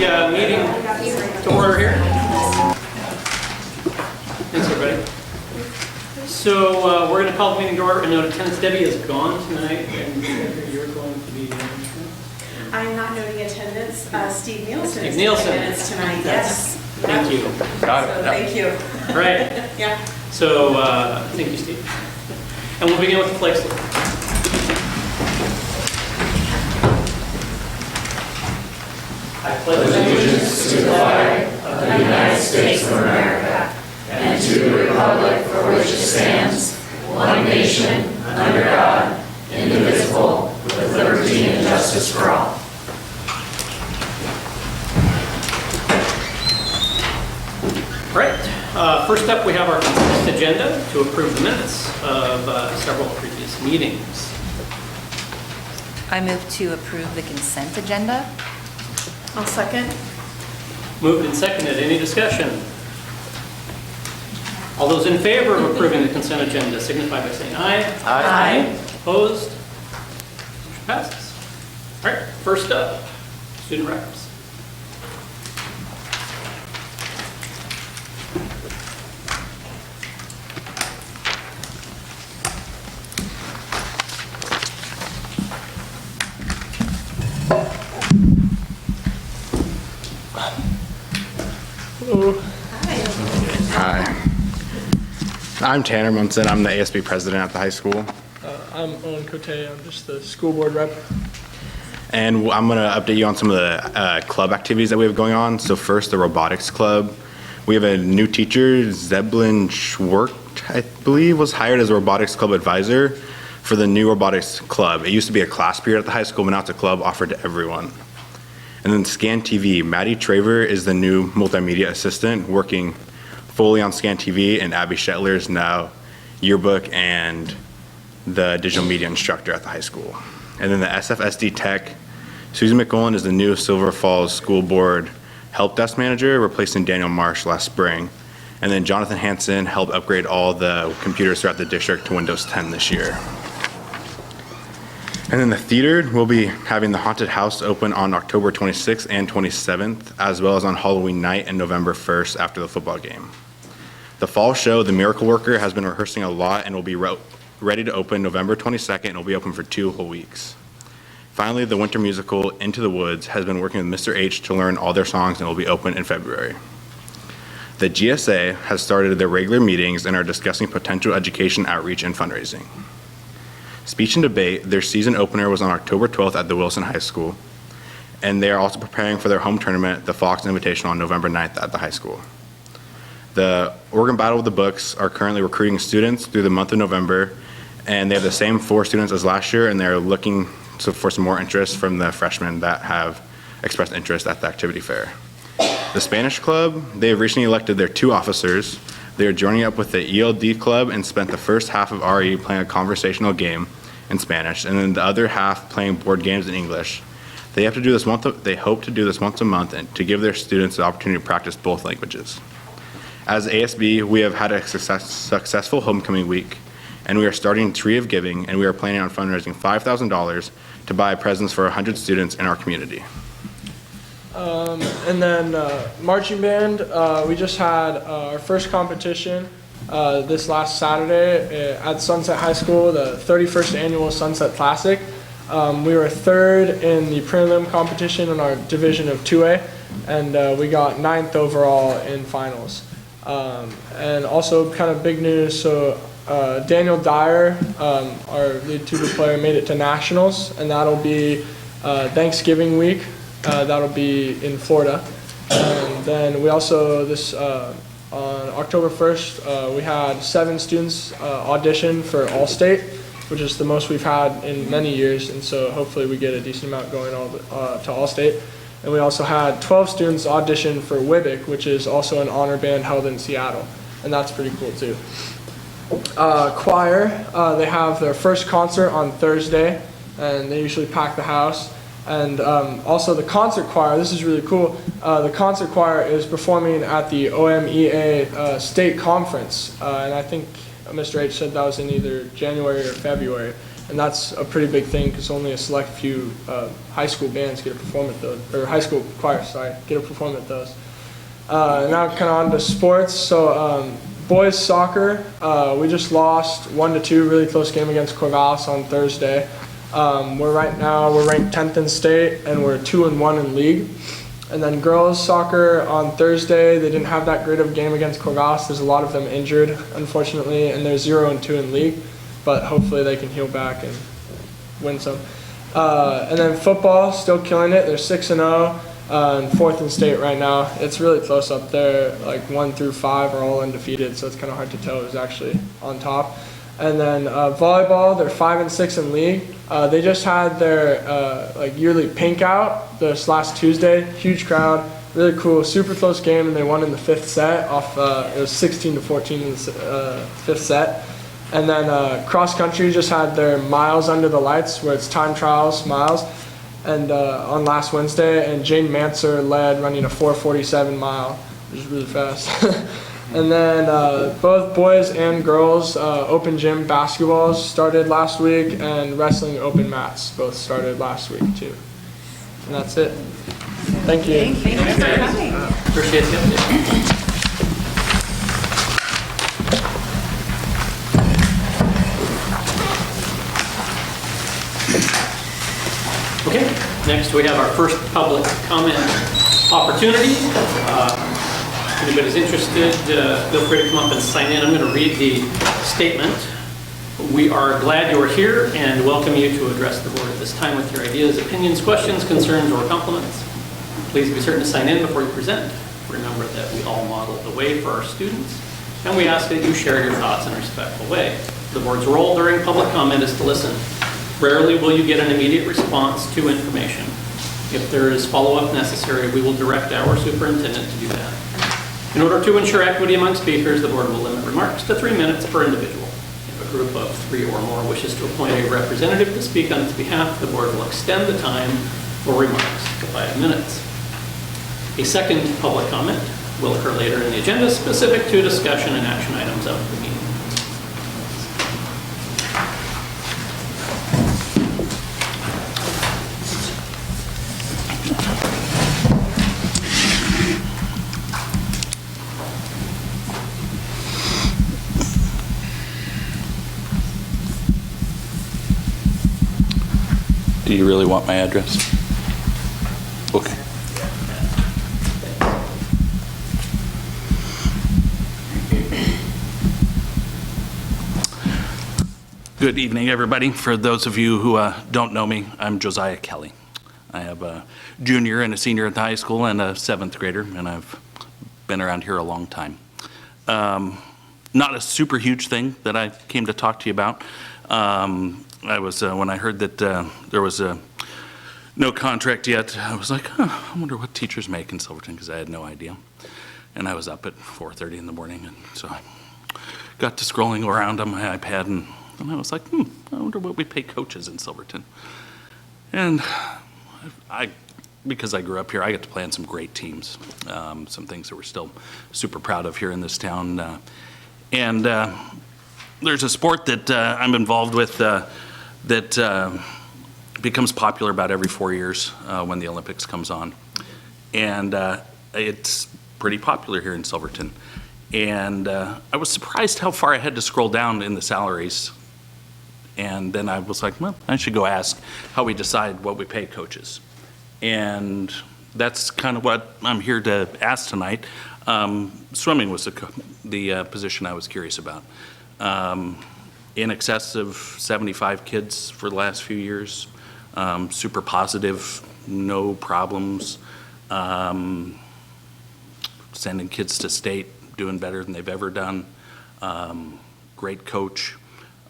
meeting to order here. Thanks, everybody. So we're going to call the meeting to order. I know attendance Debbie is gone tonight, and you're going to be. I'm not noting attendance. Steve Nielsen is Nielsen. attendance tonight. Yes. Thank you. Got it. So thank you. Right. Yeah. So thank you, Steve. And we'll begin with the flag salute. I pledge allegiance to the flag of the United States of America and to the republic for which it stands, one nation, under God, indivisible, with liberty and justice for all. All right. First up, we have our consent agenda to approve the minutes of several previous meetings. I move to approve the consent agenda. I'll second. Moved and seconded. Any discussion? All those in favor of approving the consent agenda signify by saying aye. Aye. Opposed? Motion passes. All right. First up, student reps. Hello. Hi. Hi. I'm Tanner Munson. I'm the ASB president at the high school. I'm Owen Cote. I'm just the school board rep. And I'm going to update you on some of the club activities that we have going on. So first, the robotics club. We have a new teacher, Zeblin Schwartz, I believe, was hired as a robotics club advisor for the new robotics club. It used to be a class period at the high school, but now it's a club offered to everyone. And then Scan TV. Maddie Traver is the new multimedia assistant working fully on Scan TV, and Abby Shetler is now yearbook and the digital media instructor at the high school. And then the SFSD tech, Susan McMullen is the new Silver Falls School Board help desk manager, replacing Daniel Marsh last spring. And then Jonathan Hansen helped upgrade all the computers throughout the district to Windows 10 this year. And then the theater will be having the Haunted House open on October 26th and 27th, as well as on Halloween night and November 1st after the football game. The fall show, The Miracle Worker, has been rehearsing a lot and will be ready to open November 22nd and will be open for 2 whole weeks. Finally, the winter musical, Into the Woods, has been working with Mr. H to learn all their songs and will be open in February. The GSA has started their regular meetings and are discussing potential education outreach and fundraising. Speech and Debate, their season opener was on October 12th at the Wilson High School, and they are also preparing for their home tournament, the Fox Invitational, on November 9th at the high school. The Oregon Battle of the Books are currently recruiting students through the month of November, and they have the same 4 students as last year, and they're looking for some more interest from the freshmen that have expressed interest at the activity fair. The Spanish Club, they have recently elected their 2 officers. They are joining up with the ELD Club and spent the first half of RE playing a conversational game in Spanish, and then the other half playing board games in English. They hope to do this once a month and to give their students the opportunity to practice both languages. As ASB, we have had a successful homecoming week, and we are starting Tree of Giving, and we are planning on fundraising $5,000 to buy presents for 100 students in our community. And then marching band, we just had our first competition this last Saturday at Sunset High School, the 31st annual Sunset Classic. We were 3rd in the prelim competition in our division of 2A, and we got 9th overall in finals. And also kind of big news, so Daniel Dyer, our lead tuba player, made it to nationals, and that'll be Thanksgiving week. That'll be in Florida. And then we also, on October 1st, we had 7 students audition for All-State, which is the most we've had in many years, and so hopefully we get a decent amount going to All-State. And we also had 12 students audition for WIBIC, which is also an honor band held in Seattle, and that's pretty cool too. Choir, they have their first concert on Thursday, and they usually pack the house. And also the concert choir, this is really cool. The concert choir is performing at the OMEA state conference, and I think Mr. H said that was in either January or February. And that's a pretty big thing because only a select few high school bands get to perform at those, or high school choirs, sorry, get to perform at those. Now kind of on to sports. So boys soccer, we just lost 1-2, really close game against Corvallis on Thursday. We're ranked 10th in state, and we're 2-1 in league. And then girls soccer on Thursday, they didn't have that great of a game against Corvallis. There's a lot of them injured, unfortunately, and they're 0-2 in league. But hopefully they can heal back and win some. And then football, still killing it. They're 6-0 and 4th in state right now. It's really close up there. Like 1 through 5 are all undefeated, so it's kind of hard to tell who's actually on top. And then volleyball, they're 5-6 in league. They just had their like yearly pink out this last Tuesday. Huge crowd, really cool, super close game, and they won in the 5th set. It was 16-14 in the 5th set. And then cross country just had their miles under the lights, where it's time trials miles, and on last Wednesday. And Jane Manser led, running a 4:47 mile, which is really fast. And then both boys and girls open gym basketballs started last week, and wrestling open mats both started last week too. And that's it. Thank you. Thank you for coming. Appreciate the update. Okay, next we have our first public comment opportunity. If anybody's interested, feel free to come up and sign in. I'm going to read the statement. We are glad you are here and welcome you to address the board at this time with your ideas, opinions, questions, concerns, or compliments. Please be certain to sign in before you present. Remember that we all model the way for our students, and we ask that you share your thoughts in a respectful way. The board's role during public comment is to listen. Rarely will you get an immediate response to information. If there is follow-up necessary, we will direct our superintendent to do that. In order to ensure equity among speakers, the board will limit remarks to 3 minutes per individual. If a group of 3 or more wishes to appoint a representative to speak on its behalf, the board will extend the time for remarks to 5 minutes. A second public comment will occur later in the agenda, specific to discussion and action items of the meeting. Do you really want my address? Okay. Good evening, everybody. For those of you who don't know me, I'm Josiah Kelly. I have a junior and a senior at the high school and a 7th grader, and I've been around here a long time. Not a super huge thing that I came to talk to you about. I was, when I heard that there was no contract yet, I was like, I wonder what teachers make in Silverton, because I had no idea. And I was up at 4:30 in the morning, and so I got to scrolling around on my iPad, and I was like, I wonder what we pay coaches in Silverton. And because I grew up here, I got to play on some great teams, some things that we're still super proud of here in this town. And there's a sport that I'm involved with that becomes popular about every 4 years when the Olympics comes on. And it's pretty popular here in Silverton. And I was surprised how far I had to scroll down in the salaries. And then I was like, well, I should go ask how we decide what we pay coaches. And that's kind of what I'm here to ask tonight. Swimming was the position I was curious about. In excess of 75 kids for the last few years, super positive, no problems, sending kids to state, doing better than they've ever done, great coach.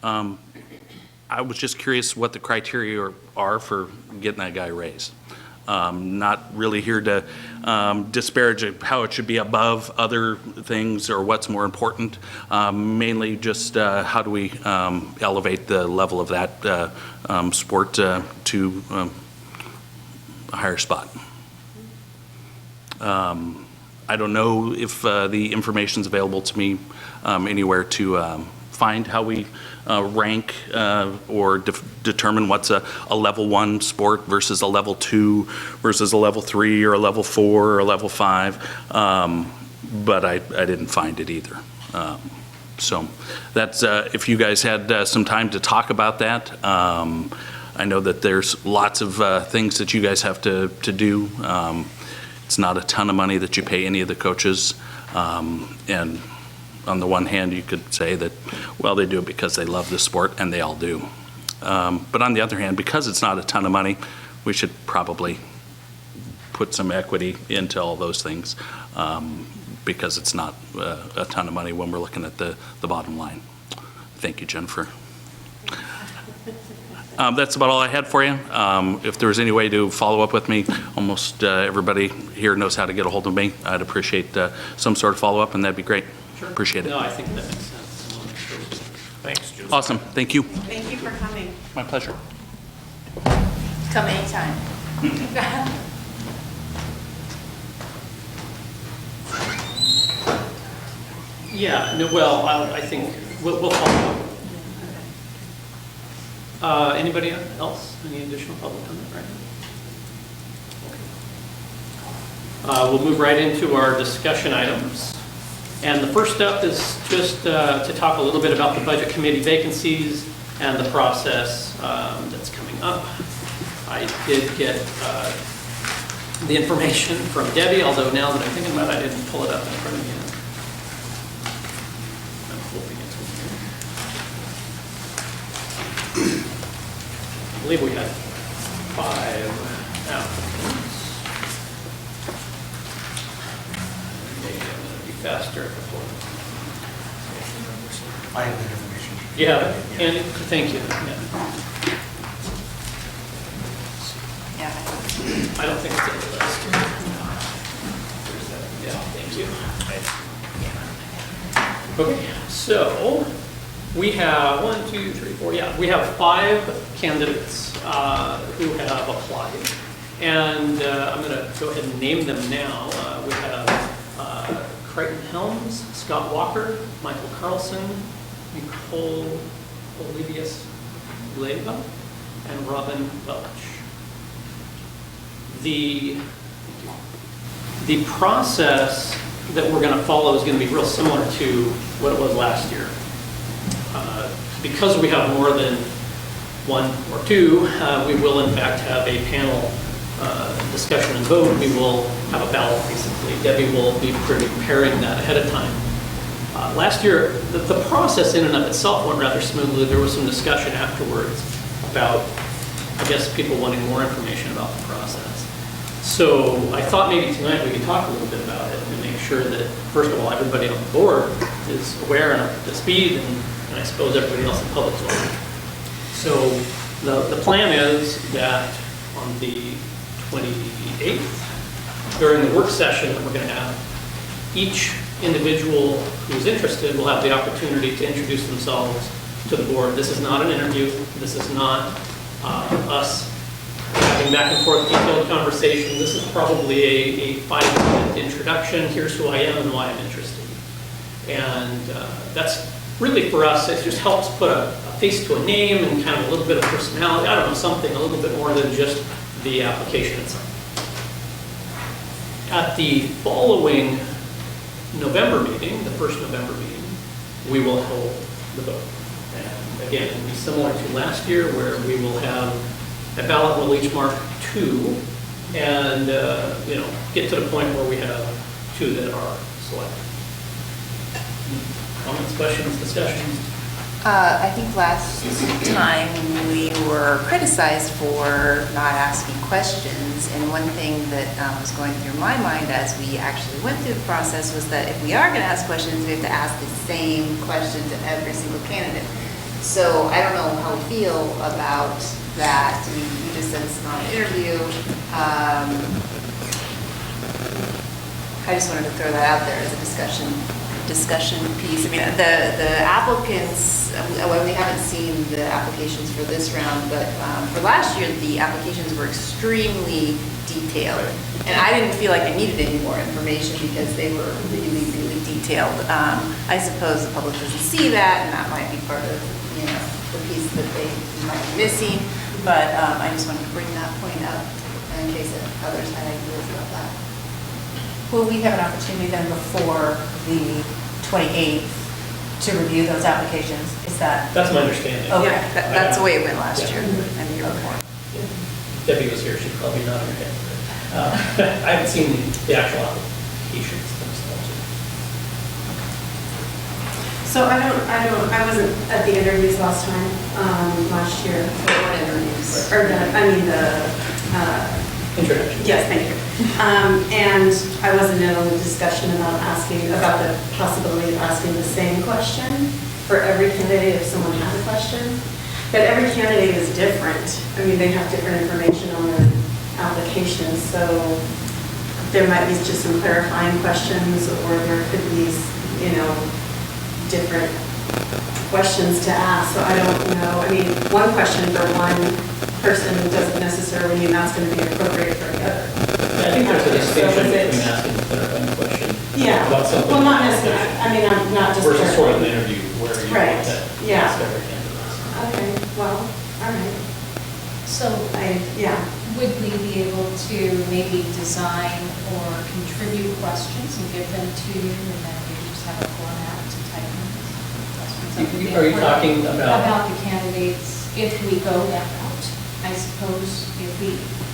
I was just curious what the criteria are for getting that guy a raise. Not really here to disparage how it should be above other things or what's more important. Mainly just how do we elevate the level of that sport to a higher spot. I don't know if the information's available to me anywhere to find how we rank or determine what's a level 1 sport versus a level 2 versus a level 3 or a level 4 or a level 5. But I didn't find it either. So that's, if you guys had some time to talk about that, I know that there's lots of things that you guys have to do. It's not a ton of money that you pay any of the coaches. And on the one hand, you could say that, well, they do it because they love the sport, and they all do. But on the other hand, because it's not a ton of money, we should probably put some equity into all those things, because it's not a ton of money when we're looking at the bottom line. Thank you, Jennifer. That's about all I had for you. If there was any way to follow up with me, almost everybody here knows how to get a hold of me. I'd appreciate some sort of follow-up, and that'd be great. Sure. Appreciate it. No, I think that makes sense. Thanks, Joseph. Awesome. Thank you. Thank you for coming. My pleasure. Come anytime. Yeah, no, well, I think we'll follow up. Anybody else? Any additional public comment right now? We'll move right into our discussion items. And the first up is just to talk a little bit about the budget committee vacancies and the process that's coming up. I did get the information from Debbie, although now that I'm thinking about it, I didn't pull it up in front of me. I'm hoping it's with me. I believe we had 5 applicants. Maybe I'm going to be faster before. I have that information. Yeah, and thank you. Yeah. I don't think it's in the list. Yeah, thank you. Okay, so we have 1, 2, 3, 4. Yeah, we have 5 candidates who have applied, and I'm going to go ahead and name them now. We have Crichton Helms, Scott Walker, Michael Carlson, Nicole Olivius Leva, and Robin Welch. The process that we're going to follow is going to be real similar to what it was last year. Because we have more than 1 or 2, we will in fact have a panel discussion and vote. We will have a ballot basically. Debbie will be preparing that ahead of time. Last year, the process in and of itself went rather smoothly. There was some discussion afterwards about, I guess, people wanting more information about the process. So I thought maybe tonight we could talk a little bit about it and make sure that, first of all, everybody on the board is aware and up to speed, and I suppose everybody else in the public is aware. So the plan is that on the 28th, during the work session that we're going to have, each individual who's interested will have the opportunity to introduce themselves to the board. This is not an interview. This is not us having back and forth detailed conversation. This is probably a 5-minute introduction. Here's who I am and why I'm interested. And that's really for us, it just helps put a face to a name and kind of a little bit of personality. I don't know, something a little bit more than just the application itself. At the following November meeting, the first November meeting, we will hold the vote. And again, it will be similar to last year, where we will have a ballot will each mark 2, and get to the point where we have 2 that are selected. Comments, questions, discussions? I think last time we were criticized for not asking questions, and one thing that was going through my mind as we actually went through the process was that if we are going to ask questions, we have to ask the same question to every single candidate. So I don't know how we feel about that. I mean, you just said it's not an interview. I just wanted to throw that out there as a discussion piece. I mean, the applicants, well, we haven't seen the applications for this round, but for last year, the applications were extremely detailed. And I didn't feel like I needed any more information because they were really, really detailed. detailed. I suppose the public doesn't see that, and that might be part of, the piece that they might be missing, but I just wanted to bring that point up in case others had ideas about that. Will we have an opportunity then before the 28th to review those applications? Is that? That's my understanding. Okay. Yeah, that's the way it went last Yeah. year and the year before. Debbie was here, she'd probably not understand. I haven't seen the actual applications themselves. So I wasn't at the interviews last year. Board interviews. Or Introduction. yes, thank you. And I wasn't in on the discussion about the possibility of asking the same question for every candidate if someone had a question. But every candidate is different. I mean, they have different information on their applications, so there might be just some clarifying questions, or there could be, different questions to ask. So I don't know. I mean, one question for one person doesn't necessarily mean that's going to be appropriate for the other. Yeah, I think there's a distinction between asking a clarifying question Yeah. about something. Well, not necessarily. I mean, I'm not just. Versus sort of an interview where you Right. want to Yeah. ask every candidate. Okay, well, all right. So Yeah. would we be able to maybe design or contribute questions and give them to you, and then we just have a format to type in questions? That would be Are you important. talking about? About the candidates, if we go that route, I suppose,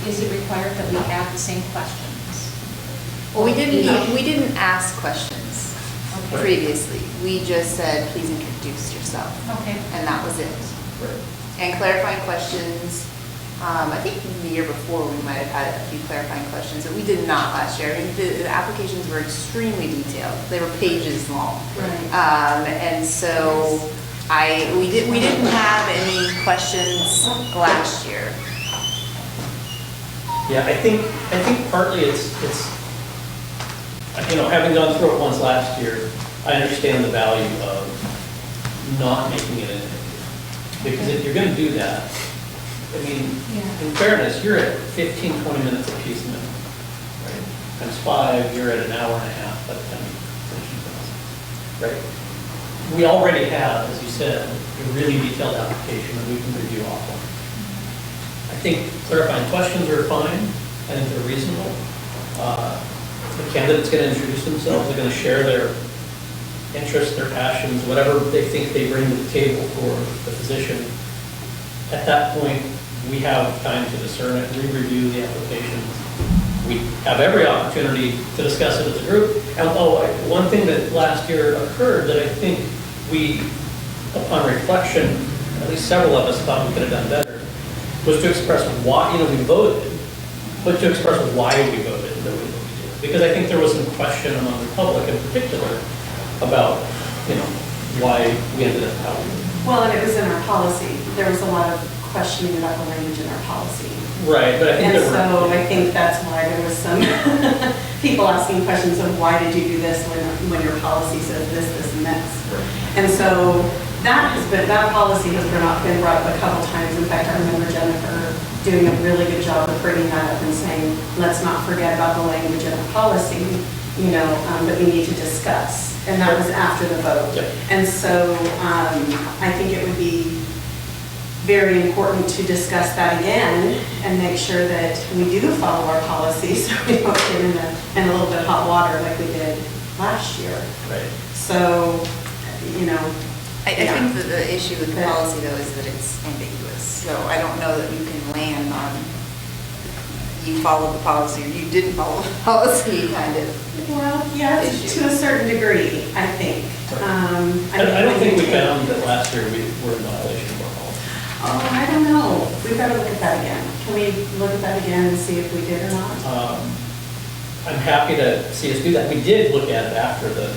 is it required that we have the same questions? Well, we No. didn't ask questions Okay. previously. We just said, please introduce yourself. Okay. And that was it. Right. And clarifying questions, I think the year before we might have had a few clarifying questions, but we did not last year. I mean, the applications were extremely detailed. They were pages long. Right. And so we didn't have any questions last year. Yeah, I think partly it's, having gone through it once last year, I understand the value of not making it an interview. Because if you're going to do that, I mean, Yeah. in fairness, you're at 15, 20 minutes a piece minimum, right? Times 5, you're at an hour and a half by the time you finish the process, right? We already have, as you said, a really detailed application that we can review offline. I think clarifying questions are fine. I think they're reasonable. The candidate's going to introduce themselves. They're going to share their interests, their passions, whatever they think they bring to the table for the position. At that point, we have time to discern it, re-review the application. We have every opportunity to discuss it as a group. And one thing that last year occurred that I think we, upon reflection, at least several of us thought we could have done better, was to express why, we voted, but to express why we voted the way that we did. Because I think there was some question among the public in particular about, why we ended up how we did. Well, and it was in our policy. There was a lot of questioning about the language in our policy. Right, but I think And there were. so I think that's why there was some people asking questions of why did you do this when your policy says this, and this. And so that policy has been brought up a couple times. In fact, I remember Jennifer doing a really good job of bringing that up and saying, let's not forget about the language in our policy, that we need to discuss. And that was after the vote. Yep. And so I think it would be very important to discuss that again and make sure that we do follow our policy so we don't get in a little bit of hot water like we did last year. Right. So, I think that the issue with the policy, though, is that it's ambiguous. So I don't know that you can land on you followed the policy or you didn't follow the policy, kind of. Well, yes, issue. to a certain degree, I think. I don't think we found that last year we were in violation of our policy. Oh, I don't know. We've got to look at that again. Can we look at that again and see if we did or not? I'm happy to see us do that. We did look at it after the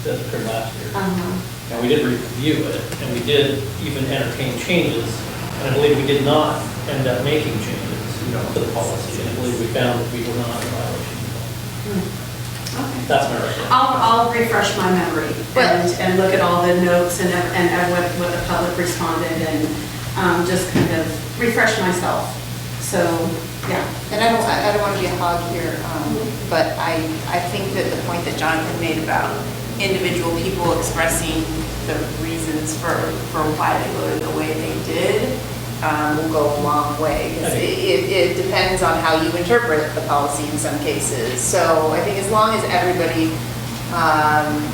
occurred last year. And we did review it, and we did even entertain changes. And I believe we did not end up making changes, to the policy. And I believe we found that we were not in violation of the policy. Okay. That's my recollection. I'll refresh my memory and look at all the notes and what the public responded and just kind of refresh myself. So, yeah. And I don't want to be a hog here, but I think that the point that Jonathan made about individual people expressing the reasons for why they voted the way they did will go a long way. 'Cause it depends on how you interpret the policy in some cases. So I think as long as everybody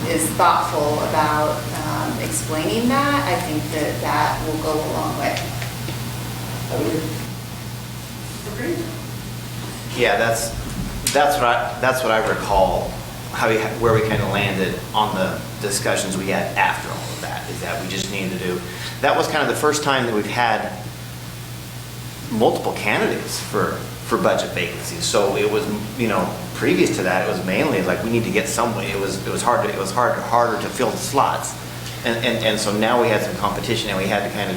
is thoughtful about explaining that, I think that will go a long way. Agreed. Yeah, that's what I recall, where we kind of landed on the discussions we had after all of that, is that we just needed to do, that was kind of the first time that we've had multiple candidates for budget vacancies. So it was, previous to that, it was mainly like we need to get somebody. It was harder to fill the slots. And so now we had some competition, and we had to kind of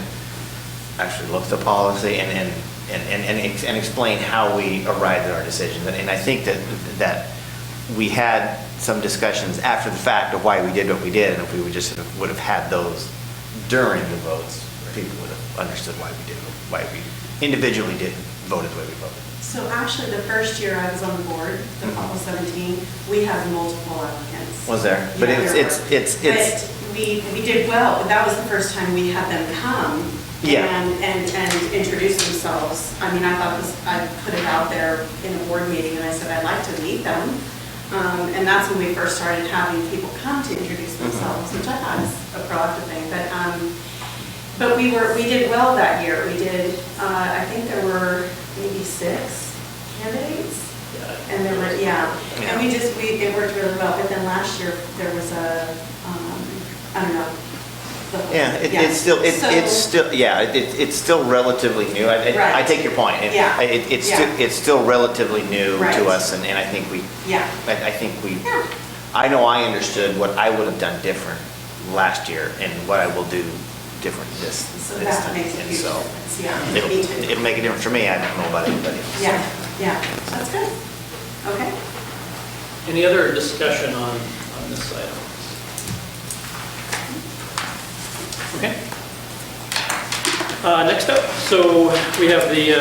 actually look at the policy and explain how we arrived at our decisions. And I think that we had some discussions after the fact of why we did what we did, and if we would have had those during the votes, people would have understood why we individually did vote the way we voted. So actually, the first year I was on the board, the fall of 17, we had multiple applicants. Was there? But Yeah, there it's were. But we did well. That was the first time we had them come. Yeah. And introduce themselves. I mean, I put it out there in a board meeting, and I said, I'd like to meet them. And that's when we first started having people come to introduce themselves, which I thought was a proactive thing. But we did well that year. We did, I think there were maybe 6 candidates. And there were, and it worked really well. But then last year, there was I don't know. It's still relatively new. I take your point. It's still relatively new to us, and I think I know I understood what I would have done different last year and what I will do different this that time. makes a And huge so difference. Yeah, me too. it'll make a difference for me. I don't know about anybody else. Yeah, that's good. Okay. Any other discussion on this item? Okay. Next up, so we have the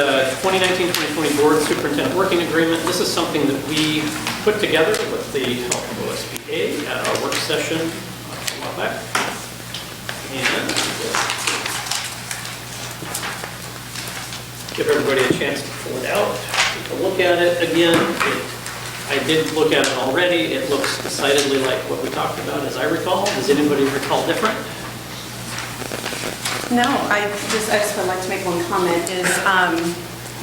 2019-2020 Board Superintendent Working Agreement. This is something that we put together with the help of OSBA at our work session a while back. And give everybody a chance to pull it out, take a look at it again. I did look at it already. It looks decidedly like what we talked about, as I recall. Does anybody recall different? No, I just would like to make one comment, is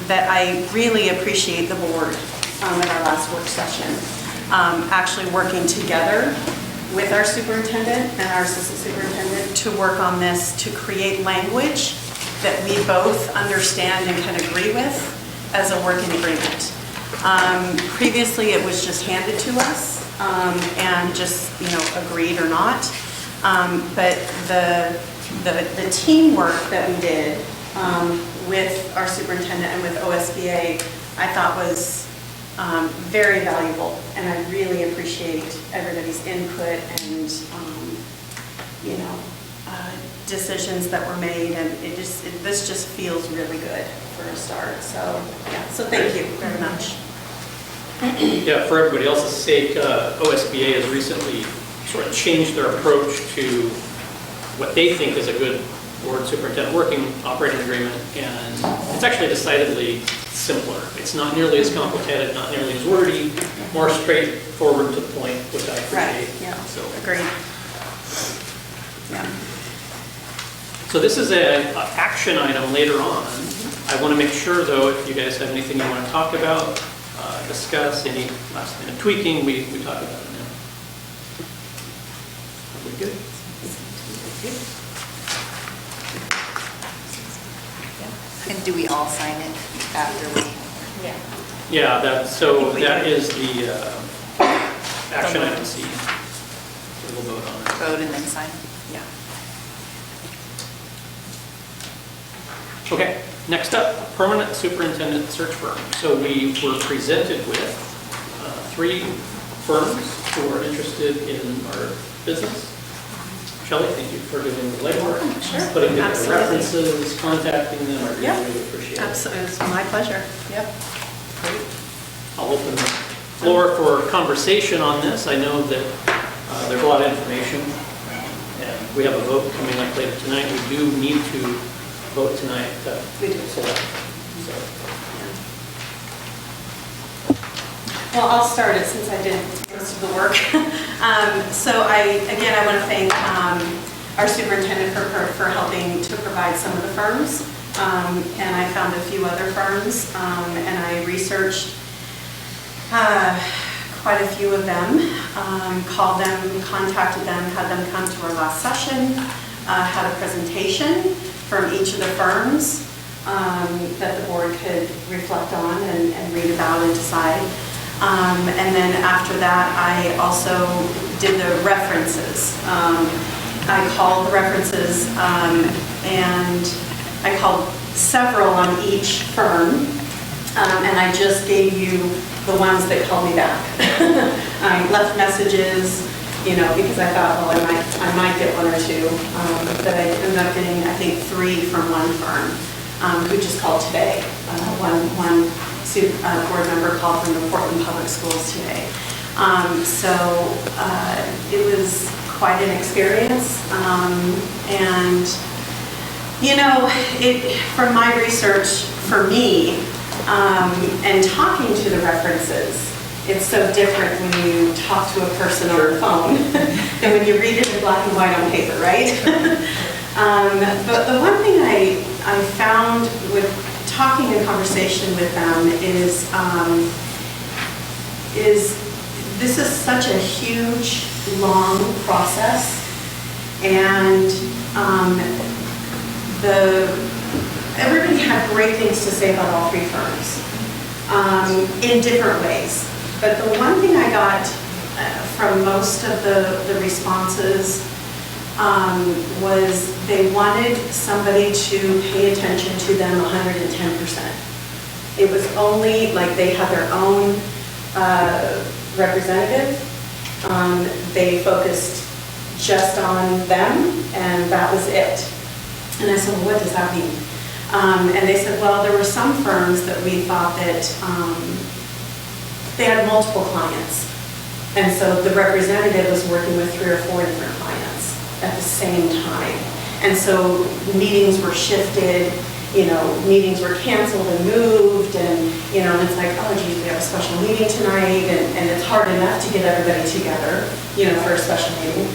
that I really appreciate the board at our last work session, actually working together with our superintendent and our assistant superintendent to work on this, to create language that we both understand and can agree with as a working agreement. Previously, it was just handed to us and just, agreed or not. But the teamwork that we did with our superintendent and with OSBA, I thought was very valuable, and I really appreciate everybody's input and decisions that were made, and this just feels really good for a start. So so thank you very much. Yeah, for everybody else's sake, OSBA has recently sort of changed their approach to what they think is a good board superintendent working operating agreement, and it's actually decidedly simpler. It's not nearly as complicated, not nearly as wordy, more straightforward to the point, which I appreciate. Right, yeah, So, agreed. Yeah. so this is an action item later on. I want to make sure, though, if you guys have anything you want to talk about, discuss, any last minute tweaking, we talk about it now. Are we good? And do we all sign it after we? Yeah, that is the action item C. So we'll vote on it. Vote and then sign? Yeah. Okay, next up, permanent superintendent search firm. So we were presented with 3 firms who are interested in our business. Shelley, thank you for doing the legwork. Sure. Putting together Absolutely. references, contacting them, I Yep. really appreciate it. Absolutely, it's my pleasure. Yep. I'll open the floor for conversation on this. I know that There's a lot of information, and we have a vote coming up later tonight. We do need to vote tonight to select. So, Well, I'll start it since I did most of the work. So again, I want to thank our Superintendent Report for helping to provide some of the firms. And I found a few other firms, and I researched quite a few of them, called them, contacted them, had them come to our last session, had a presentation from each of the firms that the board could reflect on and read about and decide. And then after that, I also did the references. I called the references and I called several on each firm, and I just gave you the ones that called me back. I left messages, because I thought, well, I might get one or two, but I ended up getting, I think, 3 from one firm who just called today. One board member called from the Portland Public Schools today. So it was quite an experience, and from my research, for me, and talking to the references, it's so different when you talk to a person on the phone than when you read it in black and white on paper, right? But the one thing I found with talking in conversation with them is this is such a huge, long process, and everybody had great things to say about all 3 firms in different ways. But the one thing I got from most of the responses was they wanted somebody to pay attention to them 110%. It was only like they had their own representative. They focused just on them, and that was it. And I said, well, what does that mean? And they said, well, there were some firms that we thought that they had multiple clients. And so the representative was working with 3 or 4 different clients at the same time. And so meetings were shifted, meetings were canceled and moved, and, and it's like, oh, geez, we have a special meeting tonight, and it's hard enough to get everybody together, for a special meeting.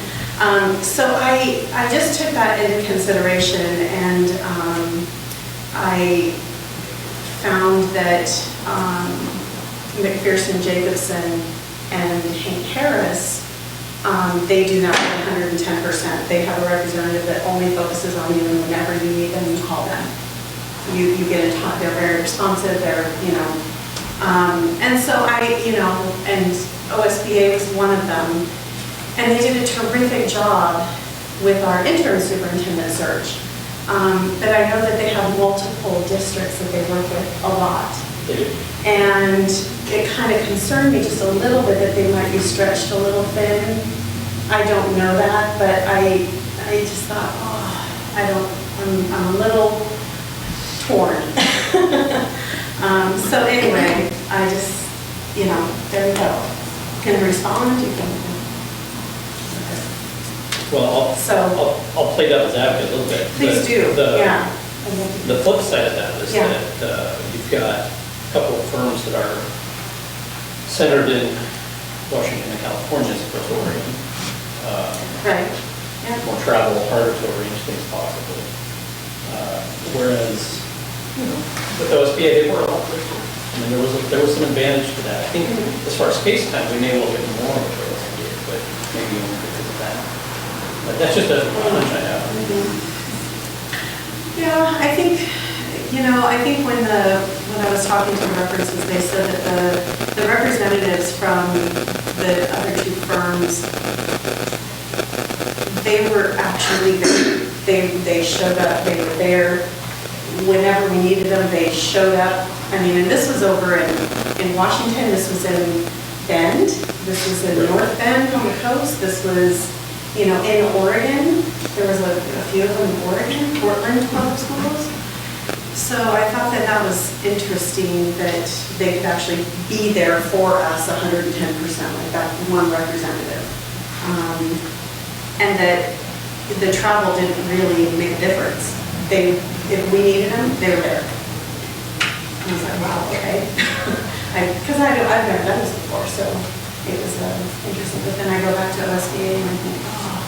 So I just took that into consideration, and I found that McPherson Jacobson and Hank Harris, they do that 110%. They have a representative that only focuses on you, and whenever you need them, you call them. You get in touch, they're very responsive, and so and OSBA was one of them. And they did a terrific job with our interim superintendent search. But I know that they have multiple districts that they work with a lot. And it kind of concerned me just a little bit that they might be stretched a little thin. I don't know that, but I just thought, I'm a little torn. So anyway, I just, there you go. Can respond, you can. well, I'll play devil's advocate a little bit. Please do, yeah. The flip side of that is Yeah. that you've got a couple of firms that are centered in Washington and California as opposed to Oregon. Right. Yeah. More travel, harder to arrange things possibly. Whereas, with OSBA, they were a lot closer. I mean, there was some advantage to that. I think as far as space time, we may a little bit more with OSBA, but maybe only because of that. But that's just a hunch I have. Yeah, I think when I was talking to the references, they said that the representatives from the other 2 firms, they were actually there. They showed up, they were there. Whenever we needed them, they showed up. I mean, and this was over in Washington, this was in Bend, this was in North Bend on the coast, this was, in Oregon. There was a few of them in Oregon, Portland Public Schools. So I thought that was interesting that they could actually be there for us 110%, like that one representative. And that the travel didn't really make a difference. If we needed them, they were there. And I was like, wow, okay. Because I've never done this before, so it was interesting. But then I go back to OSBA and I think, oh,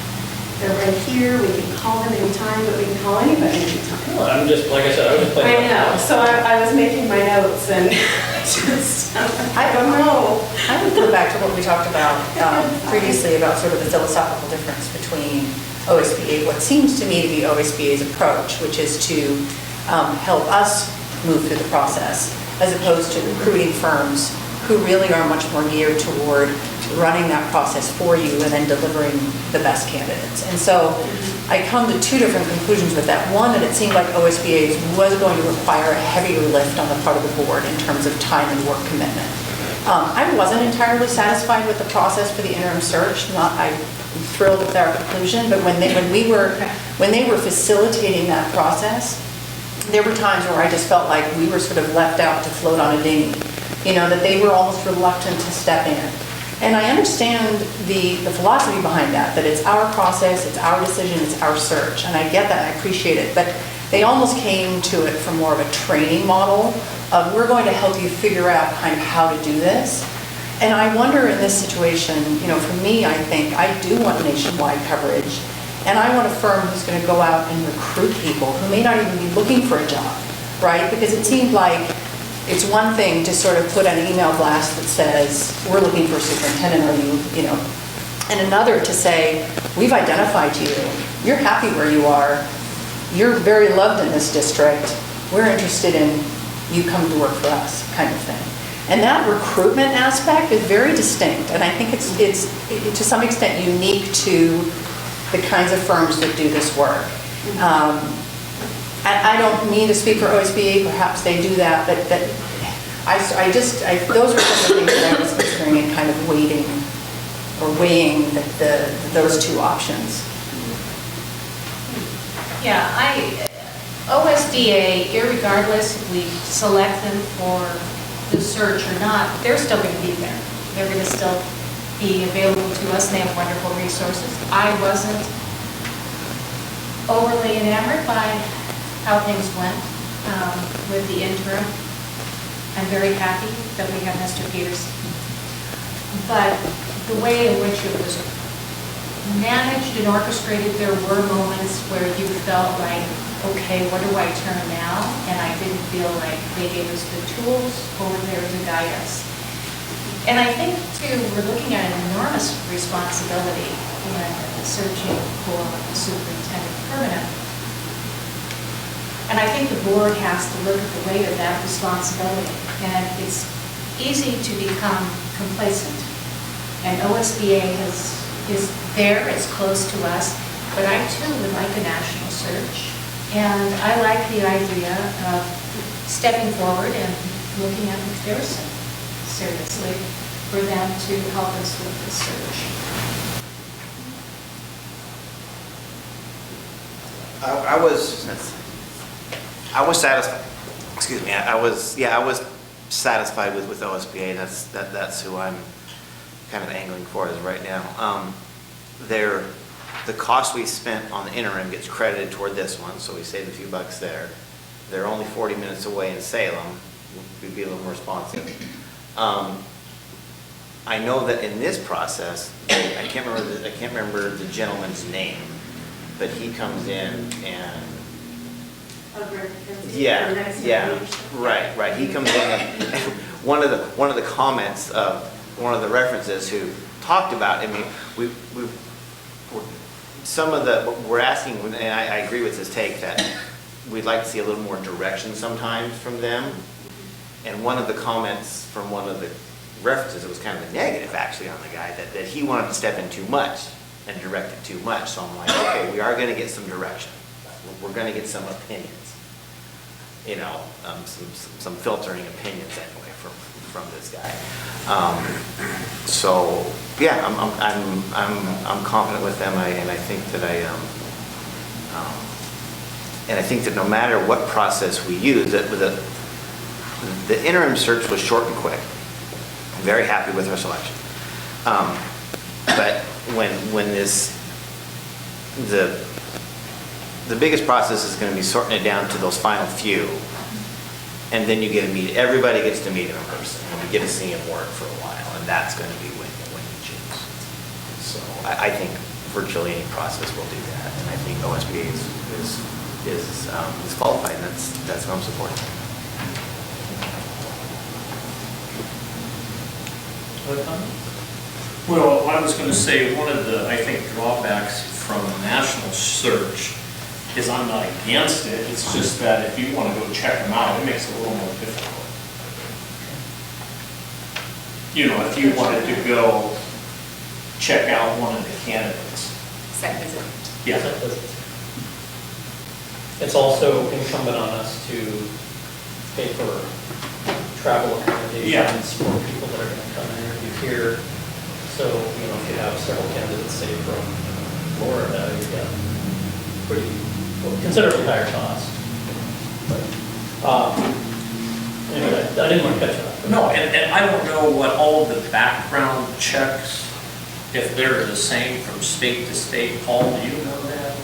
they're right here, we can call them anytime, but we can call anybody anytime. Well, I'm just, like I said, I was playing. I know, so I was making my notes and just, I don't know. I would go back to what we talked about previously about sort of the philosophical difference between OSBA, what seems to me to be OSBA's approach, which is to help us move through the process, as opposed to recruiting firms who really are much more geared toward running that process for you and then delivering the best candidates. And so I come to two different conclusions with that. One, that it seemed like OSBA was going to require a heavier lift on the part of the board in terms of time and work commitment. I wasn't entirely satisfied with the process for the interim search. I'm thrilled with our conclusion, but when they were facilitating that process, there were times where I just felt like we were sort of left out to float on a dinghy, that they were almost reluctant to step in. And I understand the philosophy behind that it's our process, it's our decision, it's our search, and I get that, I appreciate it, but they almost came to it from more of a training model of we're going to help you figure out kind of how to do this. And I wonder in this situation, for me, I think I do want nationwide coverage, and I want a firm who's going to go out and recruit people who may not even be looking for a job, right? Because it seemed like it's one thing to sort of put an email blast that says, we're looking for a superintendent, and another to say, we've identified you, you're happy where you are, you're very loved in this district, we're interested in you come to work for us, kind of thing. And that recruitment aspect is very distinct, and I think it's to some extent unique to the kinds of firms that do this work. I don't mean to speak for OSBA, perhaps they do that, but those are some of the things that I was considering in kind of weighing those two options. Yeah, OSBA, irregardless if we select them for the search or not, they're still going to be there. They're going to still be available to us, and they have wonderful resources. I wasn't overly enamored by how things went with the interim. I'm very happy that we have Mr. Peterson. But the way in which it was managed and orchestrated, there were moments where you felt like, okay, what do I turn now? And I didn't feel like they gave us the tools or there to guide us. And I think, too, we're looking at an enormous responsibility when searching for a superintendent permanent. And I think the board has to look at the weight of that responsibility. And it's easy to become complacent. And OSBA is there, it's close to us, but I too would like a national search. And I like the idea of stepping forward and looking at McPherson seriously for them to help us with the search. I was satisfied. Excuse me. I was satisfied with OSBA. That's who I'm kind of angling for as right now. The cost we spent on the interim gets credited toward this one, so we saved a few bucks there. They're only 40 minutes away in Salem. We'd be a little more responsive. I know that in this process, I can't remember the gentleman's name, but he comes in and right. He comes in and one of the comments of one of the references who talked about. I mean, we're asking, and I agree with his take that we'd like to see a little more direction sometimes from them. And one of the comments from one of the references, it was kind of a negative actually on the guy, that he wanted to step in too much and direct it too much. So I'm like, okay, we are going to get some direction. We're going to get some opinions. Some filtering opinions anyway from this guy. So yeah, I'm confident with them, and I think that no matter what process we use, the interim search was short and quick. I'm very happy with our selection. But when the biggest process is going to be sorting it down to those final few, and then you get to meet, everybody gets to meet him in person, and you get to see him work for a while, and that's going to be when you choose. So I think virtually any process will do that, and I think OSBA is qualified, and that's what I'm supporting. Other comments? Well, I was going to say, one of the, I think, drawbacks from a national search is I'm not against it, it's just that if you want to go check them out, it makes it a little more difficult. You know, if you wanted to go check out one of the candidates. Site visit. Yeah. It's also incumbent on us to pay for travel accommodations for people that are going to come and interview here. So, you know, if you have several candidates, say from Florida, you've got pretty, considerably higher cost. But, anyway, I didn't want to catch up. No, and I don't know what all of the background checks, if they're the same from state to state. Paul, do you know that?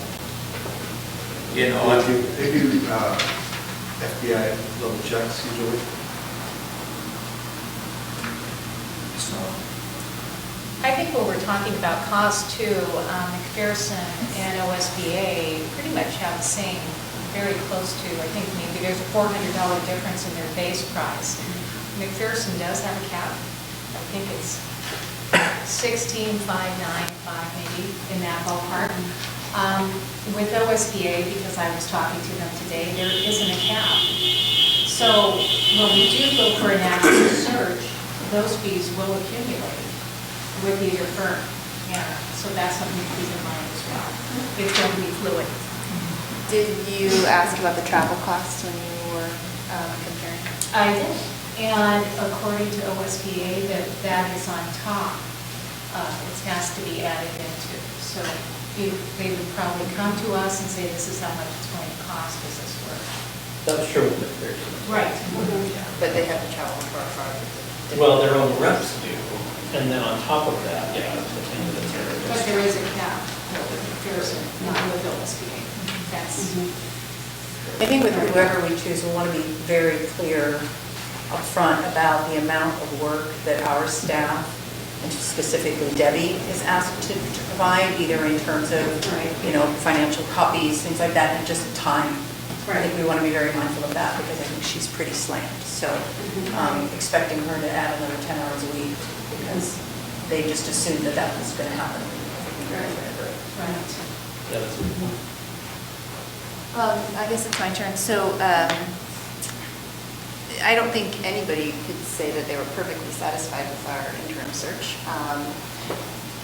You know, They do FBI level checks usually. so. I think when we're talking about cost too, McPherson and OSBA pretty much have the same, very close to, I think maybe there's a $400 difference in their base price. McPherson does have a cap. I think it's 16,595 maybe, in that ballpark. With OSBA, because I was talking to them today, there isn't a cap. So when we do go for a national search, those fees will accumulate with either firm. Yeah, so that's something to keep in mind as well. It's going to be fluid. Did you ask about the travel costs when you were comparing? I did. And according to OSBA, that is on top. It has to be added into. So they would probably come to us and say, this is how much it's going to cost, does this work? That's true with McPherson. Right. But they have to travel for a project. Well, their own reps do. And then on top of that, yeah, the candidates are. But there is a cap with McPherson, not with OSBA. That's. I think with whoever we choose, we want to be very clear upfront about the amount of work that our staff, and specifically Debbie, is asked to provide, either in terms of, you know, financial copies, things like that, and just time. I think we want to be very mindful of that, because I think she's pretty slammed. So expecting her to add another 10 hours a week, because they just assumed that that was going to happen. Right. Yeah, that's a good point. I guess it's my turn. So I don't think anybody could say that they were perfectly satisfied with our interim search.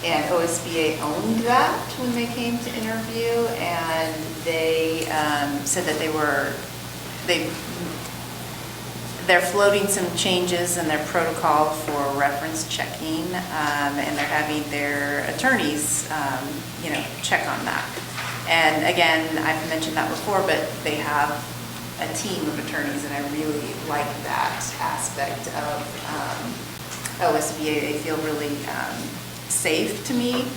And OSBA owned that when they came to interview, and they said that they're floating some changes in their protocol for reference checking, and they're having their attorneys, check on that. And again, I've mentioned that before, but they have a team of attorneys, and I really like that aspect of OSBA. They feel really safe to me.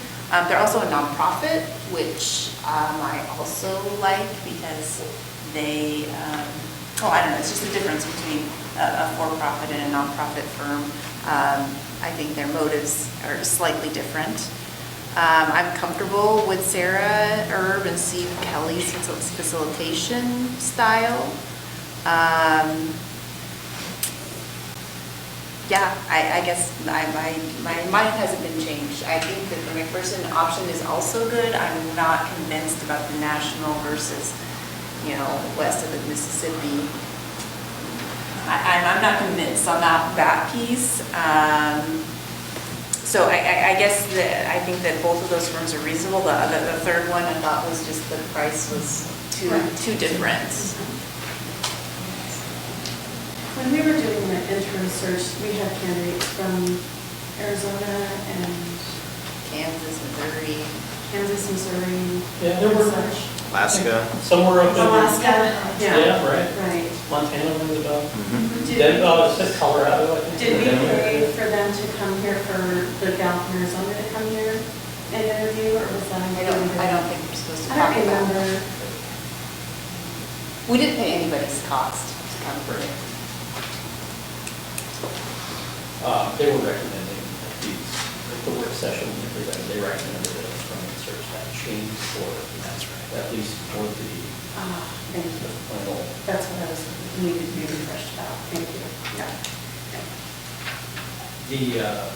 They're also a nonprofit, which I also like, because they, I don't know, it's just the difference between a for-profit and a nonprofit firm. I think their motives are slightly different. I'm comfortable with Sarah Erb and Steve Kelly's facilitation style. I guess my mind hasn't been changed. I think that the McPherson option is also good. I'm not convinced about the national versus, west of the Mississippi. I'm not convinced on that piece. So I guess that I think that both of those firms are reasonable. The third one I thought was just the price was too different. When we were doing the interim search, we had candidates from Arizona and Kansas, Missouri. Yeah, there were such. Alaska. Somewhere up in. Alaska, Yeah, right. Right. Montana rings a bell. Mhm. It said Colorado, I think. Did we pay for them to come here, for the gal from Arizona to come here and can't remember. We didn't pay anybody's cost to come for it. They were recommending at the work session, they recommended that a permanent search that change for, at least for the Thank you. final. That's what I was needed to be refreshed about. Thank you. Yeah.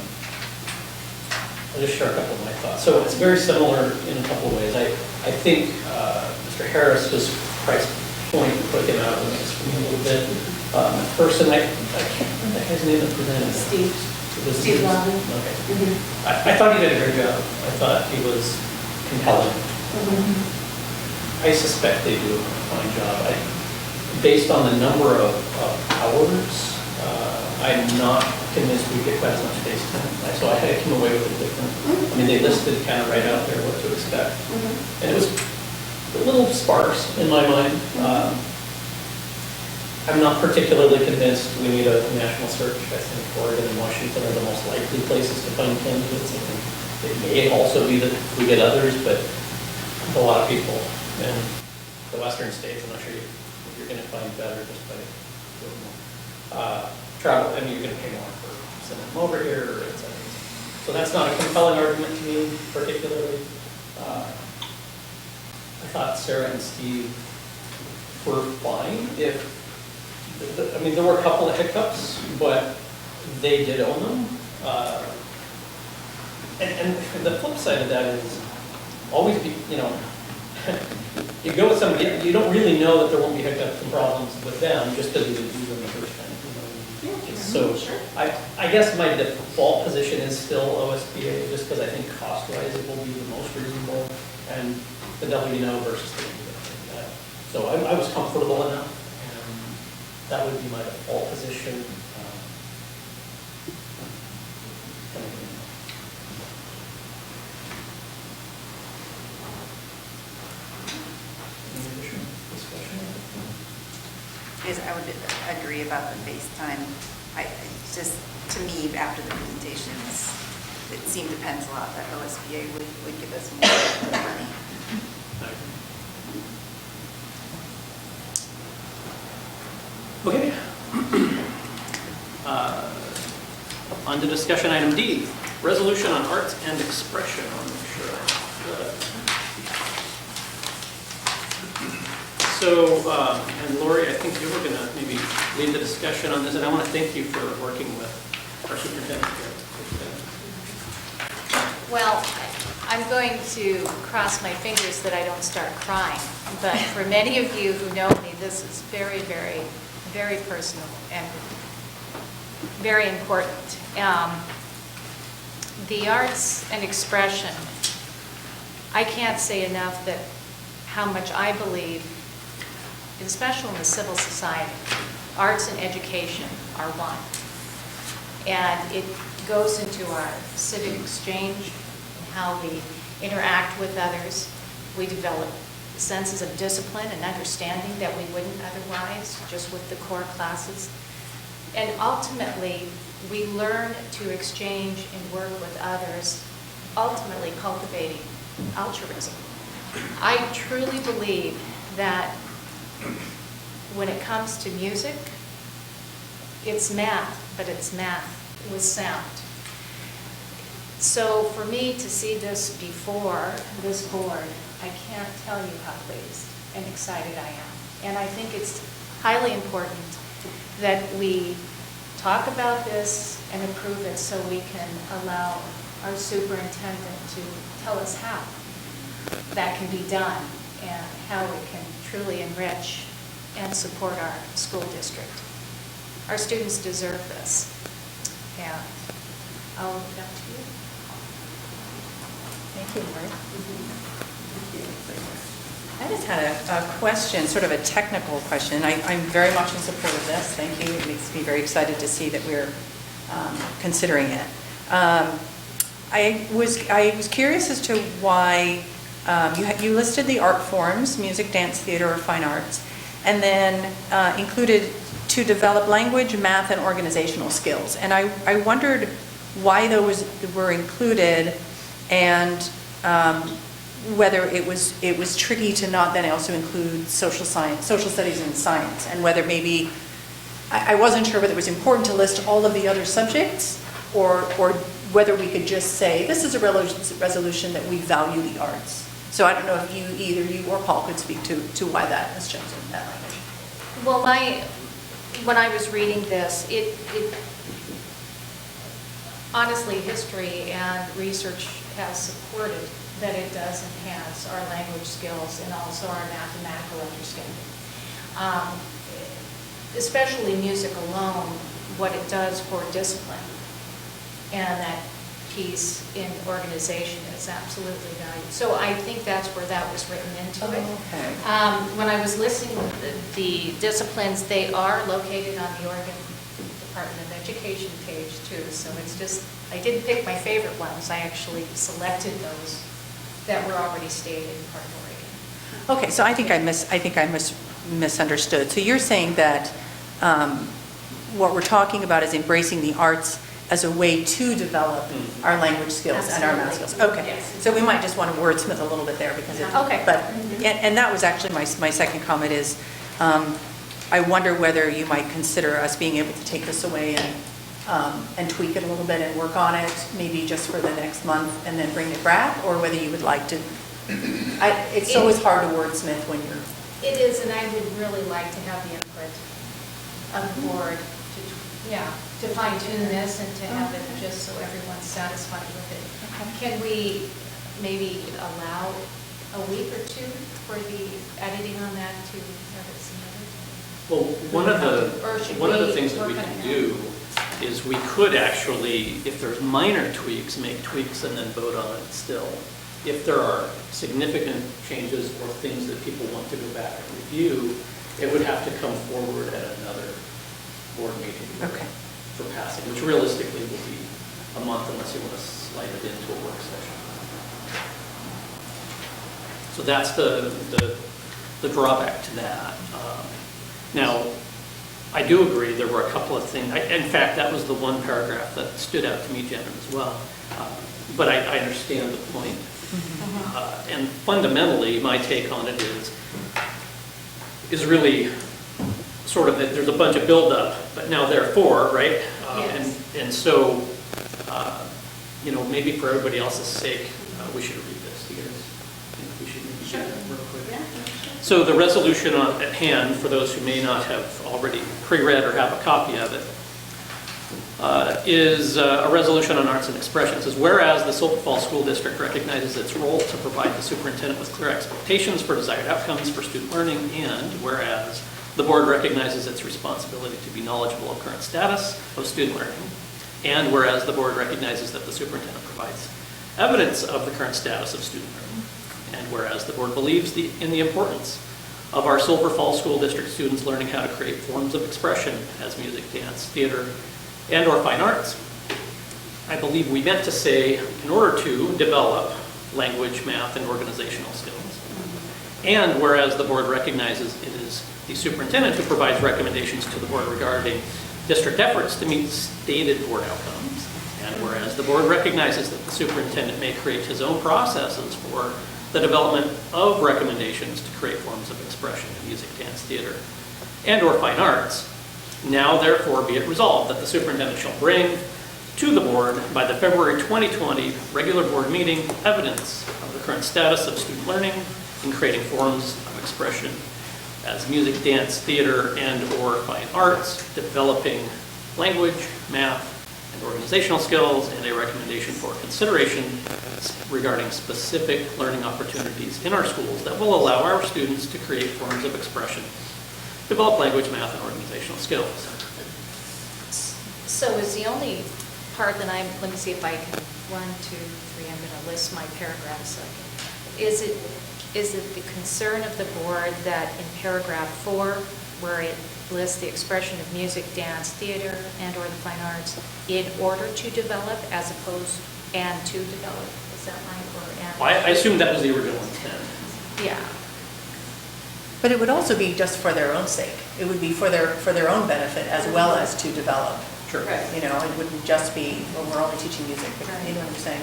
I'll just share a couple of my thoughts. So it's very similar in a couple of ways. I think Mr. Harris was price point put him out of the mix for me a little bit. Person, I can't remember his name that presented. Steve. Steve Loudon. Okay. Mm-hmm. I thought he did a great job. I thought he was compelling. I suspect they do a fine job. Based on the number of hours, I'm not convinced we get quite as much face time. So I came away with it different. I mean, they listed kind of right out there what to expect. And it was a little sparse in my mind. I'm not particularly convinced we need a national search. I think Oregon and Washington are the most likely places to find candidates. I think it may also be that we get others, but a lot of people. And the western states, I'm not sure you're going to find better just by doing more. Travel, I mean, you're going to pay more for sending them over here, et cetera. So that's not a compelling argument to me particularly. I thought Sarah and Steve were fine I mean, there were a couple of hiccups, but they did own them. And the flip side of that is always be, you go with somebody, you don't really know that there won't be hiccups and problems with them just because you didn't do them the first time. So I guess my default position is still OSBA just because I think cost-wise it will be the most reasonable and the W&O versus the WO. So I was comfortable enough. That would be my default position. Any additional discussion? Yes, I would agree about the FaceTime. It's just, to me, after the presentations, it seemed to pencil out that OSBA would give us more money. Okay. On to discussion item D, resolution on arts and expression. I'll make sure I have that. So, and Lori, I think you were going to maybe lead the discussion on this, and I want to thank you for working with our superintendent here. Well, I'm going to cross my fingers that I don't start crying, but for many of you who know me, this is very, very, very personal and very important. The arts and expression, I can't say enough that how much I believe, especially in the civil society, arts and education are one. And it goes into our civic exchange and how we interact with others. We develop senses of discipline and understanding that we wouldn't otherwise, just with the core classes. And ultimately, we learn to exchange and work with others, ultimately cultivating altruism. I truly believe that when it comes to music, it's math, but it's math with sound. So for me to see this before this board, I can't tell you how pleased and excited I am. And I think it's highly important that we talk about this and approve it so we can allow our superintendent to tell us how that can be done and how it can truly enrich and support our school district. Our students deserve this. And I'll leave it up to you. Thank you, Lori. I just had a question, sort of a technical question. I'm very much in support of this. Thank you. It makes me very excited to see that we're considering it. I was curious as to why you listed the art forms, music, dance, theater, or fine arts, and then included to develop language, math, and organizational skills. And I wondered why those were included and whether it was tricky to not then also include social studies and science, and whether maybe, I wasn't sure whether it was important to list all of the other subjects, or whether we could just say, this is a resolution that we value the arts. So I don't know if either you or Paul could speak to why that was chosen, that language. Well, when I was reading this, it honestly, history and research has supported that it does enhance our language skills and also our mathematical understanding. Especially music alone, what it does for discipline and that piece in organization is absolutely valued. So I think that's where that was written into it. Okay. When I was listening to the disciplines, they are located on the Oregon Department of Education page too. So it's just, I didn't pick my favorite ones. I actually selected those that were already stated in part of Oregon. Okay, so I think I misunderstood. So you're saying that what we're talking about is embracing the arts as a way to develop our language skills and our math skills. Okay, Yes. so we might just want to wordsmith a little bit there because it. Okay. But and that was actually my second comment is, I wonder whether you might consider us being able to take this away and tweak it a little bit and work on it, maybe just for the next month and then bring it back, or whether you would like to. It's always hard to wordsmith when you're. It is, and I would really like to have the input of the board to fine tune this and to have it just so everyone's satisfied with it. Can we maybe allow a week or two for the editing on that to have it submitted? Well, one of Or should the we things that we work on can it do is we could actually, if there's minor tweaks, make tweaks and then vote on it still. If there are significant changes or things that people want to go back and review, it would have to come forward at another board meeting. Okay. For passing, which realistically will be a month unless you want to slide it into a work session. So that's the drawback to that. Now, I do agree there were a couple of things. In fact, that was the one paragraph that stood out to me, Jen, as well. But I understand the point. And fundamentally, my take on it is really sort of that there's a bunch of buildup, but now therefore, right? Yes. And so, maybe for everybody else's sake, we should read this. You guys think we should maybe do that real quick? Yeah. So the resolution at hand, for those who may not have already pre-read or have a copy of it, is a resolution on arts and expression. It says, whereas the Silver Falls School District recognizes its role to provide the superintendent with clear expectations for desired outcomes for student learning, and whereas the board recognizes its responsibility to be knowledgeable of current status of student learning, and whereas the board recognizes that the superintendent provides evidence of the current status of student learning, and whereas the board believes in the importance of our Silver Falls School District students learning how to create forms of expression as music, dance, theater, and/or fine arts. I believe we meant to say, in order to develop language, math, and organizational skills. And whereas the board recognizes it is the superintendent who provides recommendations to the board regarding district efforts to meet stated board outcomes. And whereas the board recognizes that the superintendent may create his own processes for the development of recommendations to create forms of expression in music, dance, theater, and/or fine arts. Now, therefore, be it resolved that the superintendent shall bring to the board by the February 2020 regular board meeting evidence of the current status of student learning in creating forms of expression as music, dance, theater, and/or fine arts, developing language, math, and organizational skills, and a recommendation for consideration regarding specific learning opportunities in our schools that will allow our students to create forms of expression, develop language, math, and organizational skills. So is the only part that let me see if I can, 1, 2, 3, I'm going to list my paragraphs. Is it the concern of the board that in paragraph 4, where it lists the expression of music, dance, theater, and/or the fine arts, in order to develop as opposed and to develop? Is that right? Or and? Well, I assume that was the original intent. Yeah. But it would also be just for their own sake. It would be for their own benefit as well as to develop. Sure. You know, it wouldn't just be, well, we're only teaching music, but you know what I'm saying?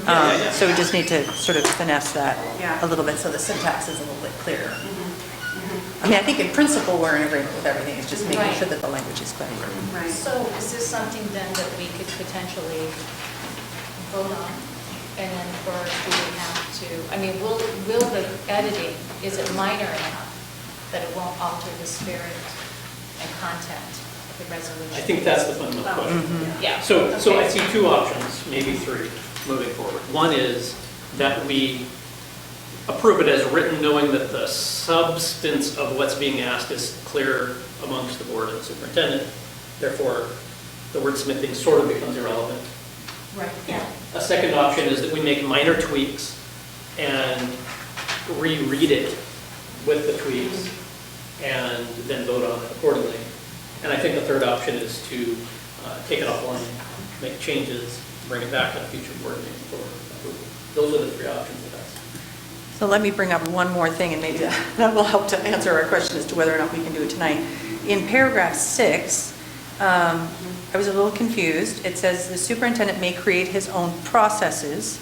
Yeah. So we just need to sort of finesse that Yeah. a little bit so the syntax is a little bit clearer. I mean, I think in principle, we're in agreement with everything, it's just making Right. sure that the language is clear. Right. So is this something then that we could potentially vote on? And then first we would have to, I mean, will the editing, is it minor enough that it won't alter the spirit and content of the resolution? I think that's the fundamental question. Yeah. So I Okay. see two options, maybe three, moving forward. One is that we approve it as written, knowing that the substance of what's being asked is clear amongst the board and the superintendent. Therefore, the wordsmithing sort of becomes irrelevant. Right, yeah. A second option is that we make minor tweaks and reread it with the tweaks and then vote on it accordingly. And I think the third option is to take it offline, make changes, bring it back at a future board meeting for approval. Those are the three options with us. So let me bring up one more thing, and maybe that will help to answer our question as to whether or not we can do it tonight. In paragraph 6, I was a little confused. It says, "The superintendent may create his own processes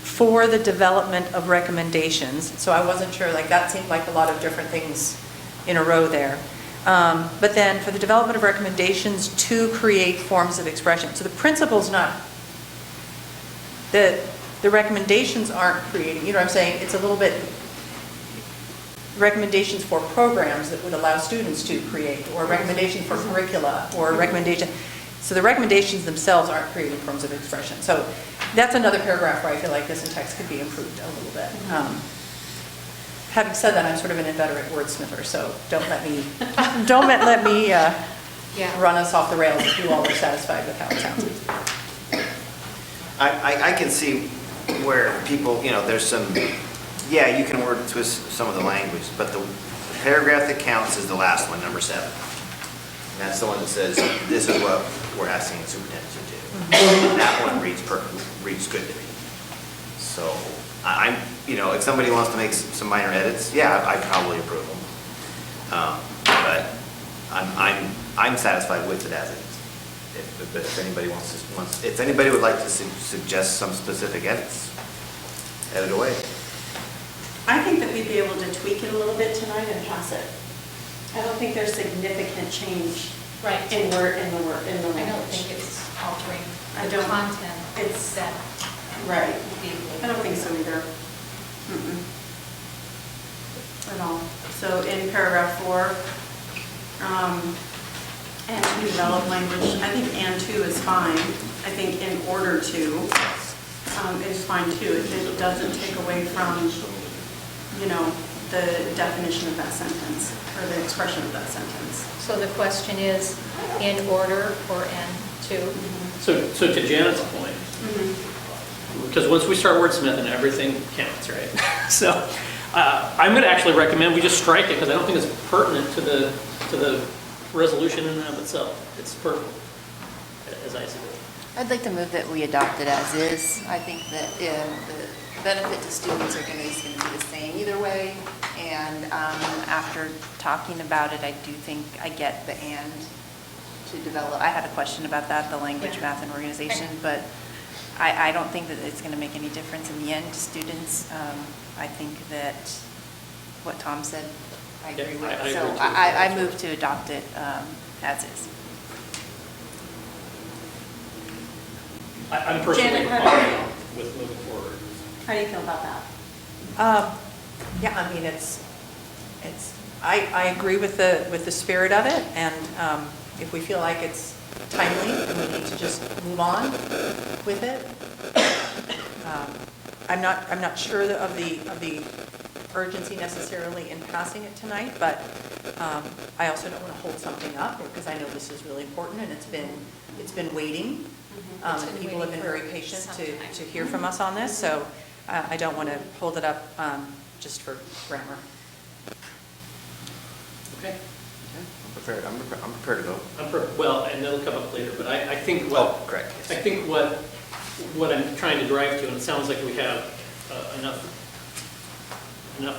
for the development of recommendations." So I wasn't sure, like, that seemed like a lot of different things in a row there. But then, for the development of recommendations to create forms of expression. So the principle's not, the recommendations aren't creating, you know what I'm saying? It's a little bit, recommendations for programs that would allow students to create, or recommendations for curricula, or recommendation. So the recommendations themselves aren't creating forms of expression. So that's another paragraph where I feel like this in text could be improved a little bit. Having said that, I'm sort of an inveterate wordsmither, so don't let me run us off the rails if you all are satisfied with how it sounds. I can see where people, you know, there's some, yeah, you can word twist some of the language, but the paragraph that counts is the last one, number 7. And that's the one that says, this is what we're asking the superintendent to do. And that one reads good to me. So I'm, you know, if somebody wants to make some minor edits, yeah, I'd probably approve them. But I'm satisfied with it as it is. But if anybody if anybody would like to suggest some specific edits, edit away. I think that we'd be able to tweak it a little bit tonight and pass it. I don't think there's significant change Right. in the I don't language. think it's altering I the don't- content. it's- that Right. we I don't think so either. At all. So in paragraph 4, and to develop language, I think and to is fine. I think in order to is fine too. It doesn't take away from, you know, the definition of that sentence or the expression of that sentence. So the question is, in order or and to? So to Janet's point, because once we start wordsmithing, everything counts, right? So I'm going to actually recommend we just strike it because I don't think it's pertinent to the resolution in and of itself. It's purple, as I see it. I'd like to move that we adopt it as is. I think that the benefit to students is going to be the same either way. And after talking about it, I do think I get the and to develop. I had a question about that, the language, math, and organization, but I don't think that it's going to make any difference in the end to students. I think that what Tom said, I agree Yeah, with. I agree So too. I move to adopt it as is. I'm personally Janet, how do you fine with moving forward. How do you feel about that? Yeah, I mean, I agree with the spirit of it, and if we feel like it's timely, then we need to just move on with it. I'm not sure of the urgency necessarily in passing it tonight, but I also don't want to hold something up, because I know this is really important, and it's been waiting. And people have been very patient to hear from us on this, so I don't want to hold it up just for grammar. Okay. I'm prepared to go. Well, and it'll come up later, but I think Correct. I think what I'm trying to drive to, and it sounds like we have enough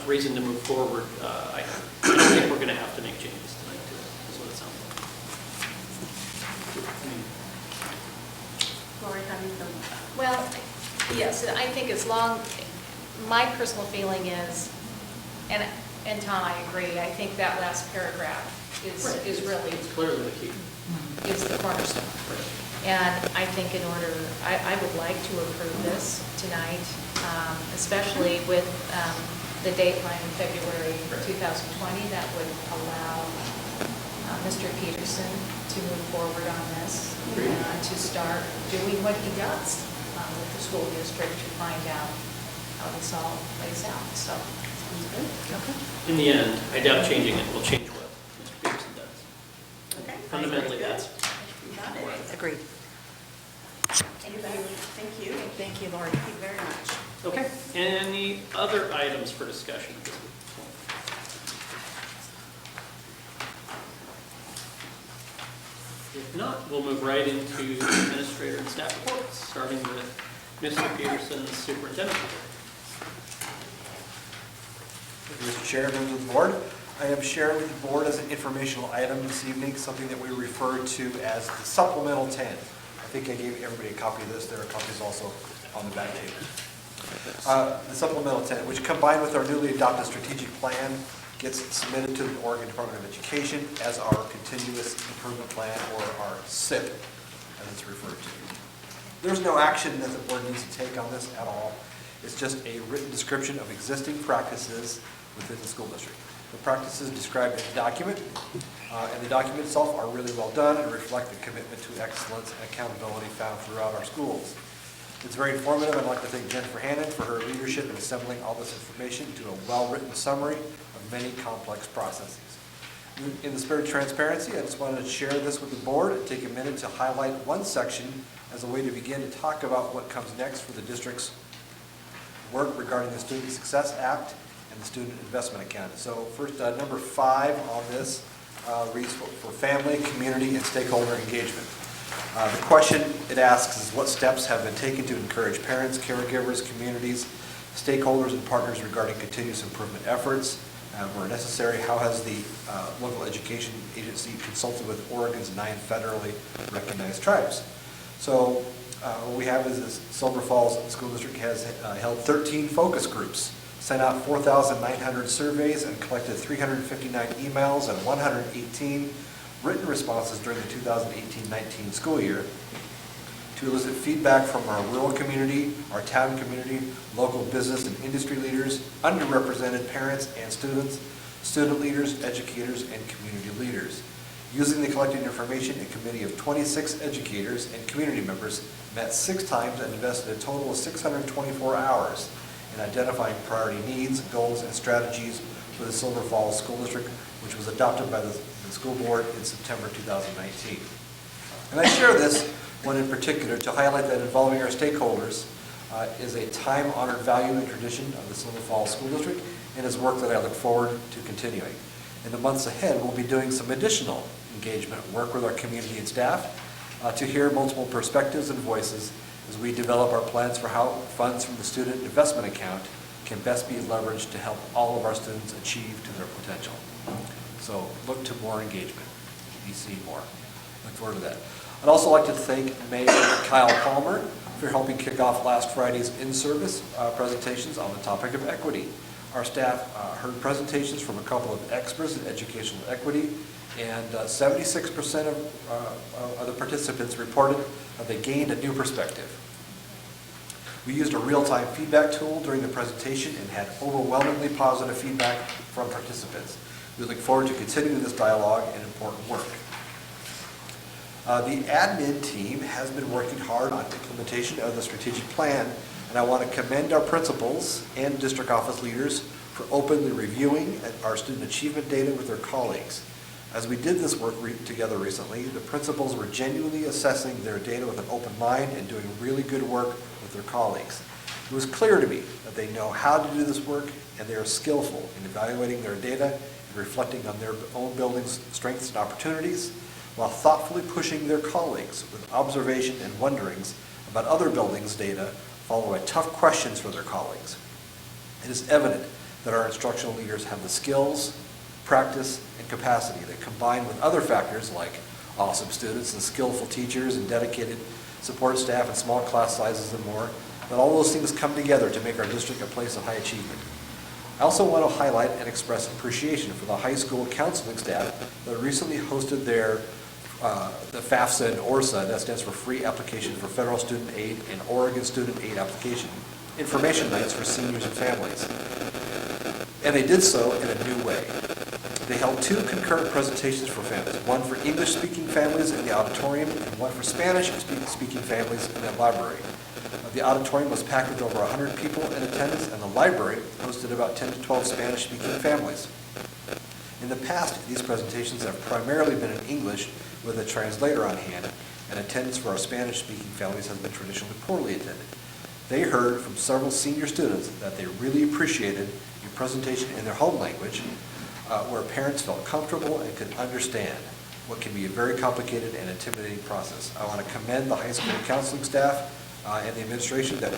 reason to move forward, I don't think we're going to have to make changes tonight to it, is what it sounds like. I mean, Lori, how do you feel? Well, yes, I think as long, my personal feeling is, and Tom, I agree, I think that last paragraph is really, It's clearly the key. is the cornerstone. And I think in order, I would like to approve this tonight, especially with the date line in February 2020, that would allow Mr. Peterson to move forward on this, to start doing what he does with the school district to find out how this all plays out, so. Okay. In the end, I doubt changing it will change what Mr. Peterson does. Okay. Fundamentally, that's. You got it. Agreed. Thank you. Thank you, Lori. Thank you very much. Okay. Any other items for discussion? If not, we'll move right into administrator and staff reports, starting with Mr. Peterson's superintendent report. Mr. Chair, members of the board, I am sharing with the board as an informational item this evening, something that we refer to as the supplemental 10. I think I gave everybody a copy of this. There are copies also on the back table. The supplemental 10, which combined with our newly adopted strategic plan, gets submitted to the Oregon Department of Education as our continuous improvement plan, or our SIP, as it's referred to. There's no action that the board needs to take on this at all. It's just a written description of existing practices within the school district. The practices described in the document, and the document itself are really well done and reflect the commitment to excellence and accountability found throughout our schools. It's very informative. I'd like to thank Jennifer Hannon for her leadership in assembling all this information into a well-written summary of many complex processes. In the spirit of transparency, I just wanted to share this with the board and take a minute to highlight one section as a way to begin to talk about what comes next for the district's work regarding the Student Success Act and the Student Investment Account. So first, number 5 on this reads for family, community, and stakeholder engagement. The question it asks is, what steps have been taken to encourage parents, caregivers, communities, stakeholders, and partners regarding continuous improvement efforts? Where necessary, how has the local education agency consulted with Oregon's 9 federally recognized tribes? So what we have is this Silver Falls School District has held 13 focus groups, sent out 4,900 surveys, and collected 359 emails and 118 written responses during the 2018-19 school year to elicit feedback from our rural community, our town community, local business and industry leaders, underrepresented parents and students, student leaders, educators, and community leaders. Using the collected information, a committee of 26 educators and community members met 6 times and invested a total of 624 hours in identifying priority needs, goals, and strategies for the Silver Falls School District, which was adopted by the school board in September 2019. And I share this one in particular to highlight that involving our stakeholders is a time-honored value and tradition of the Silver Falls School District, and is work that I look forward to continuing. In the months ahead, we'll be doing some additional engagement work with our community and staff to hear multiple perspectives and voices as we develop our plans for how funds from the Student Investment Account can best be leveraged to help all of our students achieve to their potential. So look to more engagement. You see more. Look forward to that. I'd also like to thank Mayor Kyle Palmer for helping kick off last Friday's in-service presentations on the topic of equity. Our staff heard presentations from a couple of experts in educational equity, and 76% of the participants reported that they gained a new perspective. We used a real-time feedback tool during the presentation and had overwhelmingly positive feedback from participants. We look forward to continuing this dialogue and important work. The admin team has been working hard on implementation of the strategic plan, and I want to commend our principals and district office leaders for openly reviewing our student achievement data with their colleagues. As we did this work together recently, the principals were genuinely assessing their data with an open mind and doing really good work with their colleagues. It was clear to me that they know how to do this work, and they are skillful in evaluating their data and reflecting on their own building's strengths and opportunities, while thoughtfully pushing their colleagues with observation and wonderings about other buildings' data, followed by tough questions for their colleagues. It is evident that our instructional leaders have the skills, practice, and capacity that, combined with other factors like awesome students and skillful teachers and dedicated support staff, and small class sizes and more, that all those things come together to make our district a place of high achievement. I also want to highlight and express appreciation for the high school counseling staff that recently hosted their the FAFSA and ORSA, that stands for Free Application for Federal Student Aid and Oregon Student Aid Application, information nights for seniors and families. And they did so in a new way. They held 2 concurrent presentations for families, one for English-speaking families in the auditorium and one for Spanish-speaking families in the library. The auditorium was packed with over 100 people in attendance, and the library hosted about 10 to 12 Spanish-speaking families. In the past, these presentations have primarily been in English with a translator on hand, and attendance for our Spanish-speaking families has been traditionally poorly attended. They heard from several senior students that they really appreciated a presentation in their home language where parents felt comfortable and could understand what can be a very complicated and intimidating process. I want to commend the high school counseling staff and the administration that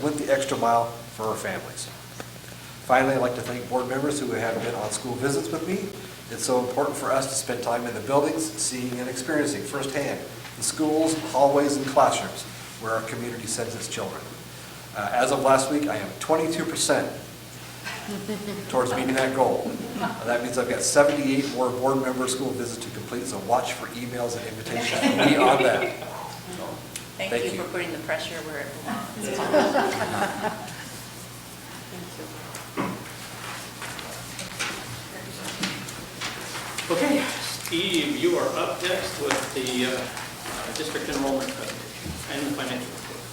went the extra mile for our families. Finally, I'd like to thank board members who have been on school visits with me. It's so important for us to spend time in the buildings, seeing and experiencing firsthand the schools, hallways, and classrooms where our community sends its children. As of last week, I am 22% towards meeting that goal. That means I've got 78 more board member school visits to complete, so watch for emails and invitations from me on that. Thank you for putting the pressure where it belongs. Okay, Steve, you are up next with the district enrollment presentation and the financial report.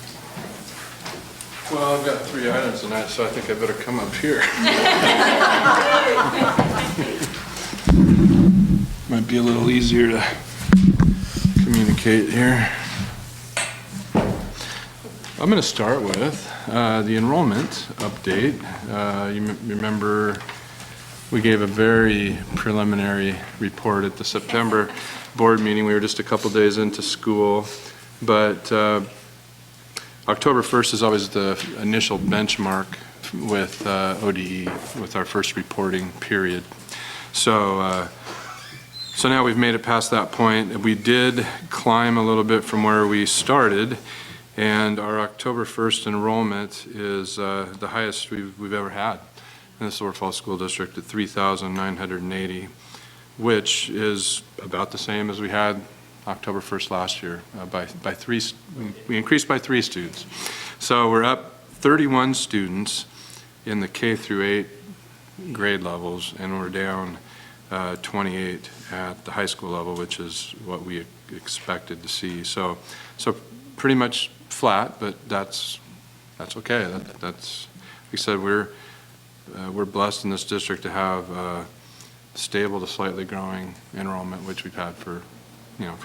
Well, I've got 3 items tonight, so I think I better come up here. Might be a little easier to communicate here. I'm going to start with the enrollment update. You remember we gave a very preliminary report at the September board meeting. We were just a couple days into school, but October 1st is always the initial benchmark with ODE, with our first reporting period. So now we've made it past that point. We did climb a little bit from where we started, and our October 1st enrollment is the highest we've ever had in the Silver Falls School District at 3,980, which is about the same as we had October 1st last year. We increased by 3 students. So we're up 31 students in the K through 8 grade levels, and we're down 28 at the high school level, which is what we expected to see. So pretty much flat, but that's okay. That's like I said, we're blessed in this district to have stable to slightly growing enrollment, which we've had for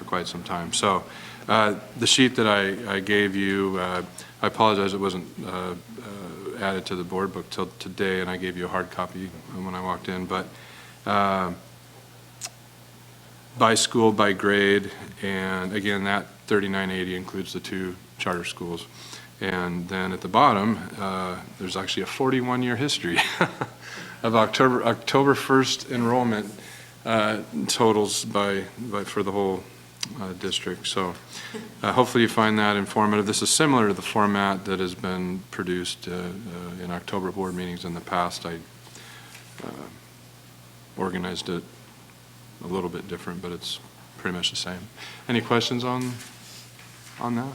quite some time. So the sheet that I gave you, I apologize it wasn't added to the board book till today, and I gave you a hard copy when I walked in, but by school, by grade, and again, that 3,980 includes the 2 charter schools. And then at the bottom, there's actually a 41-year history of October 1st enrollment totals for the whole district. So hopefully you find that informative. This is similar to the format that has been produced in October board meetings in the past. I organized it a little bit different, but it's pretty much the same. Any questions on that?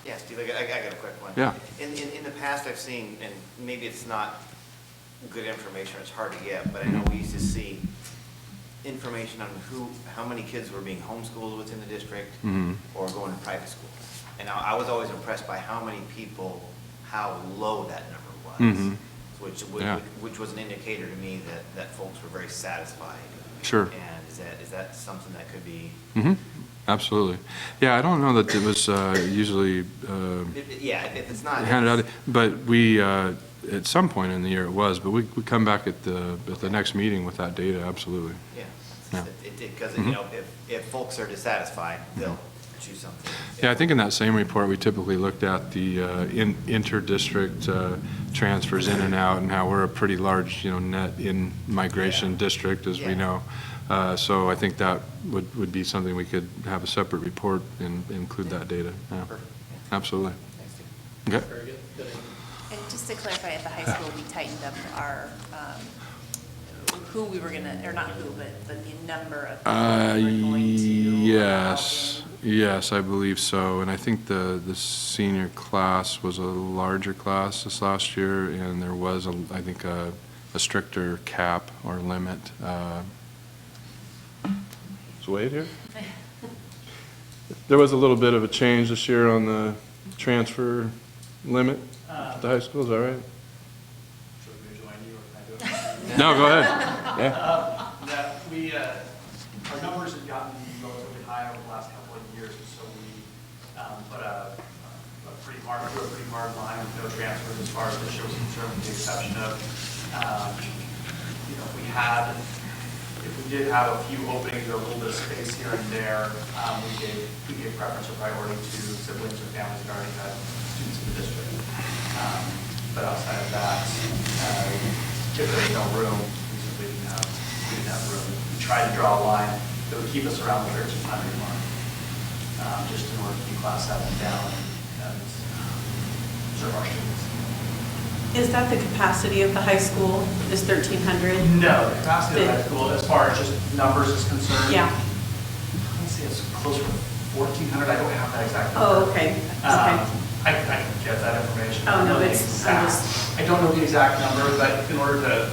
Yeah, Steve, I got a quick one. Yeah. In the past, I've seen, and maybe it's not good information, it's hard to get, but I know we used to see information on how many kids were being homeschooled within the district or going to private schools. And I was always impressed by how low that number was, which was an indicator to me that folks were very satisfied. Sure. And is that something that could be? Absolutely. Yeah, I don't know that it was usually if it's not handed out, but we at some point in the year it was, but we come back at the next meeting with that data. Absolutely. Yeah. Because if folks are dissatisfied, they'll choose something. Yeah, I think in that same report we typically looked at the inter-district transfers in and out, and how we're a pretty large net in migration district, as we know. So I think that would be something we could have a separate report and include that data. Yeah, absolutely. Okay. Very good. Good. And just to clarify, at the high school, we tightened up our, who we were gonna, or not who, but the number of people we were going to Yes, allow yes, I believe so. And I think the senior class was a larger class this last year, and there was, I think, a stricter cap or limit. Is Wade here? There was a little bit of a change this year on the transfer limit at the high school, is that right? Should we join you, or can I do it? No, go ahead. Yeah. That we, our numbers have gotten relatively high over the last couple of years, and so we put a pretty hard line with no transfers as far as this year was concerned, with the exception of, if we did have a few openings or a little bit of space here and there, we gave preference or priority to siblings or families that already had students in the district. But outside of that, if there's no room, we simply didn't have room. We tried to draw a line that would keep us around the 1,300 mark, just in order to keep class size down and serve our students. Is that the capacity of the high school, is 1,300? No, the capacity of the high school, as far as just numbers is concerned. Yeah. I'd say it's closer to 1,400. I don't have that exact number. Oh, okay. Okay. I can get that information. Oh, no, I don't know the it's, exact- I don't know the exact number, but in order to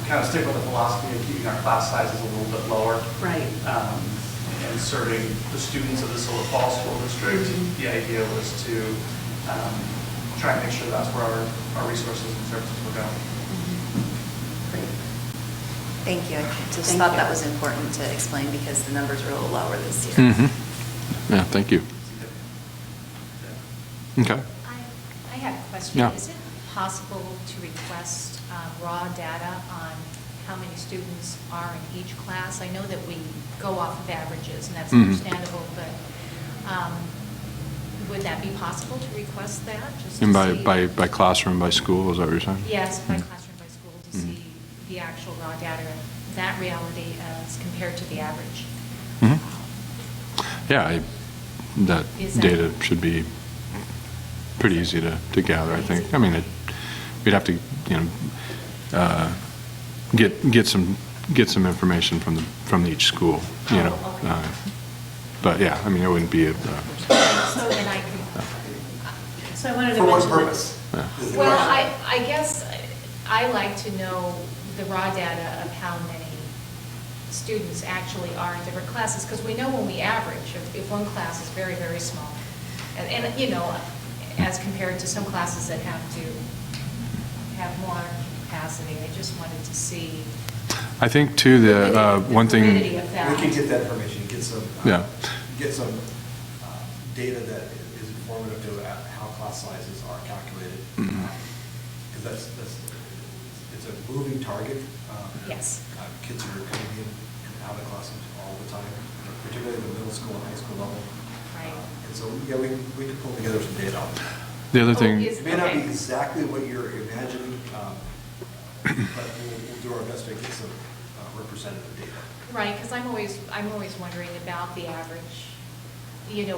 kind of stick with the philosophy of keeping our class sizes a little bit lower. Right. And serving the students of the Silver Falls School District, the idea was to try and make sure that's where our resources and services were going. Thank you. I just Thank thought you. that was important to explain because the numbers were a little lower this year. Yeah, thank you. Okay. I have a question. Yeah. Is it possible to request raw data on how many students are in each class? I know that we go off of averages, and that's understandable, but would that be possible to request that? Just And to see- by classroom, by school, is that what you're saying? Yes, by classroom, by school, to see the actual raw data, that reality as compared to the average. Yeah, that Is that- data should be pretty easy to gather, I think. I mean, we'd have to, get some information from each school, you know. okay. But yeah, I mean, it wouldn't be a, So then I could, So I wanted to For what mention that- purpose? Is the well, question. I guess I like to know the raw data of how many students actually are in different classes, because we know when we average, if one class is very, very small, and as compared to some classes that have to have more capacity, I just wanted to see. I think too, the one thing. fluidity of that. We can get that information, get some, Yeah. Data that is informative to how class sizes are calculated. Because it's a moving target. Yes. Kids are coming in and out of classes all the time, particularly at the middle school and high school level. Right. And so, yeah, we can pull together some data on that. The other thing, It may not be Okay. exactly what you're imagining, but we'll do our best to get some representative data. Right, because I'm always wondering about the average,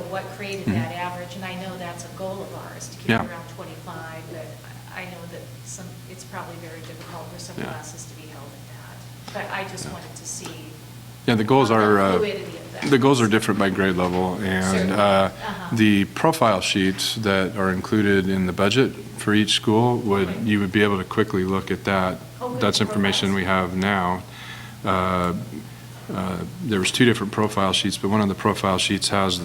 what created that average, and I know that's a goal of ours, to keep it Yeah. around 25, but I know that it's probably very difficult for some Yeah. classes to be held at that. But I just wanted to see. yeah, the goals the are, fluidity of that. the goals are different by grade level, and Certainly. the profile sheets that are included in the budget for each school you would be able to quickly look at that. Oh, good. That's information we have now. There was two different profile sheets, but one of the profile sheets has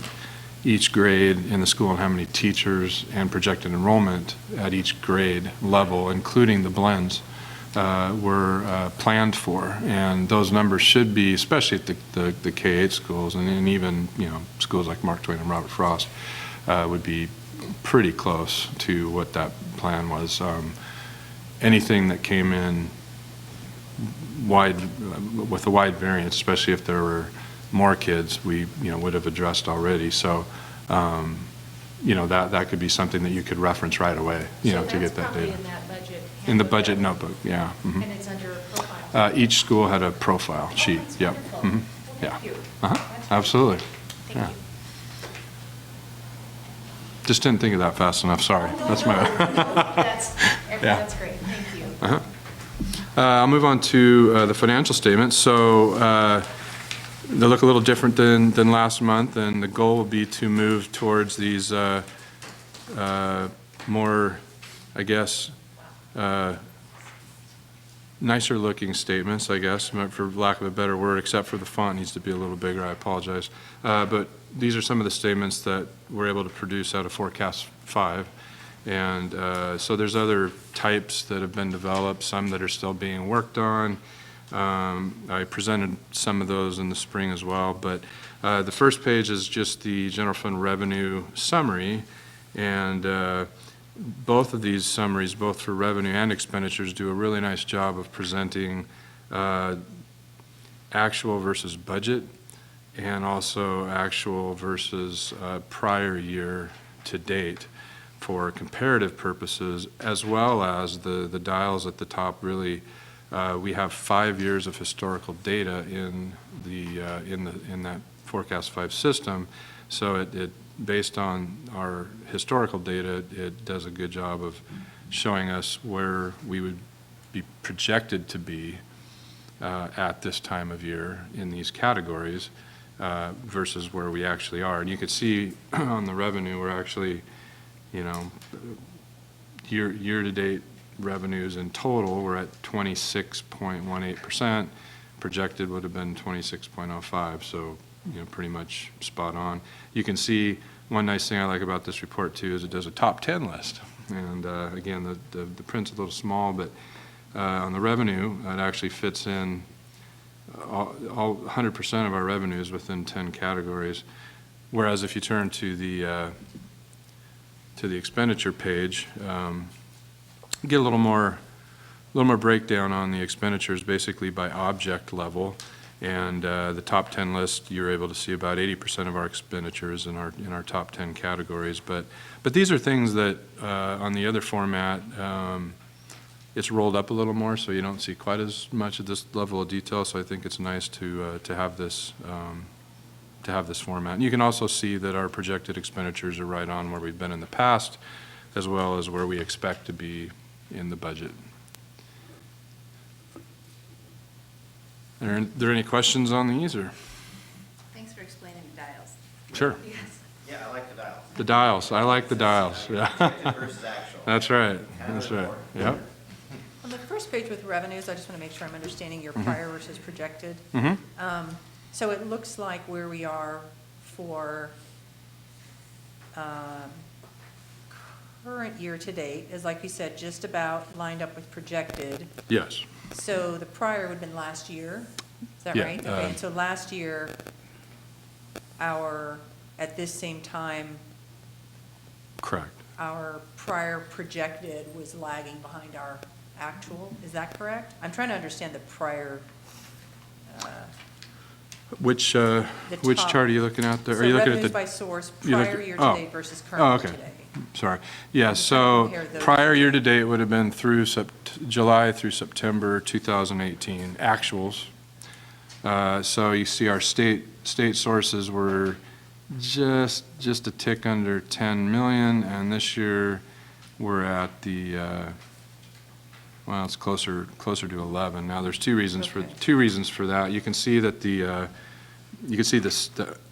each grade in the school and how many teachers and projected enrollment at each grade level, including the blends, were planned for. And those numbers should be, especially at the K-8 schools, and even, schools like Mark Twain and Robert Frost, would be pretty close to what that plan was. Anything that came in with a wide variance, especially if there were more kids, we would have addressed already. So, that could be something that you could reference right away, to get that So data. that's probably in that budget. In the budget notebook, yeah. And it's under profile. Each school had a profile sheet, yep. Mhm. Yeah. Absolutely. Yeah. Just didn't think of that fast enough, sorry. That's my. That's great, thank you. I'll move on to the financial statements. So they look a little different than last month, and the goal will be to move towards these more, I guess, nicer looking statements, I guess, for lack of a better word, except for the font needs to be a little bigger, I apologize. But these are some of the statements that we're able to produce out of Forecast 5. And so there's other types that have been developed, some that are still being worked on. I presented some of those in the spring as well, but the first page is just the general fund revenue summary, and both of these summaries, both for revenue and expenditures, do a really nice job of presenting actual versus budget, and also actual versus prior year to date for comparative purposes, as well as the dials at the top. Really, we have 5 years of historical data in that Forecast 5 system, so it based on our historical data, it does a good job of showing us where we would be projected to be at this time of year in these categories versus where we actually are. And you could see on the revenue, we're actually, you know, year-to-date revenues in total, we're at 26.18%. Projected would have been 26.05, so you know, pretty much spot on. You can see one nice thing I like about this report too is it does a top 10 list. And again, the print's a little small, but on the revenue, it actually fits in all 100% of our revenues within 10 categories. Whereas if you turn to the expenditure page, you get a little more breakdown on the expenditures, basically by object level. And the top 10 list, you're able to see about 80% of our expenditures in our top 10 categories. But these are things that on the other format, it's rolled up a little more, so you don't see quite as much of this level of detail. So I think it's nice to have this format. And you can also see that our projected expenditures are right on where we've been in the past, as well as where we expect to be in the budget. Are there any questions on these, or? Thanks for explaining the dials. Sure. Yeah, I like the dials. The dials. I like the dials. Yeah. Versus actual. That's right. That's right. Yep. On the first page with revenues, I just want to make sure I'm understanding your prior versus projected. So it looks like where we are for current year to date is, like you said, just about lined up with projected. Yes. So the prior would have been last year, is that Yeah, right? Okay, and so last year, at this same time, Correct. our prior projected was lagging behind our actual, is that correct? I'm trying to understand the prior. Which top. chart are you looking at there? So Are you looking at revenues the by source, you look prior at- year oh. to date versus current year okay. to date. Sorry. Yeah, I'm so trying to compare those. prior year to date would have been through July through September 2018 actuals. So you see our state sources were just a tick under 10 million, and this year we're at the well, it's closer to 11. Now there's two reasons for that. You can see that the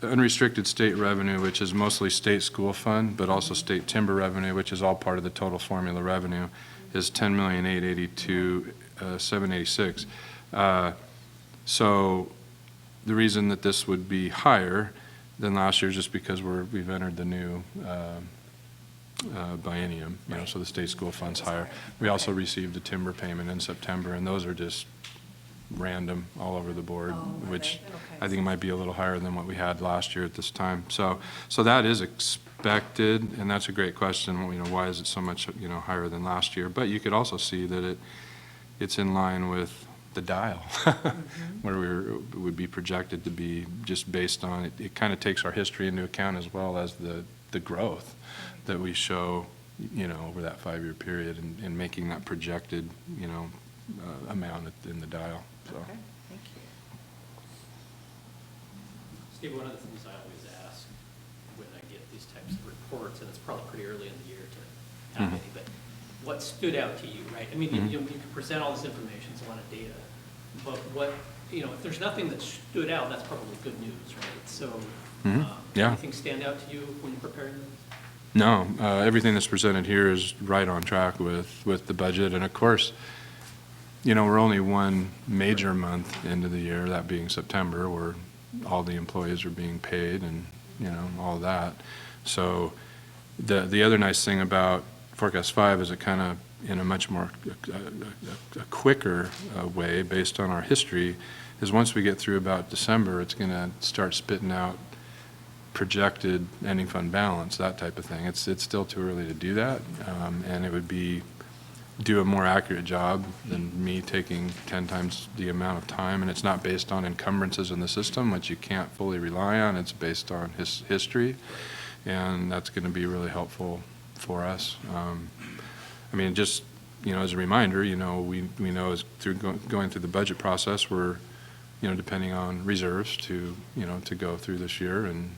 unrestricted state revenue, which is mostly state school fund, but also state timber revenue, which is all part of the total formula revenue, is 10,882,786. So the reason that this would be higher than last year is just because we've entered the new biennium, so the state school fund's higher. We also received a timber payment in September, and those are just random all over the board, which I think might be a little higher than what we had last year at this time. So that is expected, and that's a great question. Why is it so much higher than last year? But you could also see that it's in line with the dial, where we would be projected to be, just based on it. It kind of takes our history into account, as well as the growth that we show, over that 5-year period, and making that projected, amount in the dial. So. Okay, thank you. Steve, one of the things I always ask when I get these types of reports, and it's probably pretty early in the year to have any, but what stood out to you, right? I mean, you can present all this information, it's a lot of data, but what, if there's nothing that stood out, that's probably good news, right? So, Yeah. anything stand out to you when you're preparing this? No, everything that's presented here is right on track with the budget. And of course, we're only one major month into the year, that being September, where all the employees are being paid and, all that. So the other nice thing about Forecast 5 is it kind of, in a much more a quicker way, based on our history, is once we get through about December, it's going to start spitting out projected ending fund balance, that type of thing. It's still too early to do that, and it would do a more accurate job than me taking 10 times the amount of time, and it's not based on encumbrances in the system, which you can't fully rely on. It's based on history, and that's going to be really helpful for us. I mean, just, as a reminder, we know as through going through the budget process, we're depending on reserves to go through this year, and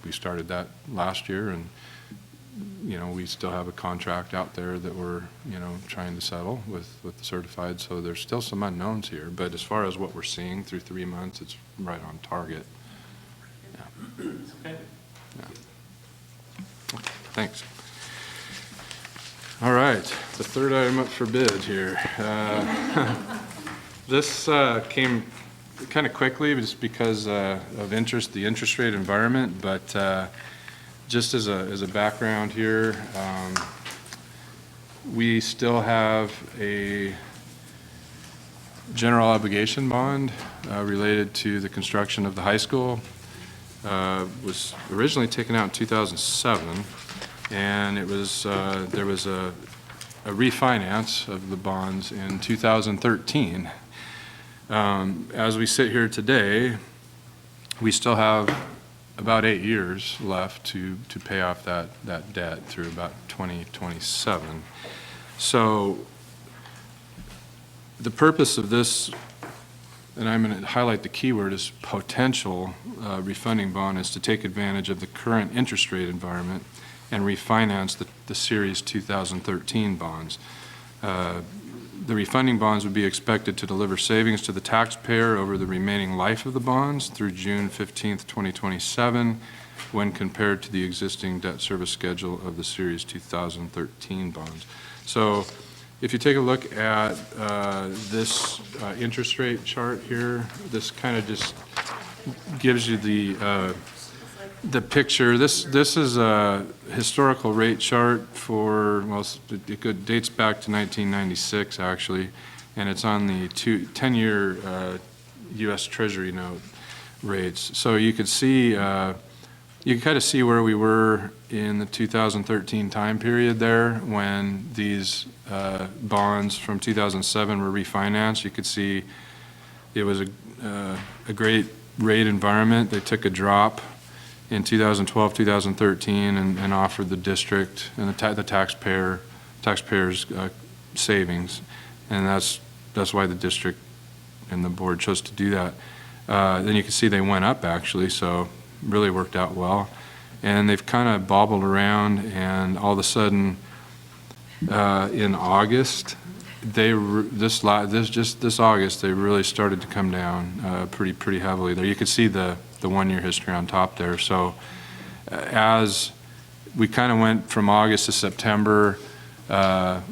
we started that last year, and we still have a contract out there that we're trying to settle with the certified, so there's still some unknowns here, but as far as what we're seeing through 3 months, it's right on target. Yeah. Okay. Yeah. Thanks. All right, the third item up for bid here. This came kind of quickly just because of the interest rate environment, but just as a background here, we still have a general obligation bond related to the construction of the high school. Was originally taken out in 2007, and it was there was a refinance of the bonds in 2013. As we sit here today, we still have about 8 years left to pay off that debt through about 2027. So the purpose of this, and I'm going to highlight the keyword, is potential refunding bond, is to take advantage of the current interest rate environment and refinance the Series 2013 bonds. The refunding bonds would be expected to deliver savings to the taxpayer over the remaining life of the bonds through June 15th, 2027, when compared to the existing debt service schedule of the Series 2013 bonds. So if you take a look at this interest rate chart here, this kind of just gives you the picture. This is a historical rate chart for, well, it dates back to 1996 actually, and it's on the 10-year U.S. Treasury note rates. So you could see, you can kind of see where we were in the 2013 time period there when these bonds from 2007 were refinanced. You could see it was a great rate environment. They took a drop in 2012, 2013, and offered the district and the taxpayers savings, and that's why the district and the board chose to do that. Then you can see they went up actually, so really worked out well, and they've kind of bobbled around, and all of a sudden in August, this August they really started to come down pretty heavily there. You could see the 1-year history on top there. So as we kind of went from August to September,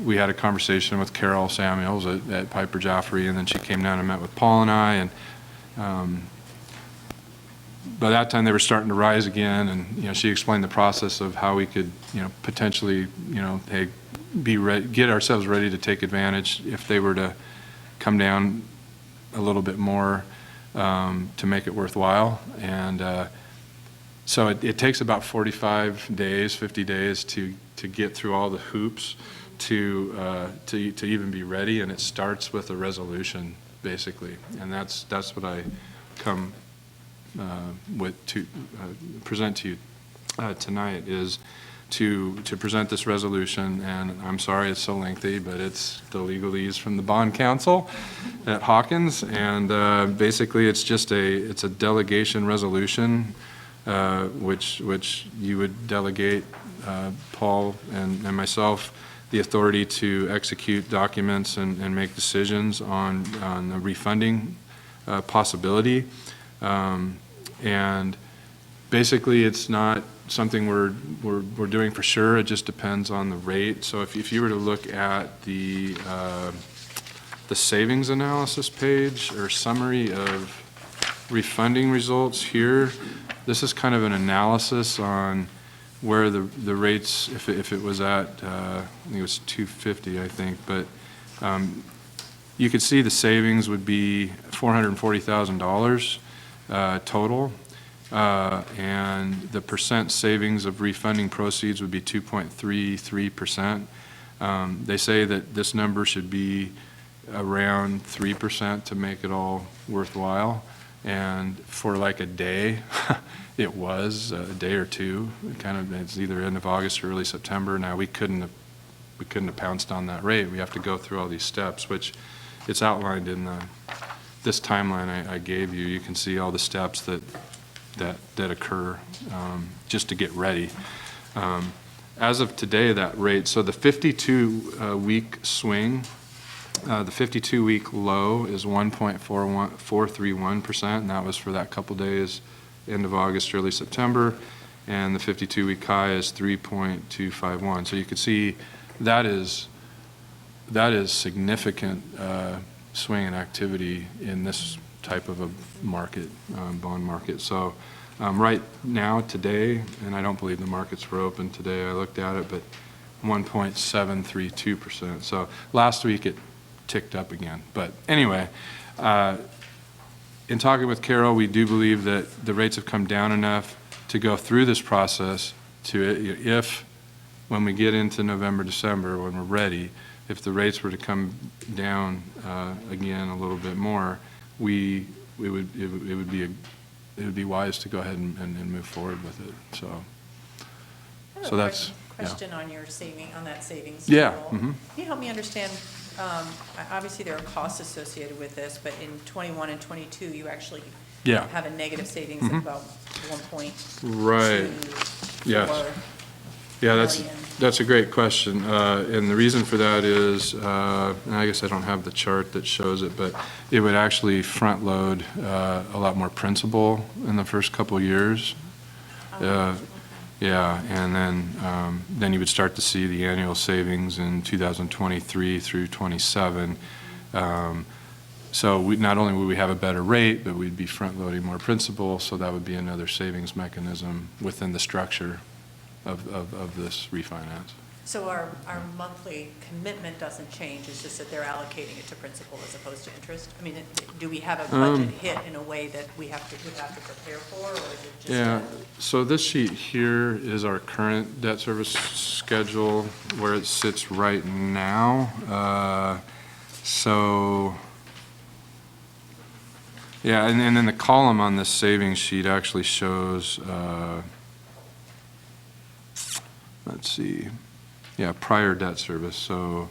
we had a conversation with Carol Samuels at Piper Jaffray, and then she came down and met with Paul and I, and by that time they were starting to rise again, and she explained the process of how we could potentially hey, get ourselves ready to take advantage if they were to come down a little bit more, to make it worthwhile. And so it takes about 45 days, 50 days to get through all the hoops to even be ready, and it starts with a resolution basically, and that's what I come with to present to you tonight, is to present this resolution, and I'm sorry it's so lengthy, but it's the legalese from the bond counsel at Hawkins, and basically it's a delegation resolution, which you would delegate Paul and myself the authority to execute documents and make decisions on the refunding possibility, and basically it's not something we're doing for sure. It just depends on the rate. So if you were to look at the savings analysis page or summary of refunding results here, this is kind of an analysis on where the rates, if it was at, I think it was 250, I think, but you could see the savings would be $440,000 total. And the percent savings of refunding proceeds would be 2.33%. They say that this number should be around 3% to make it all worthwhile. And for like a day, it was a day or two. It's either end of August or early September. Now we couldn't have pounced on that rate. We have to go through all these steps, which it's outlined in this timeline I gave you. You can see all the steps that occur just to get ready. As of today, that rate, so the 52-week swing, the 52-week low is 1.431%, and that was for that couple days, end of August, early September, and the 52-week high is 3.251. So you can see that is significant swing in activity in this type of a market, bond market. So right now, today, and I don't believe the markets were open today, I looked at it, but 1.732%. So last week it ticked up again. But anyway, in talking with Carol, we do believe that the rates have come down enough to go through this process if when we get into November, December, when we're ready, if the rates were to come down again a little bit more, it would be wise to go ahead and move forward with it. So that's question on your that savings. Yeah. Goal. Mm-hmm. Can you help me understand? Obviously, there are costs associated with this, but in 21 and 22, you actually have a negative savings of about 1.2. Right. Yes. Yeah, that's a great question, and the reason for that is, and I guess I don't have the chart that shows it, but it would actually front load a lot more principal in the first couple years. Yeah, and then you would start to see the annual savings in 2023 through 27. So not only would we have a better rate, but we'd be front loading more principal, so that would be another savings mechanism within the structure of this refinance. So our monthly commitment doesn't change, it's just that they're allocating it to principal as opposed to interest? I mean, do we have a budget hit in a way that we would have to prepare for, or is it just? Yeah, so this sheet here is our current debt service schedule where it sits right now. Yeah, and then the column on this savings sheet actually shows, let's see, yeah, prior debt service. So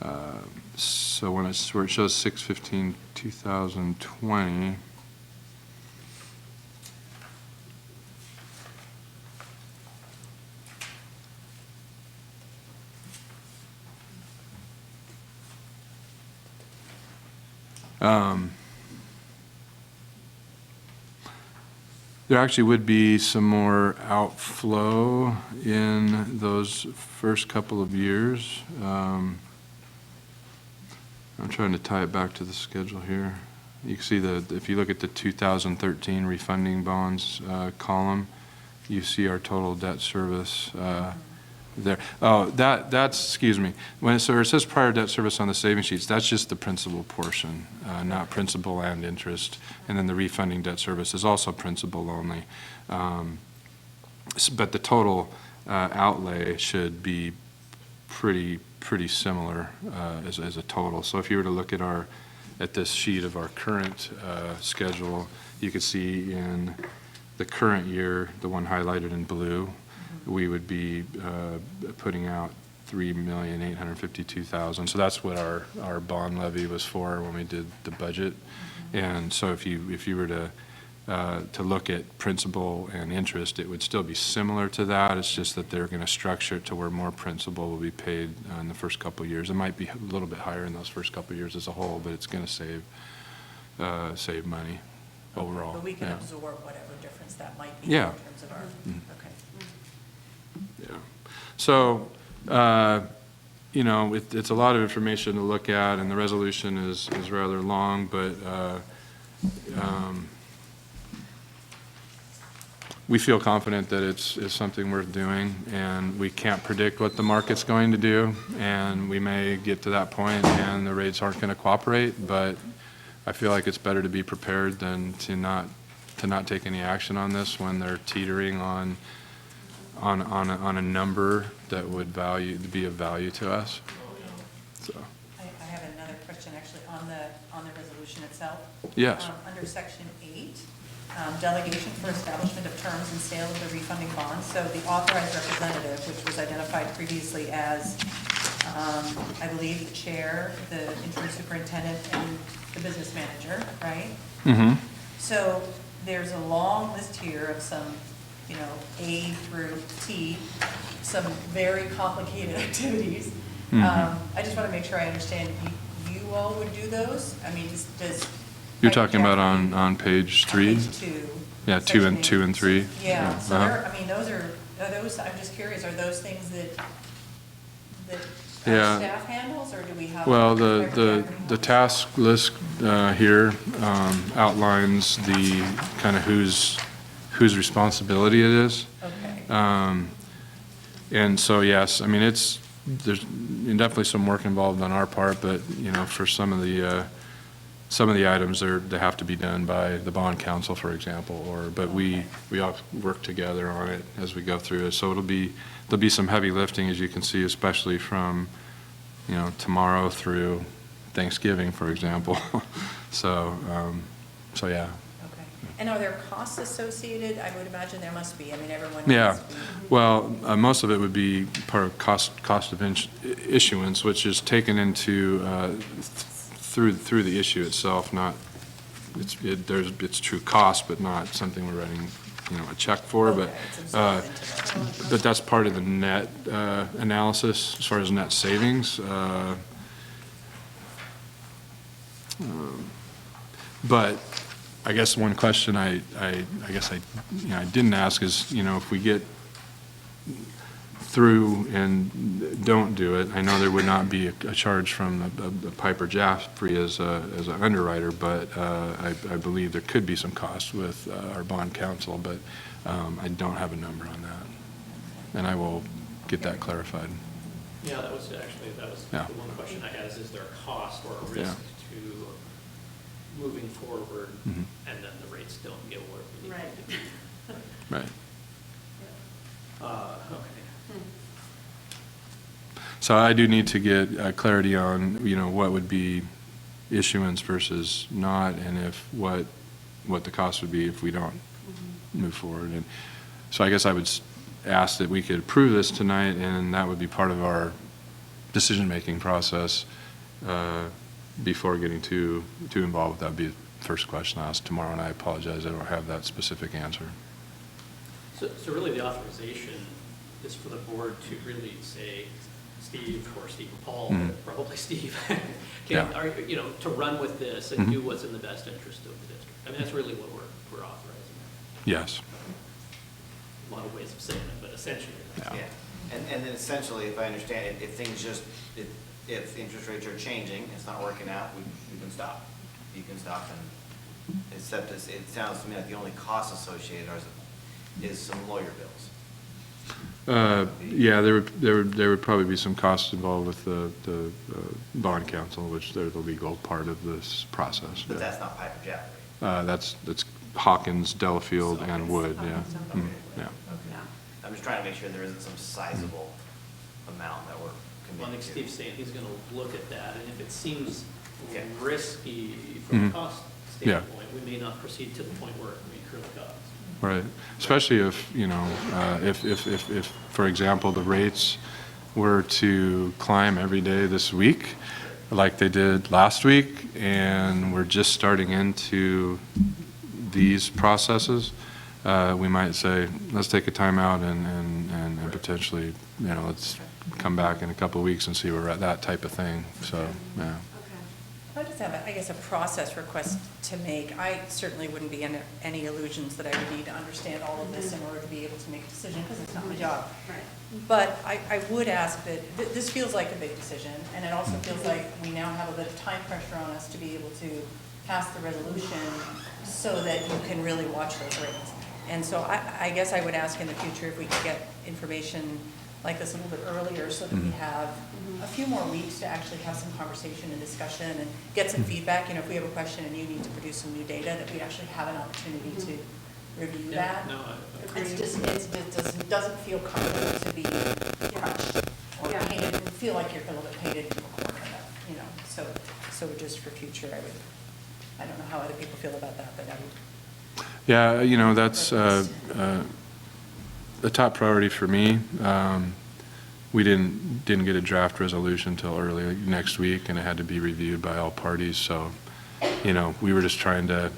where it shows 6/15/2020. There actually would be some more outflow in those first couple of years. I'm trying to tie it back to the schedule here. You can see if you look at the 2013 refunding bonds column, you see our total debt service there. Oh, that's, excuse me. So it says prior debt service on the savings sheets, that's just the principal portion, not principal and interest. And then the refunding debt service is also principal only. But the total outlay should be pretty similar as a total. So if you were to look at this sheet of our current schedule, you could see in the current year, the one highlighted in blue, we would be putting out $3,852,000. So that's what our bond levy was for when we did the budget. And so if you were to look at principal and interest, it would still be similar to that. It's just that they're going to structure it to where more principal will be paid in the first couple of years. It might be a little bit higher in those first couple of years as a whole, but it's going to save money overall. But we can Yeah. absorb whatever difference that might be Yeah. in terms of our, okay. Yeah. So, you know, it's a lot of information to look at, and the resolution is rather long, but we feel confident that it's something worth doing, and we can't predict what the market's going to do, and we may get to that point and the rates aren't going to cooperate, but I feel like it's better to be prepared than to not take any action on this when they're teetering on a number that would be of value to us. So. I have another question actually on the resolution itself. Yes. Under section 8, delegation for establishment of terms and sale of the refunding bonds. So the authorized representative, which was identified previously as, I believe, the chair, the interim superintendent, and the business manager, right? Mm-hmm. So there's a long list here of some, you know, A through T, some very complicated activities. Mm-hmm. I just want to make sure I understand, you all would do those? I mean, does. You're talking about on page 3? Page 2. Yeah, 2 and 3. Yeah, so Uh-huh. I mean, those, I'm just curious, are those things that Yeah. our staff handles, or do we have? Well, the task list here outlines the kind of whose responsibility it is. Okay. And so, yes, I mean, there's definitely some work involved on our part, but, you know, for some of the items, they have to be done by the bond counsel, for example, but we all work together on it as we go through it. So there'll be some heavy lifting, as you can see, especially from, you know, tomorrow through Thanksgiving, for example. So yeah. Okay. And are there costs associated? I would imagine there must be. I mean, everyone. Yeah, must be- well, most of it would be part of cost of issuance, which is taken into through the issue itself. Not it's true cost, but not something we're writing, you know, a check for. Okay, it's absorbed into that. But that's part of the net analysis as far as net savings. But I guess one question I didn't ask is, you know, if we get through and don't do it, I know there would not be a charge from the Piper Jaffray as an underwriter, but I believe there could be some cost with our bond counsel, but I don't have a number on that, and I will get that clarified. Yeah, that was Yeah. the one question I had is there a cost or a risk Yeah. to moving forward, Mhm. and then the rates don't get where we need Right. them to be? Right. Okay. So I do need to get clarity on, you know, what would be issuance versus not, and what the cost would be if we don't move forward. And so I guess I would ask that we could approve this tonight, and that would be part of our decision-making process before getting too involved. That would be the first question I'll ask tomorrow, and I apologize, I don't have that specific answer. So really the authorization is for the board to really say, Steve or Steve and Paul, Mhm. probably Steve, Yeah. you know, to run with this and do what's in the best interest of the district. I mean, that's really what we're authorizing. Yes. A lot of ways of saying it, but essentially. Yeah, and then essentially, if I understand, if if interest rates are changing, it's not working out, we can stop. You can stop, and except it sounds to me like the only cost associated is some lawyer bills. Yeah, there would probably be some costs involved with the bond counsel, which they're the legal part of this process. But that's not Piper Jaffray. That's Hawkins, Delafield, and Wood, yeah. Okay. Yeah. I'm just trying to make sure there isn't some sizable amount that we're Well, I committing think to. Steve's saying he's going to look at that, and if it seems Okay. risky from a Mhm. cost Yeah. standpoint, we may not proceed to the point where it may incur the costs. Right, especially if, if, for example, the rates were to climb every day this week, like they did last week, and we're just starting into these processes, we might say, let's take a time out and potentially, let's come back in a couple of weeks and see where we're at, that type of thing, so, yeah. I just have, I guess, a process request to make. I certainly wouldn't be under any illusions that I would need to understand all of this in order to be able to make a decision, because it's not my job. Right. But I would ask that, this feels like a big decision, and it also feels like we now have a bit of time pressure on us to be able to pass the resolution so that you can really watch those rates. And so I guess I would ask in the future if we could get information like this a little bit earlier, so that we have a few more weeks to actually have some conversation and discussion and get some feedback. If we have a question and you need to produce some new data, that we actually have an opportunity to review that. No, It's just, it doesn't feel comfortable to be crunched or painted, feel like you're a little bit painted into a corner, so just for future, I don't know how other people feel about that, but I would. Yeah, that's the top priority for me. We didn't get a draft resolution until early next week, and it had to be reviewed by all parties. So, we were just trying to,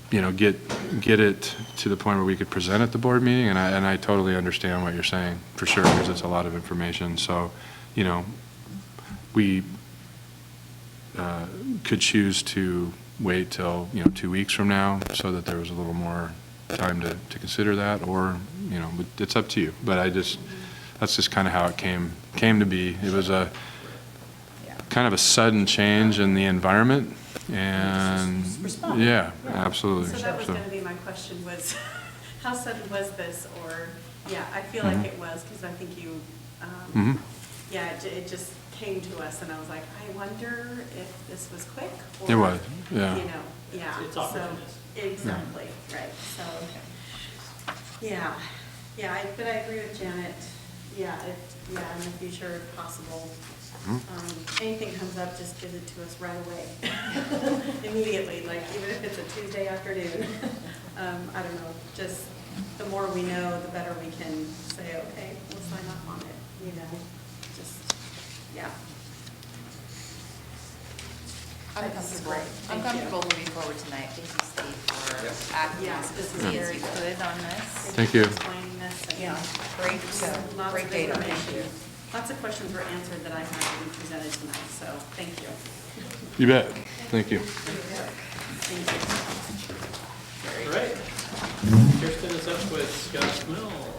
get it to the point where we could present at the board meeting. And I totally understand what you're saying, for sure, because it's a lot of information. So, we could choose to wait till 2 weeks from now, so that there was a little more time to consider that, or it's up to you. But that's just kind of how it came to be. It was a kind of a sudden change in the environment, and yeah, absolutely. So that was going to be my question, was how sudden was this? Or I feel like it was, because I think you it just came to us, and I was like, I wonder if this was quick, or it was, yeah. It's opportunistic. Exactly, right, so, but I agree with Janet, in the future, if possible, anything comes up, just give it to us right away, immediately, like, even if it's a Tuesday afternoon, I don't know, just the more we know, the better we can say, okay, we'll sign up on it, I'm comfortable moving forward tonight. Thank you, Steve, for acting as quickly as you could on this. Thank you. Explaining this. Great data. Lots of questions were answered that I had to be presented tonight, so thank you. You bet. Thank you. Thank you. All right. Kirsten is up with Scott Mills.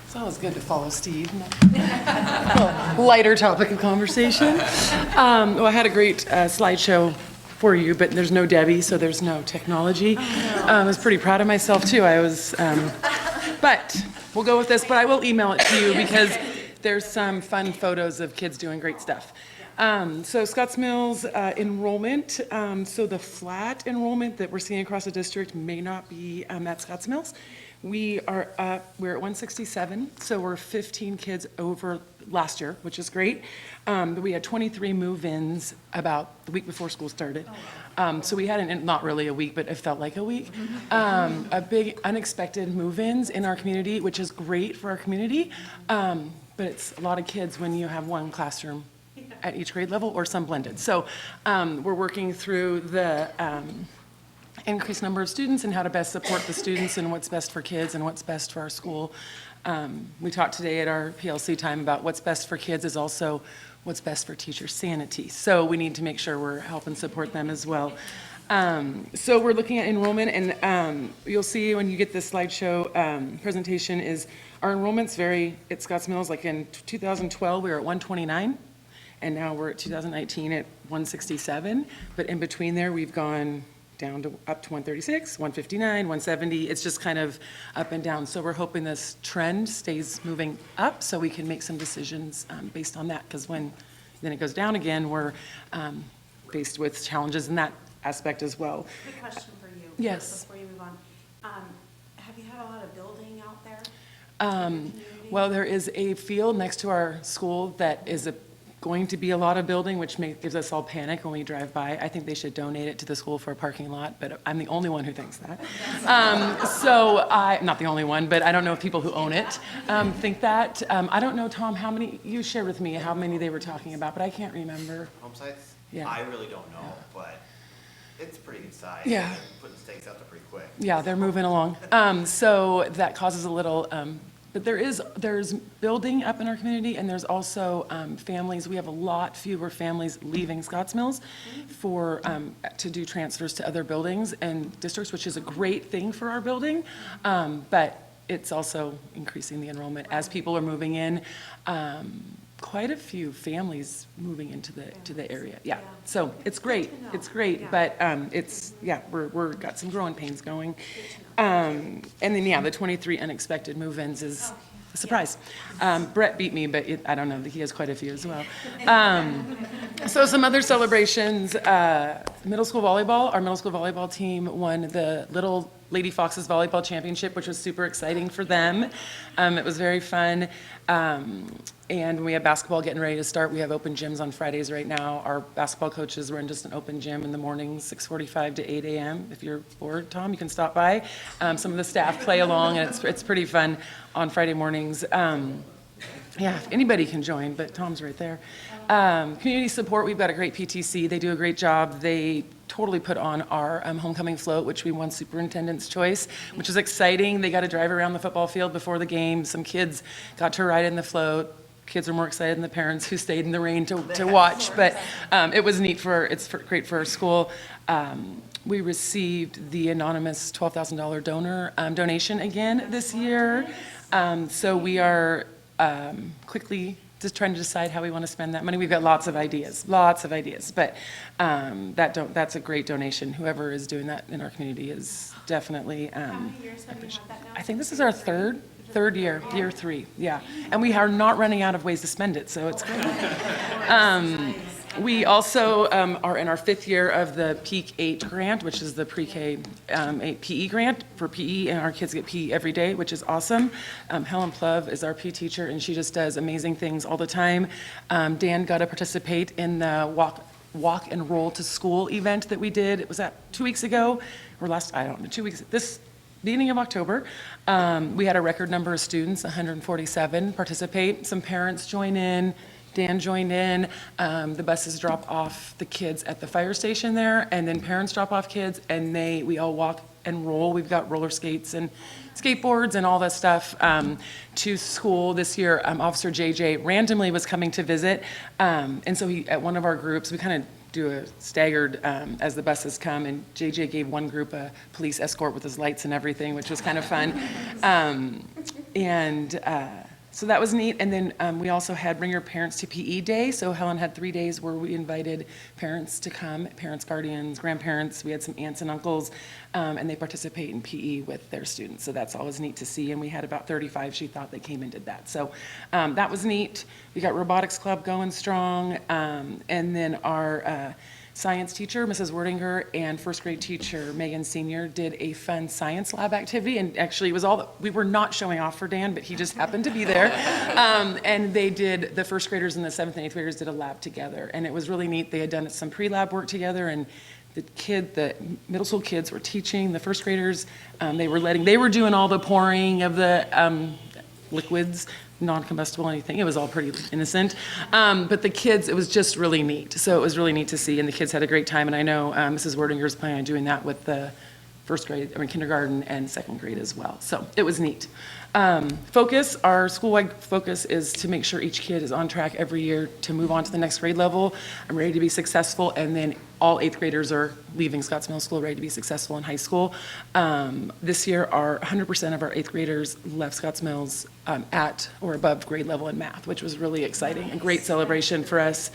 It's always good to follow Steve. Lighter topic of conversation. Well, I had a great slideshow for you, but there's no Debbie, so there's no technology. I was pretty proud of myself too. But we'll go with this, but I will email it to you because there's some fun photos of kids doing great stuff. So Scotts Mills enrollment, so the flat enrollment that we're seeing across the district may not be at Scotts Mills. We're at 167, so we're 15 kids over last year, which is great. But we had 23 move-ins about the week before school started. So we had, not really a week, but it felt like a week. A big unexpected move-ins in our community, which is great for our community. But it's a lot of kids when you have one classroom at each grade level, or some blended. So we're working through the increased number of students and how to best support the students and what's best for kids and what's best for our school. We talked today at our PLC time about what's best for kids is also what's best for teacher sanity. So we need to make sure we're helping support them as well. So we're looking at enrollment, and you'll see when you get this slideshow presentation is our enrollments vary at Scotts Mills. Like in 2012, we were at 129. And now we're at 2019 at 167. But in between there, we've gone down to up to 136, 159, 170. It's just kind of up and down. So we're hoping this trend stays moving up so we can make some decisions based on that. Because when then it goes down again, we're faced with challenges in that aspect as well. Quick question for you. Yes. Before you move on. Have you had a lot of building out there? Well, there is a field next to our school that is a going to be a lot of building, which gives us all panic when we drive by. I think they should donate it to the school for a parking lot, but I'm the only one who thinks that. Not the only one, but I don't know if people who own it think that. I don't know, Tom, how many, you shared with me how many they were talking about, but I can't remember. Home sites? Yeah. I really don't know, but it's pretty good size. Yeah. They're putting stakes out there pretty quick. Yeah, they're moving along. So that causes a little, but there's building up in our community, and there's also families. We have a lot fewer families leaving Scotts Mills to do transfers to other buildings and districts, which is a great thing for our building. But it's also increasing the enrollment as people are moving in. Quite a few families moving into the area. Yeah. So it's great. It's great. But we're got some growing pains going. And then the 23 unexpected move-ins is a surprise. Brett beat me, but I don't know, he has quite a few as well. So some other celebrations, middle school volleyball. Our middle school volleyball team won the Little Lady Foxes Volleyball Championship, which was super exciting for them. It was very fun. And we have basketball getting ready to start. We have open gyms on Fridays right now. Our basketball coaches run just an open gym in the morning, 6:45 to 8 a.m. If you're bored, Tom, you can stop by. Some of the staff play along, and it's pretty fun on Friday mornings. If anybody can join, but Tom's right there. Community support, we've got a great PTC. They do a great job. They totally put on our homecoming float, which we won Superintendent's Choice, which is exciting. They got to drive around the football field before the game. Some kids got to ride in the float. Kids are more excited than the parents who stayed in the rain to watch, but it was neat great for our school. We received the anonymous $12,000 donation again this year. So we are quickly just trying to decide how we want to spend that money. We've got lots of ideas, but that's a great donation. Whoever is doing that in our community is definitely. How many years have you had that now? I think this is our third year, year 3, yeah. And we are not running out of ways to spend it, so it's great. We also are in our 5th year of the Peak 8 grant, which is the pre-K 8 PE grant for PE, and our kids get PE every day, which is awesome. Helen Plove is our PE teacher, and she just does amazing things all the time. Dan got to participate in the walk and roll to school event that we did. Was that 2 weeks ago? Or I don't know, 2 weeks, beginning of October. We had a record number of students, 147 participate. Some parents join in. Dan joined in. The buses drop off the kids at the fire station there, and then parents drop off kids, and we all walk and roll. We've got roller skates and skateboards and all that stuff to school. This year, Officer JJ randomly was coming to visit, and so at one of our groups, we kind of do a staggered as the buses come, and JJ gave one group a police escort with his lights and everything, which was kind of fun. So that was neat. And then we also had Bring Your Parents to PE Day. So Helen had 3 days where we invited parents to come, parents, guardians, grandparents. We had some aunts and uncles, and they participate in PE with their students. So that's always neat to see. And we had about 35, she thought, that came and did that. So that was neat. We got Robotics Club going strong. And then our science teacher, Mrs. Wordinger, and first grade teacher, Megan Senior, did a fun science lab activity. And actually, it was we were not showing off for Dan, but he just happened to be there. And the first graders and the 7th and 8th graders did a lab together. And it was really neat. They had done some pre-lab work together, and the middle school kids were teaching the first graders. They were doing all the pouring of the liquids, non-combustible, anything. It was all pretty innocent. But the kids, it was just really neat. So it was really neat to see, and the kids had a great time. And I know Mrs. Wordinger is planning on doing that with the kindergarten and 2nd grade as well. So it was neat. Our school-wide focus is to make sure each kid is on track every year to move on to the next grade level. I'm ready to be successful, and then all 8th graders are leaving Scotts Mills School ready to be successful in high school. This year, 100% of our 8th graders left Scotts Mills at or above grade level in math, which was really exciting, a great celebration for us.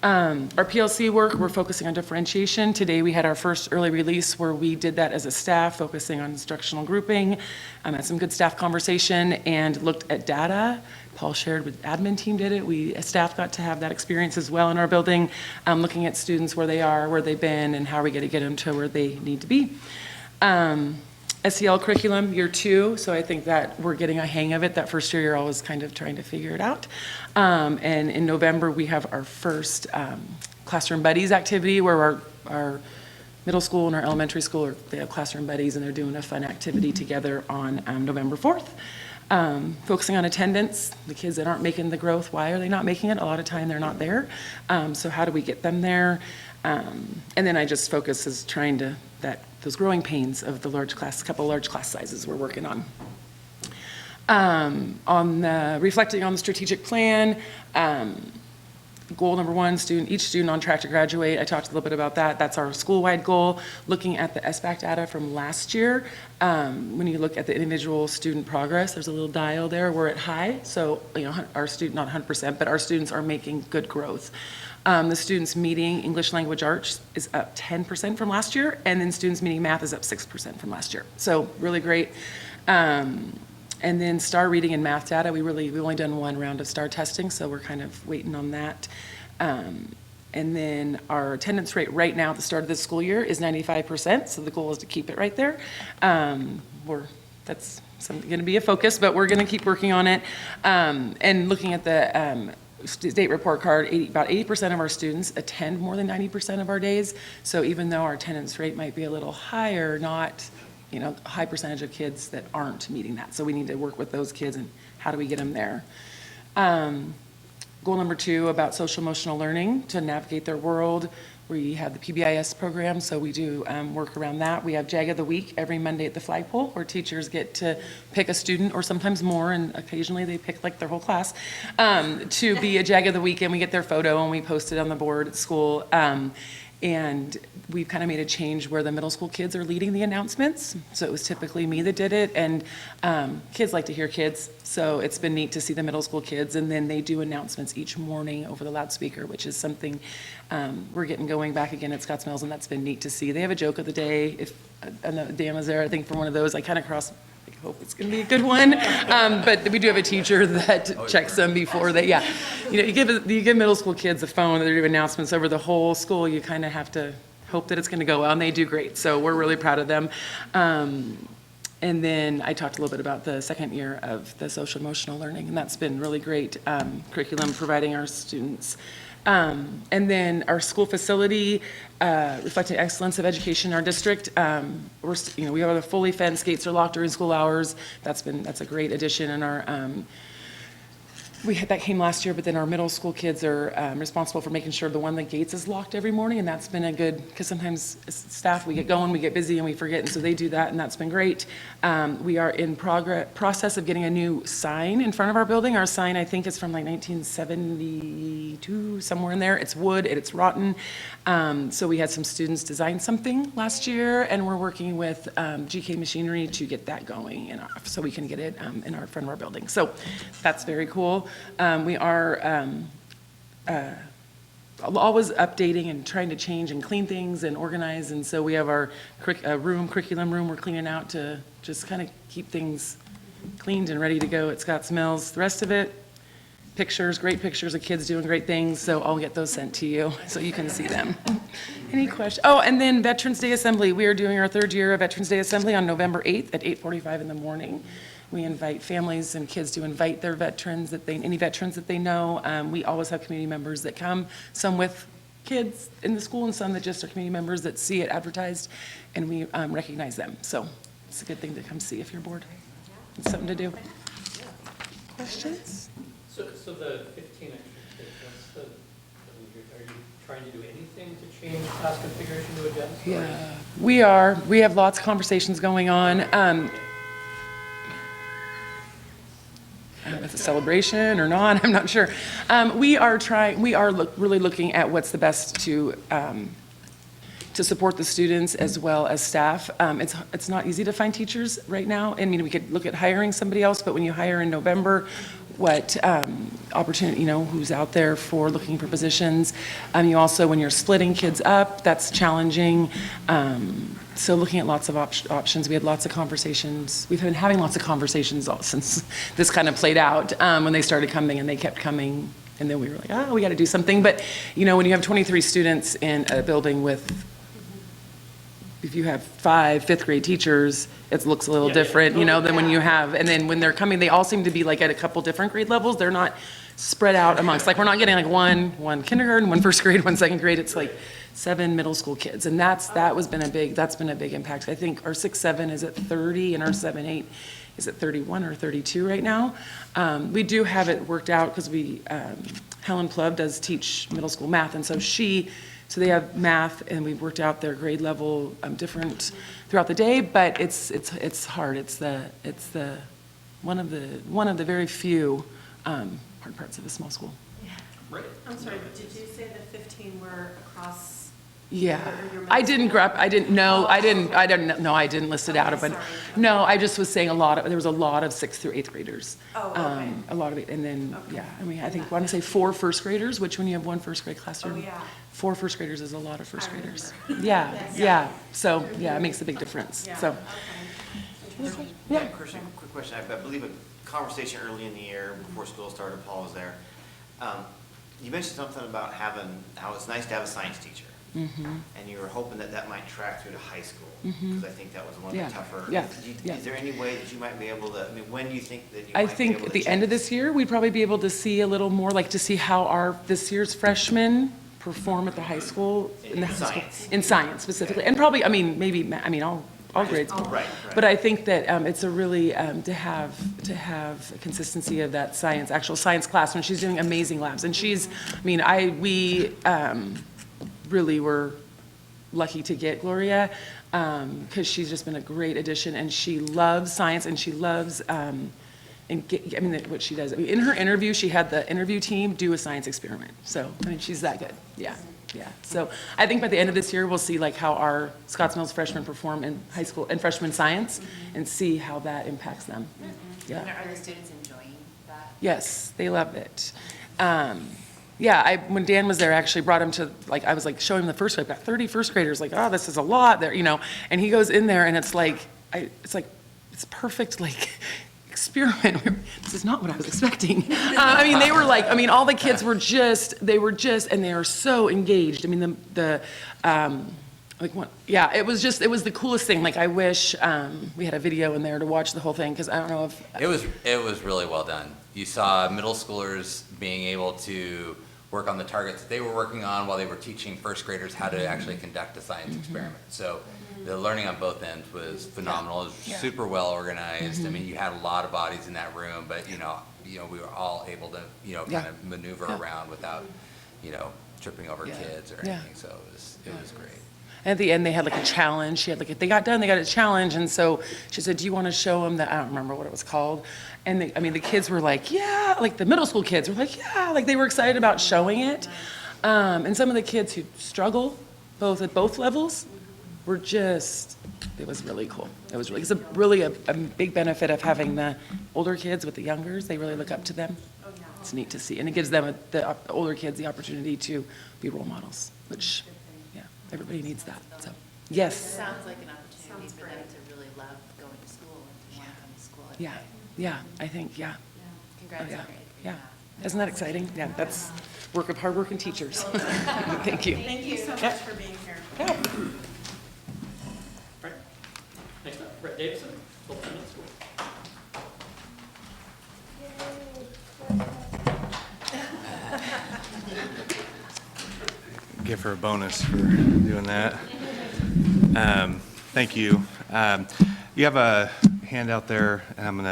Our PLC work, we're focusing on differentiation. Today we had our first early release where we did that as a staff, focusing on instructional grouping. Had some good staff conversation and looked at data. Paul shared with the admin team did it. We, as staff, got to have that experience as well in our building, looking at students where they are, where they've been, and how are we going to get them to where they need to be. SEL curriculum, year 2, so I think that we're getting a hang of it. That first year, you're always kind of trying to figure it out. And in November, we have our first Classroom Buddies activity where our middle school and our elementary school, they have Classroom Buddies, and they're doing a fun activity together on November 4th. Focusing on attendance, the kids that aren't making the growth, why are they not making it? A lot of time they're not there. So how do we get them there? And then I just focus as trying to, those growing pains of the couple large class sizes we're working on. Reflecting on the strategic plan, goal number 1, each student on track to graduate. I talked a little bit about that. That's our school-wide goal. Looking at the SBAC data from last year, when you look at the individual student progress, there's a little dial there. We're at high, so our student, not 100%, but our students are making good growth. The students meeting English language arts is up 10% from last year, and then students meeting math is up 6% from last year. So really great. And then STAR reading and math data, we've only done 1 round of STAR testing, so we're kind of waiting on that. And then our attendance rate right now at the start of this school year is 95%, so the goal is to keep it right there. That's going to be a focus, but we're going to keep working on it. And looking at the state report card, about 80% of our students attend more than 90% of our days, so even though our attendance rate might be a little higher, not a high percentage of kids that aren't meeting that. So we need to work with those kids and how do we get them there. Goal number 2 about social emotional learning to navigate their world. We have the PBIS program, so we do work around that. We have JAG of the Week every Monday at the flagpole where teachers get to pick a student or sometimes more, and occasionally they pick like their whole class, to be a JAG of the Week, and we get their photo and we post it on the board at school. And we've kind of made a change where the middle school kids are leading the announcements. So it was typically me that did it, and kids like to hear kids. So it's been neat to see the middle school kids, and then they do announcements each morning over the loudspeaker, which is something we're getting going back again at Scotts Mills, and that's been neat to see. They have a joke of the day. If Dan was there, I think, for one of those, I kind of I hope it's going to be a good one. But we do have a teacher that checks them before they, you give middle school kids a phone, they do announcements over the whole school, you kind of have to hope that it's going to go well, and they do great. So we're really proud of them. And then I talked a little bit about the second year of the social emotional learning, and that's been really great curriculum providing our students. And then our school facility, reflecting excellence of education in our district. We have a fully fenced, gates are locked during school hours. That's a great addition in our, that came last year, but then our middle school kids are responsible for making sure the gates is locked every morning, and that's been a good, because sometimes staff, we get going, we get busy, and we forget, and so they do that, and that's been great. We are in process of getting a new sign in front of our building. Our sign, I think, is from like 1972, somewhere in there. It's wood, and it's rotten. So we had some students design something last year, and we're working with GK Machinery to get that going, so we can get it in our front of our building. So that's very cool. We are always updating and trying to change and clean things and organize, and so we have our curriculum room we're cleaning out to just kind of keep things cleaned and ready to go at Scotts Mills. The rest of it, pictures, great pictures of kids doing great things, so I'll get those sent to you so you can see them. Any questions? Oh, and then Veterans Day Assembly. We are doing our 3rd year of Veterans Day Assembly on November 8th at 8:45 in the morning. We invite families and kids to invite their veterans, any veterans that they know. We always have community members that come, some with kids in the school and some that just are community members that see it advertised, and we recognize them. So it's a good thing to come see if you're bored. It's something to do. Questions? So the 15 extra kids, are you trying to do anything to change class configuration to adjust? Yeah, we are. We have lots of conversations going on. I don't know if it's a celebration or not, I'm not sure. We are really looking at what's the best to support the students as well as staff. It's not easy to find teachers right now. I mean, we could look at hiring somebody else, but when you hire in November, what opportunity, who's out there for looking for positions. You also, when you're splitting kids up, that's challenging. So looking at lots of options, we had lots of conversations. We've been having lots of conversations since this kind of played out when they started coming, and they kept coming, and then we were like, we got to do something. But when you have 23 students in a building with if you have 5 fifth-grade teachers, it looks a little Yeah, yeah. different, than when you have, and then when they're coming, they all seem to be like at a couple different grade levels. They're not spread out amongst, like, we're not getting like one kindergarten, one first grade, one second grade. It's like 7 middle school kids, and that's been a big impact. I think our 6-7 is at 30, and our 7-8 is at 31 or 32 right now. We do have it worked out because Helen Plove does teach middle school math, and so they have math, and we've worked out their grade level different throughout the day, but it's hard. It's one of the very few hard parts of a small school. Right. I'm sorry, but did you say the 15 were across? Yeah, your I didn't list it out, but, sorry. no, I just was saying there was a lot of 6th through 8th graders. Oh, okay. A lot of it, and then, Okay. I want to say 4 first graders, which when you have 1 first grade classroom. Oh, yeah. 4 first graders is a lot of first graders. remember. Yeah, Yes. yeah, so, it makes a big difference, Yeah, so. okay. Yeah. Christian, quick question. I believe a conversation early in the year before school started, Paul was there. You mentioned something about how it's nice to have a science teacher. And you were hoping that might track through to high school, because I think that was one of the tougher. Is there any way that you might be able to, when do you think that you might be able to? I think at the end of this year, we'd probably be able to see a little more, like to see how this year's freshmen perform at the high school. In science specifically, and probably, all grades. Right. But I think that it's a really, to have a consistency of that actual science class, when she's doing amazing labs. And we really were lucky to get Gloria, because she's just been a great addition, and she loves science, and she loves, what she does. In her interview, she had the interview team do a science experiment. So, she's that good. Yeah. So I think by the end of this year, we'll see like how our Scotts Mills freshmen perform in high school and freshman science, and see how that impacts them. Yeah. And are the students enjoying that? Yes, they love it. When Dan was there, I actually brought him to, I was showing him the first grade. I've got 30 first graders, oh, this is a lot there, and he goes in there, and it's perfect, experiment. This is not what I was expecting. They were all the kids were and they are so engaged. It was the coolest thing. I wish we had a video in there to watch the whole thing, because I don't know if. It was really well done. You saw middle schoolers being able to work on the targets that they were working on while they were teaching first graders how to actually conduct a science experiment. So the learning on both ends was phenomenal. It was super well organized. You had a lot of bodies in that room, but we were all able to kind of maneuver around without tripping over kids or anything. So it was great. And at the end, they had a challenge. They got a challenge, and so she said, "Do you want to show them that?" I don't remember what it was called. And the kids were the middle school kids were they were excited about showing it. And some of the kids who struggle at both levels were it was really cool. It's a big benefit of having the older kids with the youngers. They really look up to them. It's neat to see, and it gives them the older kids the opportunity to be role models, which. Everybody needs that, so, yes. It sounds like an opportunity for them to really love going to school and to want to come to school every day. Yeah, I think. Congrats, great. Yeah, isn't that exciting? Yeah, that's work of hardworking teachers. Thank you. Thank you so much for being here. All right. Next up, Brett Davison, Fulton Middle School. Give her a bonus for doing that. Thank you. You have a handout there, and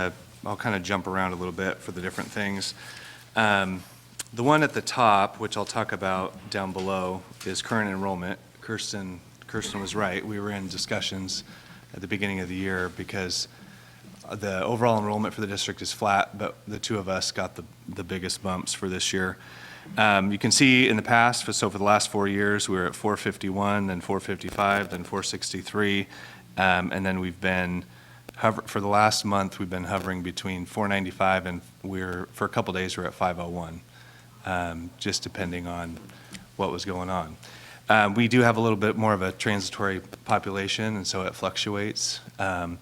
I'll kind of jump around a little bit for the different things. The one at the top, which I'll talk about down below, is current enrollment. Kirsten was right. We were in discussions at the beginning of the year because the overall enrollment for the district is flat, but the two of us got the biggest bumps for this year. You can see in the past, so for the last 4 years, we were at 451, then 455, then 463, and then we've been for the last month, we've been hovering between 495 and for a couple days, we're at 501, just depending on what was going on. We do have a little bit more of a transitory population, and so it fluctuates. And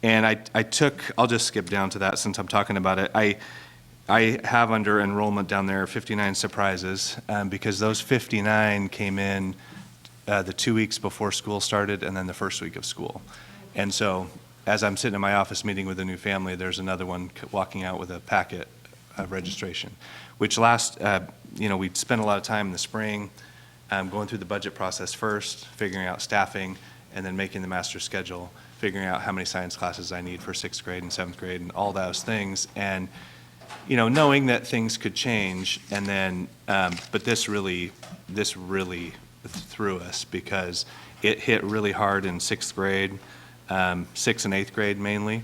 I'll just skip down to that since I'm talking about it. I have under enrollment down there 59 surprises, because those 59 came in the 2 weeks before school started and then the first week of school. And so as I'm sitting in my office meeting with a new family, there's another one walking out with a packet of registration, which we spent a lot of time in the spring going through the budget process first, figuring out staffing, and then making the master schedule, figuring out how many science classes I need for 6th grade and 7th grade and all those things. And, knowing that things could change, and then, but this really threw us because it hit really hard in 6th grade, 6th and 8th grade mainly.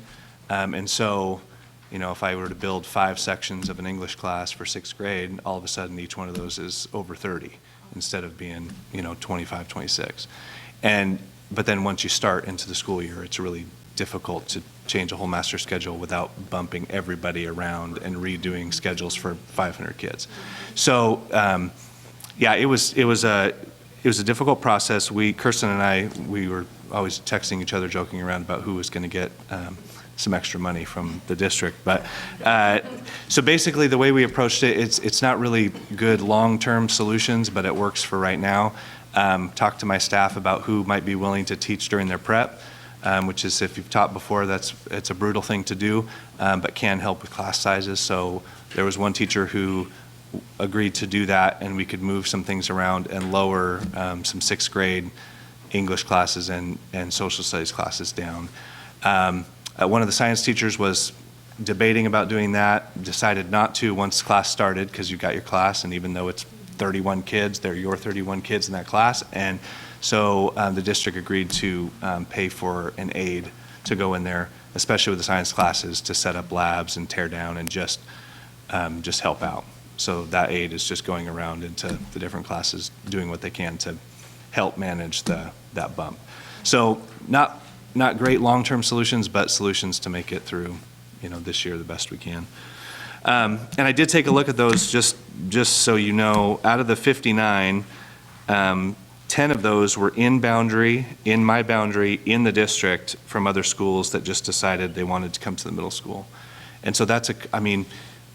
And so, if I were to build 5 sections of an English class for 6th grade, all of a sudden each one of those is over 30 instead of being, 25, 26. But then once you start into the school year, it's really difficult to change a whole master schedule without bumping everybody around and redoing schedules for 500 kids. So, it was a difficult process. Kirsten and I, we were always texting each other, joking around about who was going to get some extra money from the district. But so basically, the way we approached it, it's not really good long-term solutions, but it works for right now. Talked to my staff about who might be willing to teach during their prep, which is, if you've taught before, it's a brutal thing to do, but can help with class sizes. So there was one teacher who agreed to do that, and we could move some things around and lower some 6th grade English classes and social studies classes down. One of the science teachers was debating about doing that, decided not to once class started, because you got your class, and even though it's 31 kids, they're your 31 kids in that class. And so the district agreed to pay for an aide to go in there, especially with the science classes, to set up labs and tear down and just help out. So that aide is just going around into the different classes, doing what they can to help manage that bump. So not great long-term solutions, but solutions to make it through, this year the best we can. And I did take a look at those just so you know. Out of the 59, 10 of those were in my boundary, in the district from other schools that just decided they wanted to come to the middle school. And so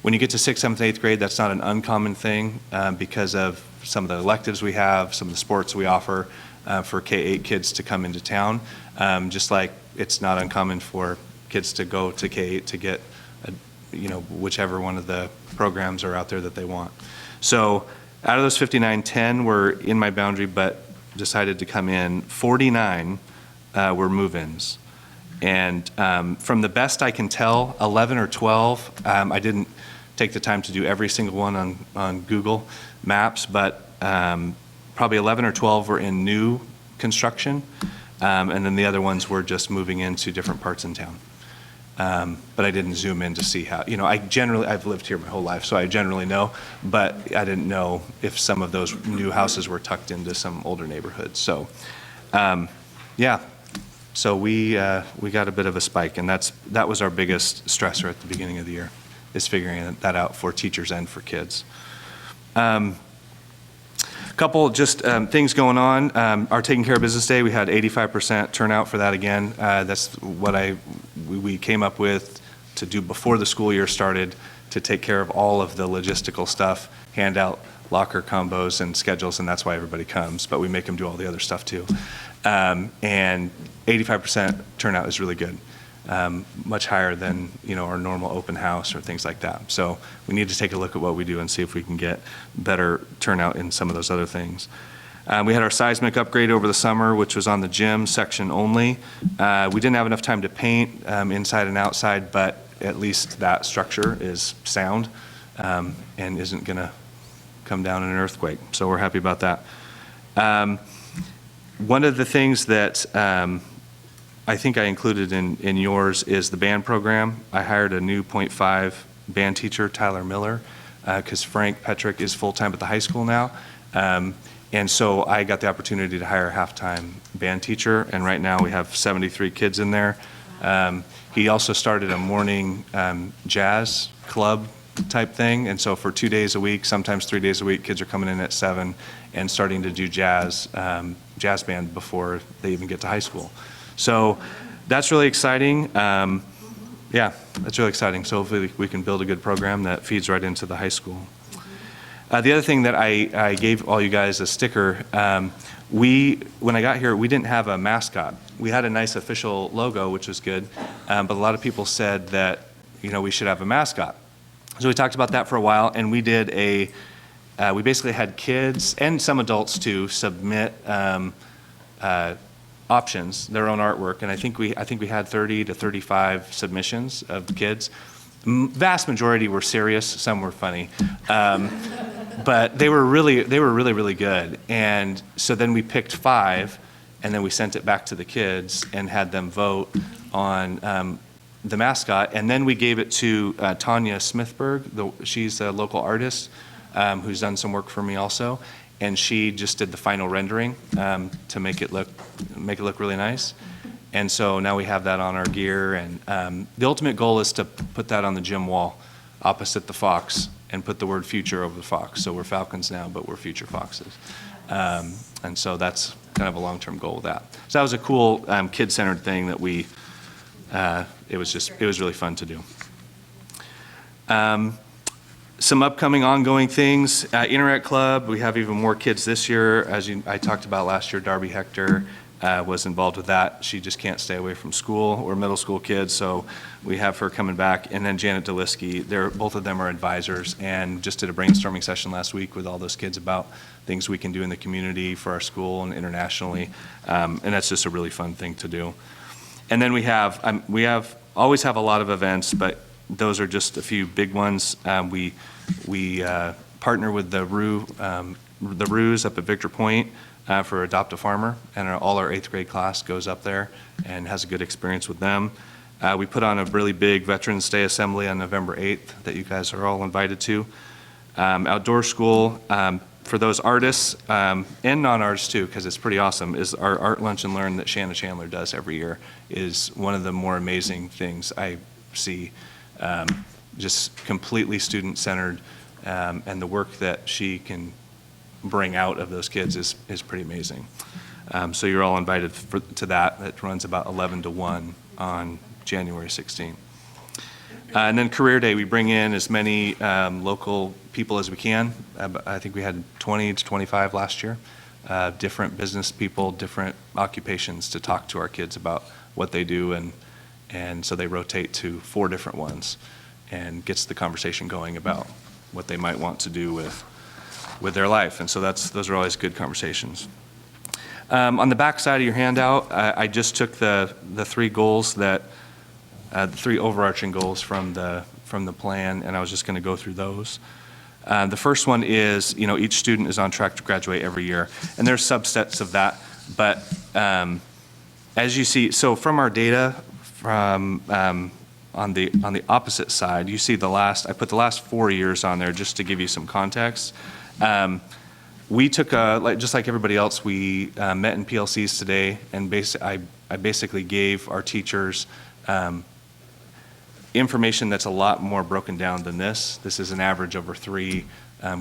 when you get to 6th, 7th, 8th grade, that's not an uncommon thing because of some of the electives we have, some of the sports we offer for K-8 kids to come into town. Just like it's not uncommon for kids to go to K-8 to get whichever one of the programs are out there that they want. So out of those 59, 10 were in my boundary but decided to come in. 49 were move-ins. And from the best I can tell, 11 or 12, I didn't take the time to do every single one on Google Maps, but probably 11 or 12 were in new construction, and then the other ones were just moving into different parts in town. But I didn't zoom in to see how, I've lived here my whole life, so I generally know, but I didn't know if some of those new houses were tucked into some older neighborhoods. So, so we got a bit of a spike, and that was our biggest stressor at the beginning of the year, is figuring that out for teachers and for kids. Couple just things going on. Our Taking Care of Business Day, we had 85% turnout for that again. That's what we came up with to do before the school year started, to take care of all of the logistical stuff, hand out locker combos and schedules, and that's why everybody comes, but we make them do all the other stuff too. And 85% turnout is really good. Much higher than our normal open house or things like that. So we need to take a look at what we do and see if we can get better turnout in some of those other things. We had our seismic upgrade over the summer, which was on the gym section only. We didn't have enough time to paint inside and outside, but at least that structure is sound and isn't going to come down in an earthquake. So we're happy about that. One of the things that I think I included in yours is the band program. I hired a new .5 band teacher, Tyler Miller, because Frank Petrick is full-time at the high school now. And so I got the opportunity to hire a half-time band teacher, and right now we have 73 kids in there. He also started a morning jazz club type thing, and so for 2 days a week, sometimes 3 days a week, kids are coming in at 7 and starting to do jazz band before they even get to high school. So that's really exciting. That's really exciting. So hopefully we can build a good program that feeds right into the high school. The other thing that I gave all you guys a sticker when I got here, we didn't have a mascot. We had a nice official logo, which was good, but a lot of people said that, we should have a mascot. So we talked about that for a while, and we did we basically had kids and some adults too submit options, their own artwork, and I think we had 30 to 35 submissions of kids. Vast majority were serious, some were funny, but they were really good. And so then we picked 5, and then we sent it back to the kids and had them vote on the mascot, and then we gave it to Tanya Smithberg. She's a local artist who's done some work for me also, and she just did the final rendering to make it look really nice. And so now we have that on our gear, and the ultimate goal is to put that on the gym wall opposite the Fox and put the word future over the Fox. So we're Falcons now, but we're future Foxes. And so that's kind of a long-term goal with that. So that was a cool kid-centered thing that it was really fun to do. Some upcoming ongoing things, Interact Club, we have even more kids this year. I talked about last year, Darby Hector was involved with that. She just can't stay away from school. We're middle school kids, so we have her coming back. And then Janet Deliski, both of them are advisors, and just did a brainstorming session last week with all those kids about things we can do in the community for our school and internationally. And that's just a really fun thing to do. And then we always have a lot of events, but those are just a few big ones. We partner with the Roos up at Victor Point for Adopt a Farmer, and all our 8th grade class goes up there and has a good experience with them. We put on a really big Veterans Day assembly on November 8th that you guys are all invited to. Outdoor school, for those artists and non-artists too, because it's pretty awesome, is our Art Lunch and Learn that Shanna Chandler does every year is one of the more amazing things I see. Just completely student-centered, and the work that she can bring out of those kids is pretty amazing. So you're all invited to that. That runs about 11 to 1 on January 16th. And then Career Day, we bring in as many local people as we can. I think we had 20 to 25 last year. Different business people, different occupations to talk to our kids about what they do, and so they rotate to 4 different ones and gets the conversation going about what they might want to do with their life. And so those are always good conversations. On the back side of your handout, I just took the 3 goals the 3 overarching goals from the plan, and I was just going to go through those. The first one is, each student is on track to graduate every year, and there's subsets of that. But as you see, so from our data, on the opposite side, you see I put the last 4 years on there just to give you some context. We took just like everybody else, we met in PLCs today, and I basically gave our teachers information that's a lot more broken down than this. This is an average over 3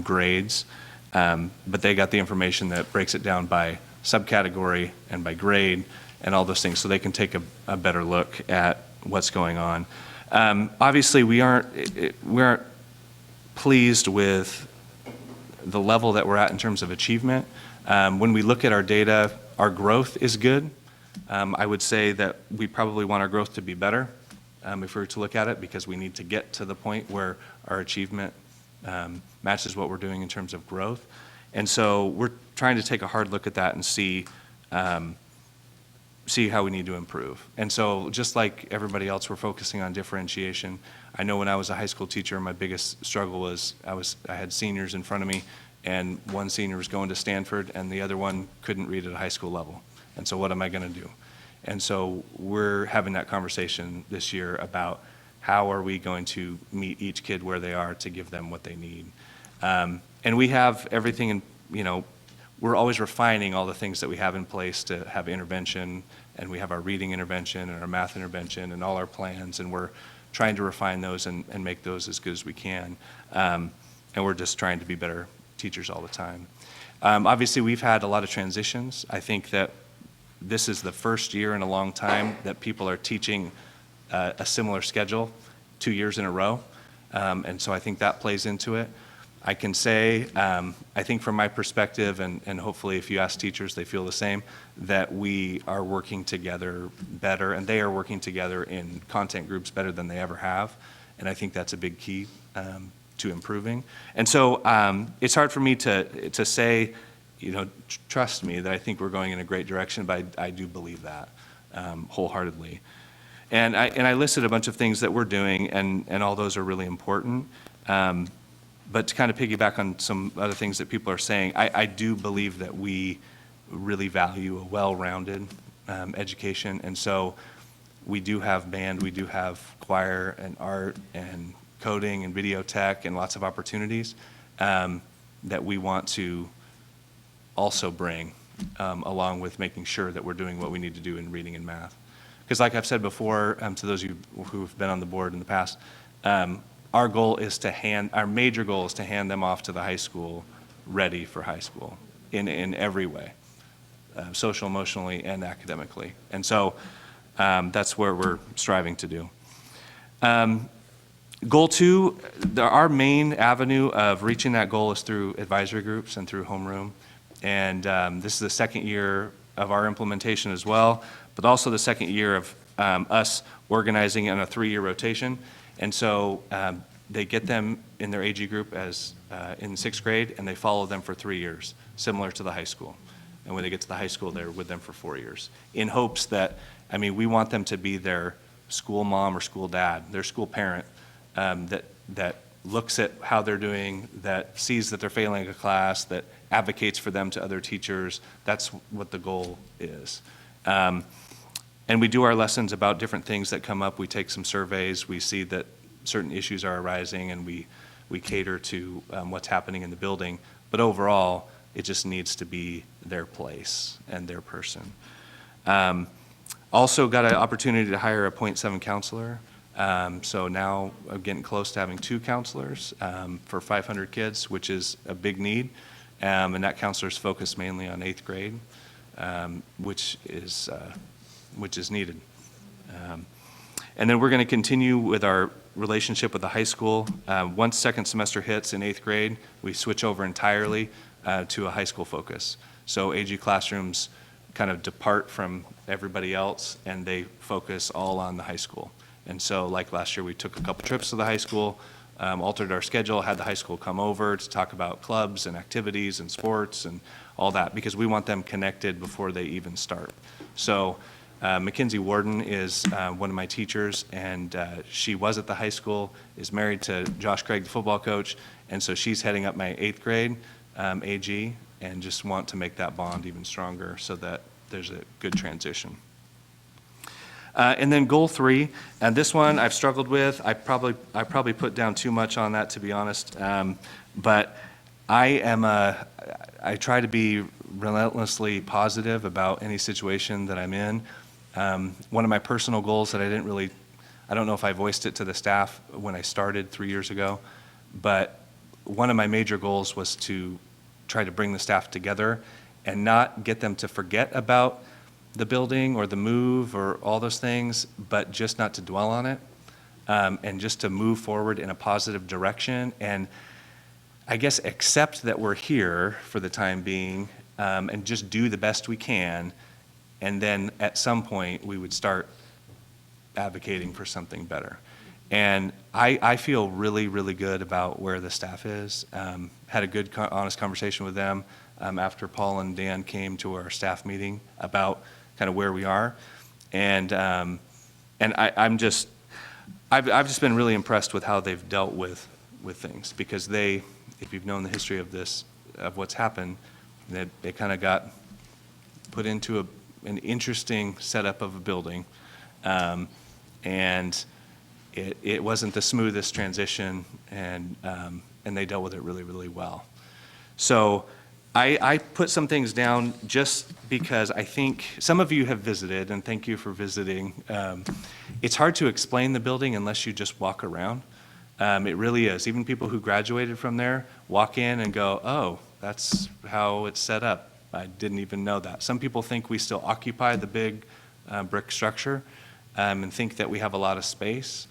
grades, but they got the information that breaks it down by subcategory and by grade and all those things, so they can take a better look at what's going on. Obviously, we aren't pleased with the level that we're at in terms of achievement. When we look at our data, our growth is good. I would say that we probably want our growth to be better if we were to look at it, because we need to get to the point where our achievement matches what we're doing in terms of growth. And so we're trying to take a hard look at that and see how we need to improve. And so just like everybody else, we're focusing on differentiation. I know when I was a high school teacher, my biggest struggle was I had seniors in front of me, and one senior was going to Stanford and the other one couldn't read at a high school level. And so what am I going to do? And so we're having that conversation this year about how are we going to meet each kid where they are to give them what they need. And we have everything in, we're always refining all the things that we have in place to have intervention, and we have our reading intervention and our math intervention and all our plans, and we're trying to refine those and make those as good as we can. And we're just trying to be better teachers all the time. Obviously, we've had a lot of transitions. I think that this is the first year in a long time that people are teaching a similar schedule 2 years in a row. And so I think that plays into it. I can say, I think from my perspective, and hopefully if you ask teachers, they feel the same, that we are working together better, and they are working together in content groups better than they ever have. And I think that's a big key to improving. And so it's hard for me to say, trust me, that I think we're going in a great direction, but I do believe that wholeheartedly. And I listed a bunch of things that we're doing, and all those are really important. But to kind of piggyback on some other things that people are saying, I do believe that we really value a well-rounded education. And so we do have band, we do have choir and art and coding and video tech and lots of opportunities that we want to also bring along with making sure that we're doing what we need to do in reading and math. Because like I've said before, to those of you who've been on the board in the past, our major goal is to hand them off to the high school ready for high school in every way, social, emotionally, and academically. And so that's where we're striving to do. Goal 2, our main avenue of reaching that goal is through advisory groups and through homeroom. And this is the second year of our implementation as well, but also the second year of us organizing in a 3-year rotation. And so they get them in their AG group as in 6th grade, and they follow them for 3 years, similar to the high school. And when they get to the high school, they're with them for 4 years, in hopes that, we want them to be their school mom or school dad, their school parent, that looks at how they're doing, that sees that they're failing a class, that advocates for them to other teachers. That's what the goal is. And we do our lessons about different things that come up. We take some surveys. We see that certain issues are arising, and we cater to what's happening in the building. But overall, it just needs to be their place and their person. Also got an opportunity to hire a .7 counselor. So now I'm getting close to having 2 counselors for 500 kids, which is a big need. And that counselor's focused mainly on 8th grade, which is needed. And then we're going to continue with our relationship with the high school. Once second semester hits in 8th grade, we switch over entirely to a high school focus. So AG classrooms kind of depart from everybody else, and they focus all on the high school. And so like last year, we took a couple trips to the high school, altered our schedule, had the high school come over to talk about clubs and activities and sports and all that, because we want them connected before they even start. So Mackenzie Warden is one of my teachers, and she was at the high school, is married to Josh Craig, the football coach, and so she's heading up my 8th grade AG, and just want to make that bond even stronger so that there's a good transition. And then goal 3, and this one I've struggled with. I probably put down too much on that, to be honest. But I try to be relentlessly positive about any situation that I'm in. One of my personal goals that I don't know if I voiced it to the staff when I started 3 years ago, but one of my major goals was to try to bring the staff together and not get them to forget about the building or the move or all those things, but just not to dwell on it, and just to move forward in a positive direction, and I guess accept that we're here for the time being, and just do the best we can, and then at some point we would start advocating for something better. And I feel really, really good about where the staff is. Had a good, honest conversation with them after Paul and Dan came to our staff meeting about kind of where we are, and I've just been really impressed with how they've dealt with things, because if you've known the history of what's happened, they kind of got put into an interesting setup of a building, and it wasn't the smoothest transition, and they dealt with it really, really well. So I put some things down just because I think some of you have visited, and thank you for visiting. It's hard to explain the building unless you just walk around. It really is. Even people who graduated from there walk in and go, oh, that's how it's set up. I didn't even know that. Some people think we still occupy the big brick structure and think that we have a lot of space.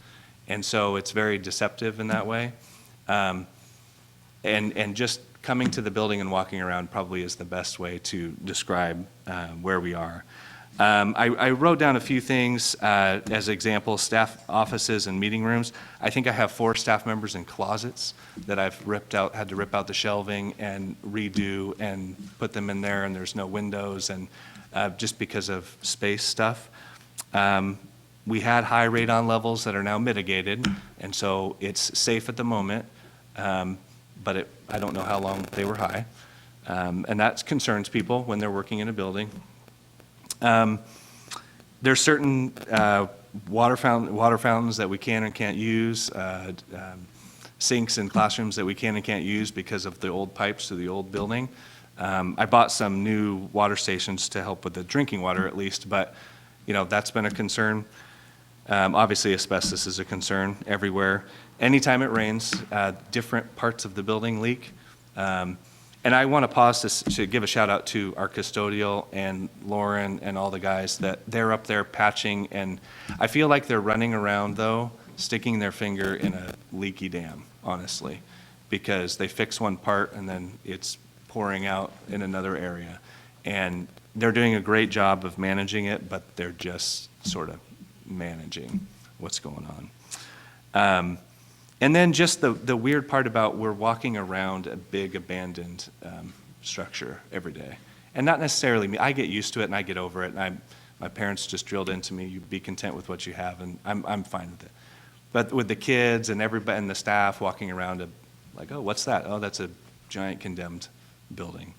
And so it's very deceptive in that way. And just coming to the building and walking around probably is the best way to describe where we are. I wrote down a few things as examples: staff offices and meeting rooms. I think I have 4 staff members in closets that I've had to rip out the shelving and redo and put them in there, and there's no windows, and just because of space stuff. We had high radon levels that are now mitigated, and so it's safe at the moment, but I don't know how long they were high. And that concerns people when they're working in a building. There's certain water fountains that we can and can't use, sinks in classrooms that we can and can't use because of the old pipes to the old building. I bought some new water stations to help with the drinking water at least, but that's been a concern. Obviously asbestos is a concern everywhere. Anytime it rains, different parts of the building leak. And I want to pause to give a shout out to our custodial and Lauren and all the guys that they're up there patching, and I feel like they're running around though, sticking their finger in a leaky dam, honestly, because they fix one part and then it's pouring out in another area. And they're doing a great job of managing it, but they're just sort of managing what's going on. And then just the weird part about we're walking around a big abandoned structure every day. And not necessarily me. I get used to it and I get over it. And my parents just drilled into me, you be content with what you have, and I'm fine with it. But with the kids and everybody and the staff walking around, like, oh, what's that? Oh, that's a giant condemned building.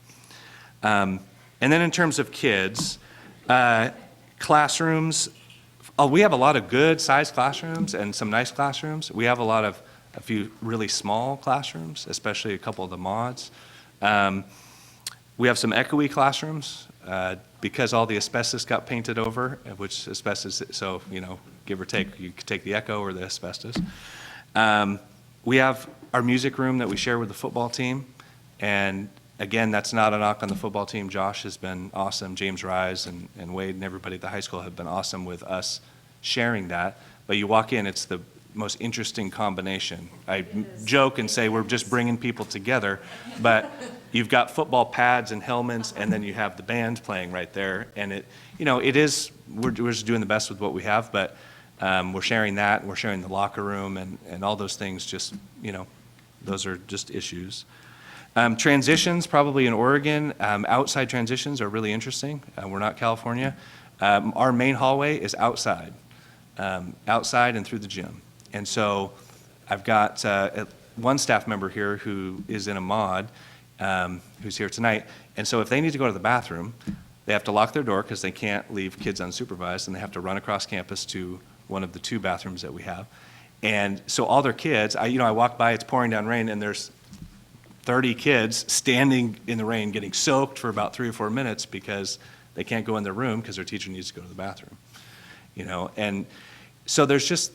And then in terms of kids, classrooms, we have a lot of good sized classrooms and some nice classrooms. We have a few really small classrooms, especially a couple of the mods. We have some echoey classrooms because all the asbestos got painted over, which asbestos, so, give or take, you could take the echo or the asbestos. We have our music room that we share with the football team, and again, that's not a knock on the football team. Josh has been awesome. James Rise and Wade and everybody at the high school have been awesome with us sharing that. But you walk in, it's the most interesting combination. I joke and say we're just bringing people together, but you've got football pads and helmets, and then you have the band playing right there. And we're just doing the best with what we have, but we're sharing that, and we're sharing the locker room, and all those things just, those are just issues. Transitions, probably in Oregon, outside transitions are really interesting. We're not California. Our main hallway is outside and through the gym. And so I've got one staff member here who is in a mod, who's here tonight. And so if they need to go to the bathroom, they have to lock their door because they can't leave kids unsupervised, and they have to run across campus to one of the 2 bathrooms that we have. And so all their kids, I walk by, it's pouring down rain, and there's 30 kids standing in the rain getting soaked for about 3 or 4 minutes because they can't go in their room because their teacher needs to go to the bathroom. And so there's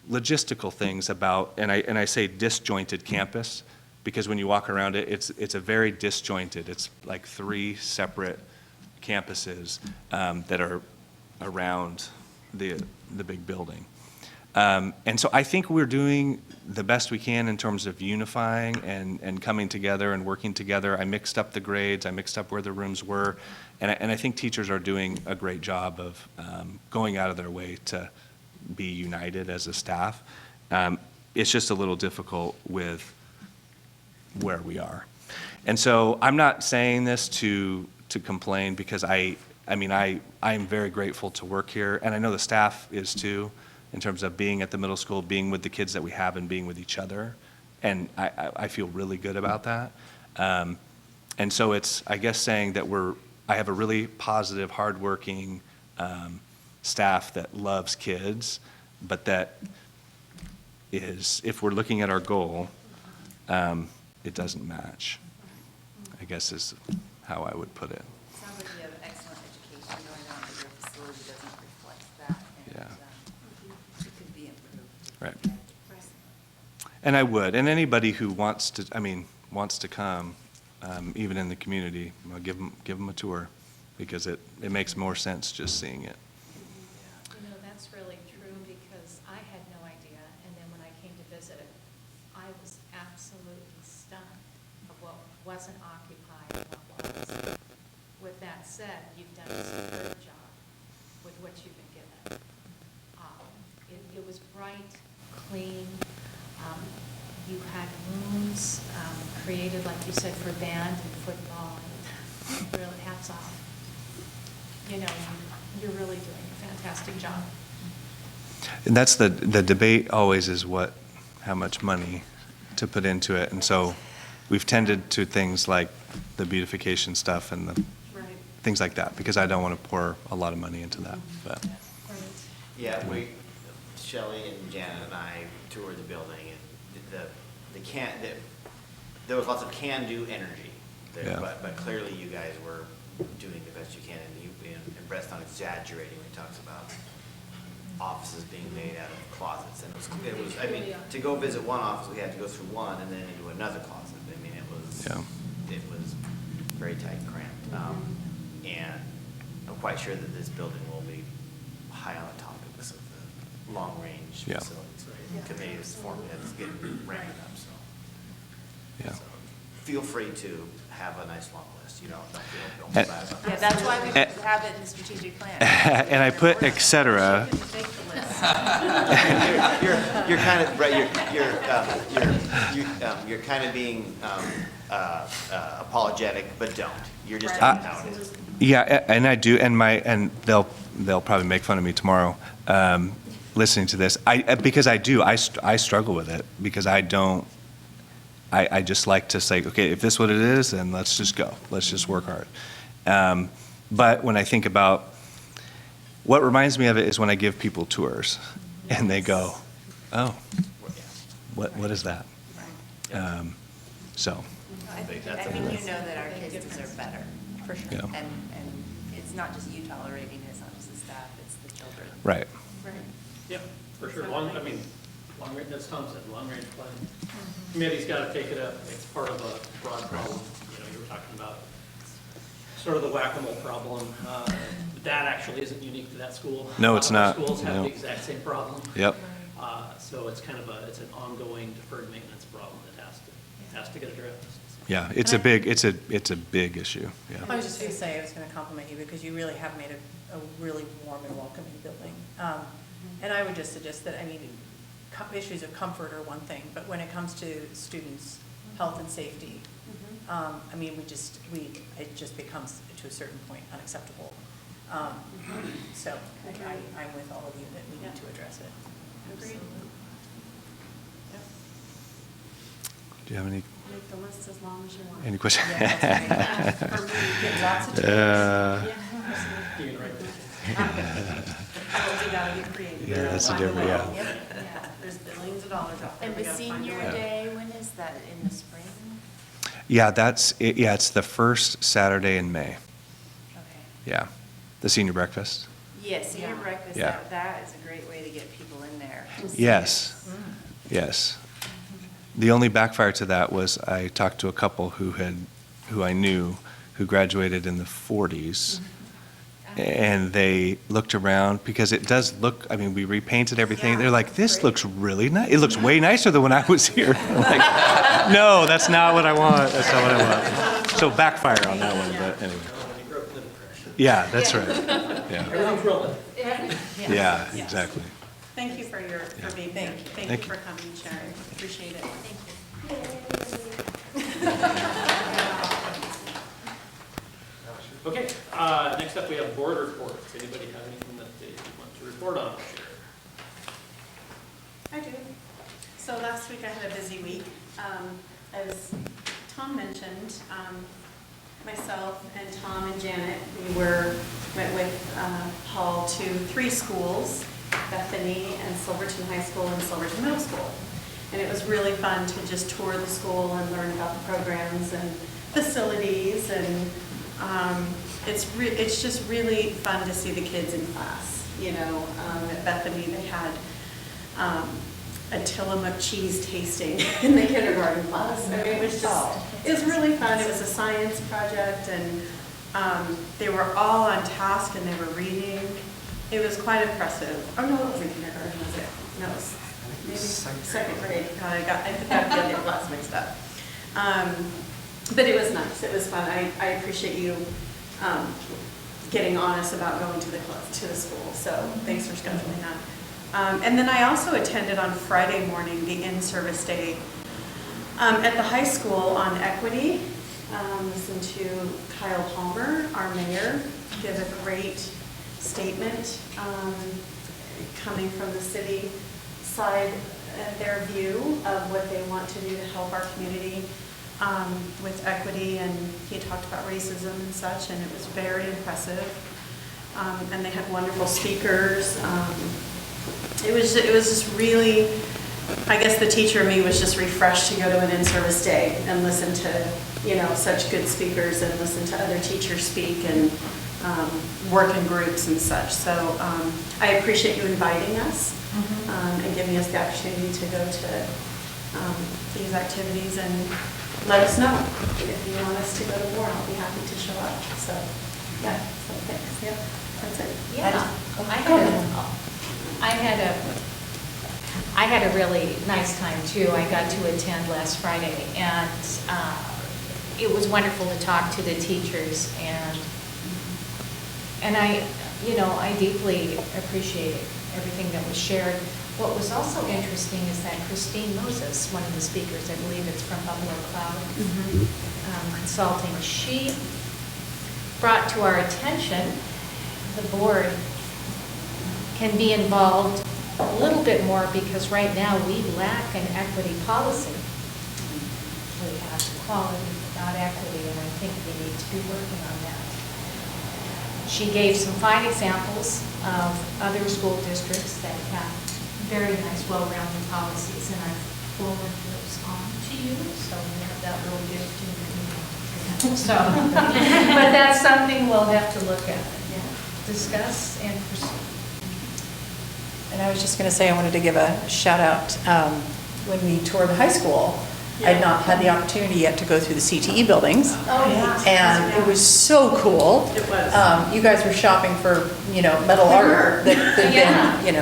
logistical things about, and I say disjointed campus, because when you walk around it, it's a very disjointed, it's like 3 separate campuses that are around the big building. And so I think we're doing the best we can in terms of unifying and coming together and working together. I mixed up the grades, I mixed up where the rooms were, and I think teachers are doing a great job of going out of their way to be united as a staff. It's just a little difficult with where we are. And so I'm not saying this to complain, because I am very grateful to work here, and I know the staff is too, in terms of being at the middle school, being with the kids that we have, and being with each other. And I feel really good about that. And so it's, I guess, saying that I have a really positive, hardworking staff that loves kids, but that is, if we're looking at our goal, it doesn't match, I guess is how I would put it. Sounds like you have excellent education going on, but your facility doesn't reflect that. And, it could be improved. Right. And I would, and anybody who wants to come, even in the community, I'll give them a tour, because it makes more sense just seeing it. That's really true, because I had no idea, and then when I came to visit, I was absolutely stunned. wasn't occupied and what was. With that said, you've done a superb job with what you've been given. It was bright, clean. You had rooms created, like you said, for band and football. And really, hats off. You know, you're really doing a fantastic job. And that's the debate always is how much money to put into it. And so we've tended to things like the beautification stuff and the things like that, because I don't want to pour a lot of money into that. But Yeah, Shelley and Janet and I toured the building, and there was lots of can-do energy there, Yeah. but clearly you guys were doing the best you can, and Brett's not exaggerating when he talks about offices being made out of closets, and it was, I mean, to go visit one office, we had to go through one and then into another closet. I mean, it was very tight and cramped. And I'm quite sure that this building will be high on the topics of the long-range Yeah. facilities, right? Committee is formed, it's getting ramped up, so. Yeah. So feel free to have a nice long list, don't feel bad about Yeah, that. that's why we have it in the strategic plan. and I put et cetera. You're kind of, right, you're kind of being apologetic, but don't. You're just telling how it is. Yeah, and I do, and they'll probably make fun of me tomorrow, listening to this. Because I struggle with it, because I just like to say, okay, if this is what it is, then let's just go. Let's just work hard. But when I think about, what reminds me of it is when I give people tours, and they go, oh, what is that? So. I think you know that our kids deserve better, for sure. Yeah. And it's not just you tolerating it, it's not just the staff, it's the children. Right. Yep, for sure. Long range, as Tom said, long-range planning. Committee's got to take it up. It's part of a broad problem. You were talking about sort of the whack-a-mole problem. That actually isn't unique to that school. No, it's not. Schools have No. the exact same problem. Yep. So it's kind of it's an ongoing deferred maintenance problem that has to get addressed. Yeah, it's a big issue. Yeah. I was just going to say, I was going to compliment you because you really have made a really warm and welcoming building. And I would just suggest that, issues of comfort are one thing, but when it comes to students' health and safety, it just becomes to a certain point unacceptable. So I'm with all of you that we need to address it. Agreed. Do you have any? Make the list as long as you want. Any questions? Yeah, for me, get lots of You can write this. We gotta get creative. Yeah, that's a different, yeah. Yeah, there's billions of dollars out there. And We the gotta find a senior way. day, when is that, in the spring? Yeah, it's the first Saturday in May. Okay. Yeah, the senior breakfast. Yes, senior breakfast, Yeah. that is a great way to get people in there. Yes, yes. The only backfire to that was I talked to a couple who I knew, who graduated in the 40s, and they looked around, because it does look, we repainted everything. They're like, this looks really nice. It looks way nicer than when I was here. I'm like, no, that's not what I want. That's not what I want. So backfire on that one, but anyway. Yeah, that's right. Yeah. Everything's rolling. Yeah, exactly. Thank you for being here. Thank you for coming and sharing. Appreciate it. Okay, next up we have board reports. Anybody have anything that they want to report on? I do. So last week I had a busy week. As Tom mentioned, myself and Tom and Janet, we went with Paul to 3 schools, Bethany and Silverton High School and Silverton Middle School. And it was really fun to just tour the school and learn about the programs and facilities, and it's just really fun to see the kids in class. At Bethany they had a Tillamook cheese tasting in the kindergarten class. It was really fun. It was a science project, and they were all on task and they were reading. It was quite impressive. Oh no, it wasn't kindergarten, was it? No, it was maybe second grade. I got the other class mixed up. But it was nice, it was fun. I appreciate you getting honest about going to the school, so thanks for scheduling that. And then I also attended on Friday morning the in-service day at the high school on equity. Listened to Kyle Palmer, our mayor, give a great statement coming from the city side and their view of what they want to do to help our community with equity, and he talked about racism and such, and it was very impressive. And they had wonderful speakers. It was just really, I guess the teacher in me was just refreshed to go to an in-service day and listen to, such good speakers and listen to other teachers speak and work in groups and such. So I appreciate you inviting us and giving us the opportunity to go to these activities, and let us know if you want us to go to more. I'll be happy to show up. So yeah, so thanks. Yep, that's it. Yeah, I had a really nice time too. I got to attend last Friday, and it was wonderful to talk to the teachers, and I deeply appreciate everything that was shared. What was also interesting is that Christine Moses, one of the speakers, I believe it's from Buffalo Cloud Consulting, she brought to our attention the board can be involved a little bit more, because right now we lack an equity policy. We have equality, not equity, and I think we need to be working on that. She gave some fine examples of other school districts that have very nice, well-rounded policies, and I forward those on to you, so you have that little gift in your email. So, but that's something we'll have to look at, discuss, and pursue. And I was just going to say, I wanted to give a shout out. When we toured the high school, I had not had the opportunity yet to go through the CTE buildings. Oh, yeah. And it was so cool. It was. You guys were shopping for, metal art that had been,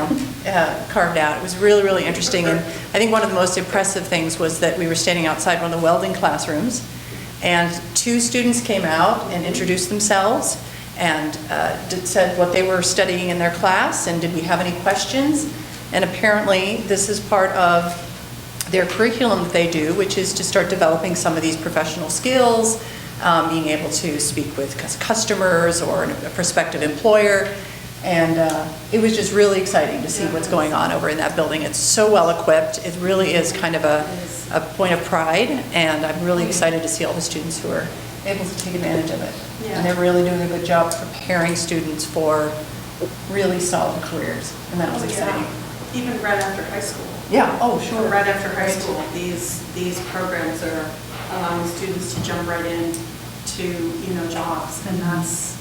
carved out. It was really, really interesting. And I think one of the most impressive things was that we were standing outside one of the welding classrooms, and 2 students came out and introduced themselves and said what they were studying in their class, and did we have any questions. And apparently this is part of their curriculum that they do, which is to start developing some of these professional skills, being able to speak with customers or a prospective employer. And it was just really exciting to see what's going on over in that building. It's so well equipped. It really is kind of a point of pride, and I'm really excited to see all the students who are able to take advantage of it. Yeah. And they're really doing a good job preparing students for really solid careers, and that was exciting. Even right after high school. Yeah, oh, sure. Right after high school, these programs are allowing students to jump right in to, jobs, and that's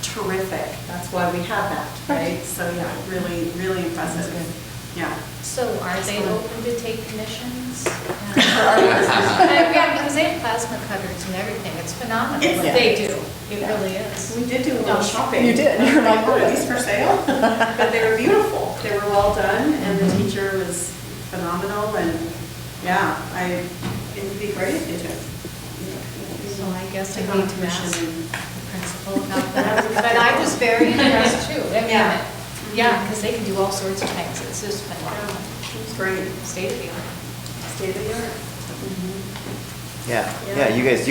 terrific. That's why we have that, right? So yeah, really, really impressive. Yeah. So are they open to take commissions? Yeah, because they have plasma cutters and everything. It's phenomenal what they do. It really is. We did do a little shopping. You did. You're like, are these for sale? But they were beautiful. They were well done, and the teacher was phenomenal, and yeah, it would be great if they took. So I guess I need to ask the principal about that. But I was very impressed too. Yeah, because they can do all sorts of things. It's just phenomenal. It's great. State of the art. State of the art. Yeah, you guys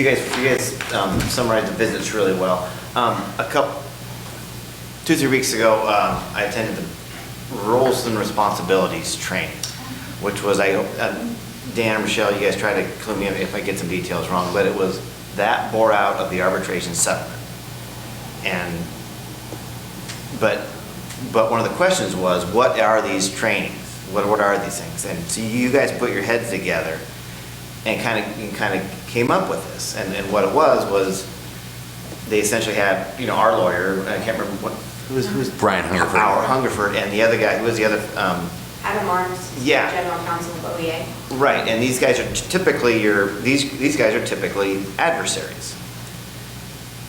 summarized the visits really well. 2-3 weeks ago, I attended the roles and responsibilities training, which was, Dan and Michelle, you guys try to clue me in if I get some details wrong, but it was that bore out of the arbitration settlement. But one of the questions was, what are these trainings? What are these things? And so you guys put your heads together and kind of came up with this. And what it was they essentially had, our lawyer, I can't remember who's Brian Hungerford. Our Hungerford, and the other guy, who was the other? Adam Marks, General Counsel of OEA. Right, and these guys are typically these guys are typically adversaries.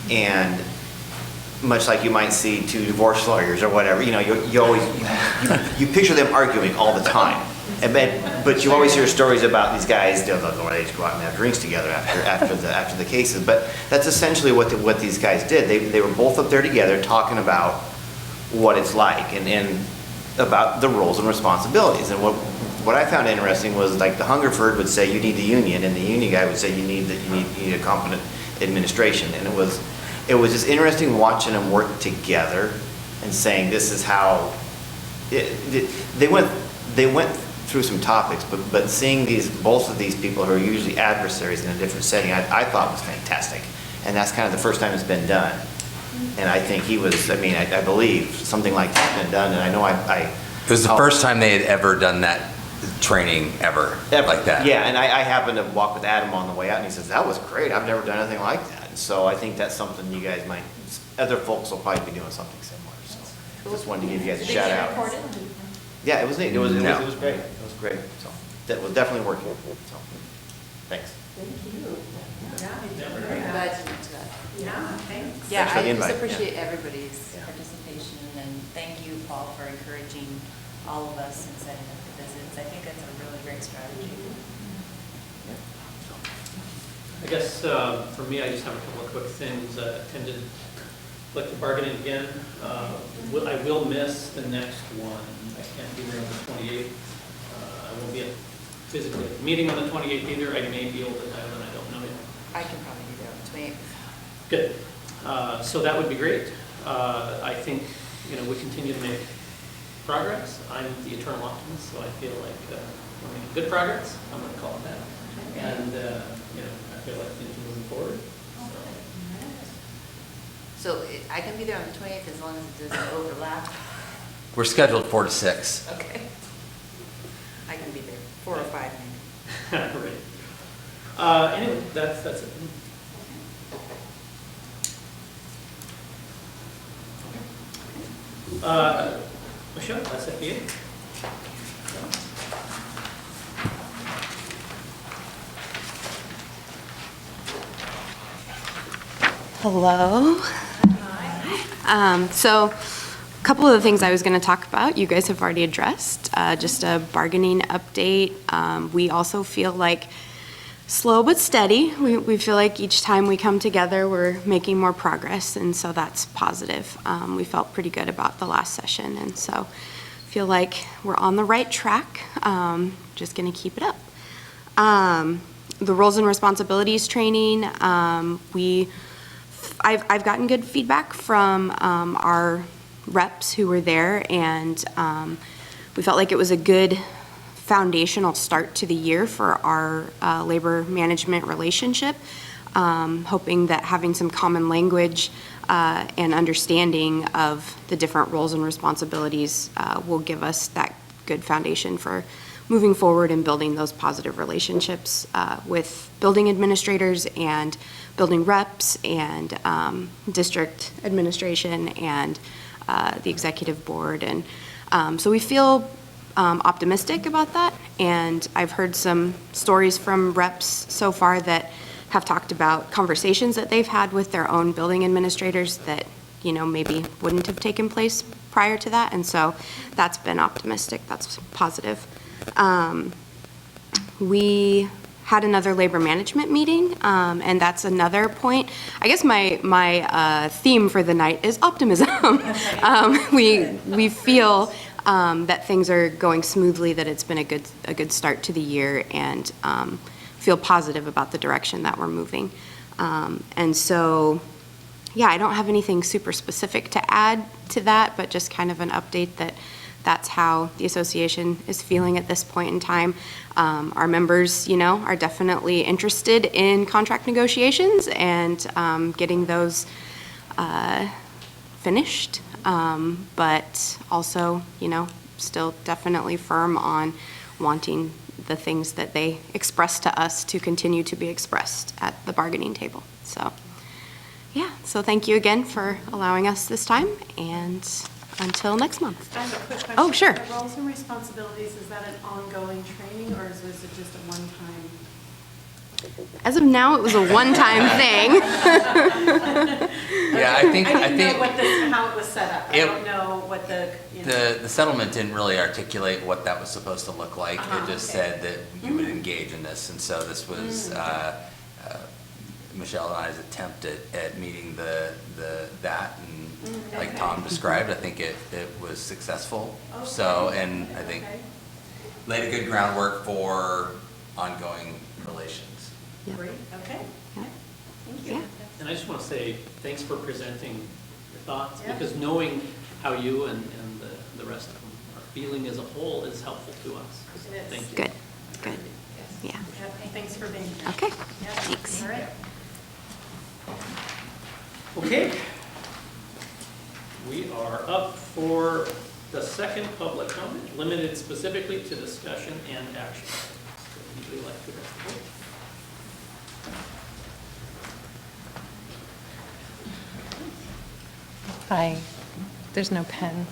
And much like you might see 2 divorce lawyers or whatever, you always you picture them arguing all the time. But you always hear stories about these guys, they just go out and have drinks together after the cases. But that's essentially what these guys did. They were both up there together talking about what it's like and about the roles and responsibilities. And what I found interesting was, like, the Hungerford would say you need the union, and the union guy would say you need a competent administration. And it was just interesting watching them work together and saying this is how they went through some topics, but seeing both of these people who are usually adversaries in a different setting, I thought was fantastic. And that's kind of the first time it's been done. And I think I believe something like that's been done, and I know It was the first time they had ever done that training ever like that. Yeah, and I happened to walk with Adam on the way out, and he says, that was great, I've never done anything like that. And so I think that's something you guys might, other folks will probably be doing something similar, so just wanted to give you guys a shout out. Yeah, it was neat, it was great, it was great, so that was definitely working, so, thanks. Thank you. Glad to meet that. Yeah, thanks. Yeah, Thanks for the I invite. just appreciate everybody's participation, and thank you, Paul, for encouraging all of us and setting up the visits. I think that's a really great strategy. I guess for me, I just have a couple of quick things. Attended collective bargaining again. I will miss the next one. I can't be there on the 28th. I won't be physically at the meeting on the 28th either. I may be able to dial in, I don't know yet. I can probably be there on the 28th. Good. So that would be great. I think, we continue to make progress. I'm the eternal optimist, so I feel like we're making good progress. I'm going to call it that. And, I feel like things are moving forward. So I can be there on the 28th as long as it doesn't overlap. We're scheduled 4 to 6. Okay. I can be there, 4 or 5 maybe. Right. Anyway, that's it. Michelle, SFBA. Hello. So a couple of the things I was going to talk about, you guys have already addressed. Just a bargaining update. We also feel like slow but steady. We feel like each time we come together, we're making more progress, and so that's positive. We felt pretty good about the last session, and so feel like we're on the right track. Just going to keep it up. The roles and responsibilities training, I've gotten good feedback from our reps who were there, and we felt like it was a good foundational start to the year for our labor management relationship, hoping that having some common language and understanding of the different roles and responsibilities will give us that good foundation for moving forward and building those positive relationships with building administrators and building reps and district administration and the executive board. And so we feel optimistic about that, and I've heard some stories from reps so far that have talked about conversations that they've had with their own building administrators that maybe wouldn't have taken place prior to that, and so that's been optimistic. That's positive. We had another labor management meeting, and that's another point. I guess my theme for the night is optimism. We feel that things are going smoothly, that it's been a good start to the year, and feel positive about the direction that we're moving. And so, yeah, I don't have anything super specific to add to that, but just kind of an update that that's how the association is feeling at this point in time. Our members, are definitely interested in contract negotiations and getting those finished, but also, still definitely firm on wanting the things that they express to us to continue to be expressed at the bargaining table. So, yeah, so thank you again for allowing us this time, and until next month. I have a quick question. Oh, sure. The roles and responsibilities, is that an ongoing training, or is it just a one-time? As of now, it was a one-time thing. Yeah, I think, I didn't know what this, how it was set up. I don't know what the, you know. the settlement didn't really articulate what that was supposed to look like. It just okay. said that you would engage in this, and so this was Michelle and I's attempt at meeting that, and like Tom described, I think it was successful. Okay. So, and I think Okay. laid a good groundwork for ongoing relations. Great, okay. Yeah. Thank you. Yeah. And I just want to say, thanks for presenting your thoughts, Yeah. because knowing how you and the rest of them are feeling as a whole is helpful to us. It is. Thank you. Good, good. Yeah. Thanks for being here. Okay, Yeah, thanks. All right. Okay. We are up for the second public comment, limited specifically to discussion and action. So anybody like to address the board? Hi. There's no pen.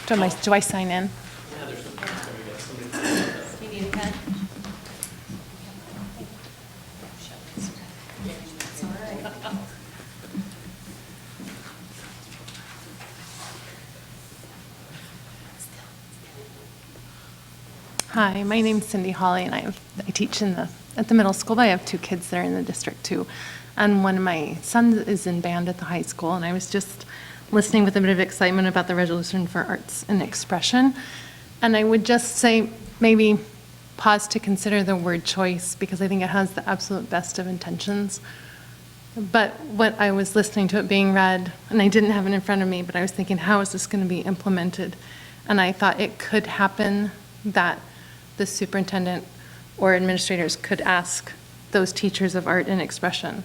Do I sign in? Yeah, there's some, so we got somebody. Do you need a pen? Hi, my name's Cindy Hawley, and I teach at the middle school, but I have 2 kids that are in the district too. And one of my sons is in band at the high school, and I was just listening with a bit of excitement about the resolution for arts and expression. And I would just say, maybe pause to consider the word choice, because I think it has the absolute best of intentions. But what I was listening to it being read, and I didn't have it in front of me, but I was thinking, how is this going to be implemented? And I thought it could happen that the superintendent or administrators could ask those teachers of art and expression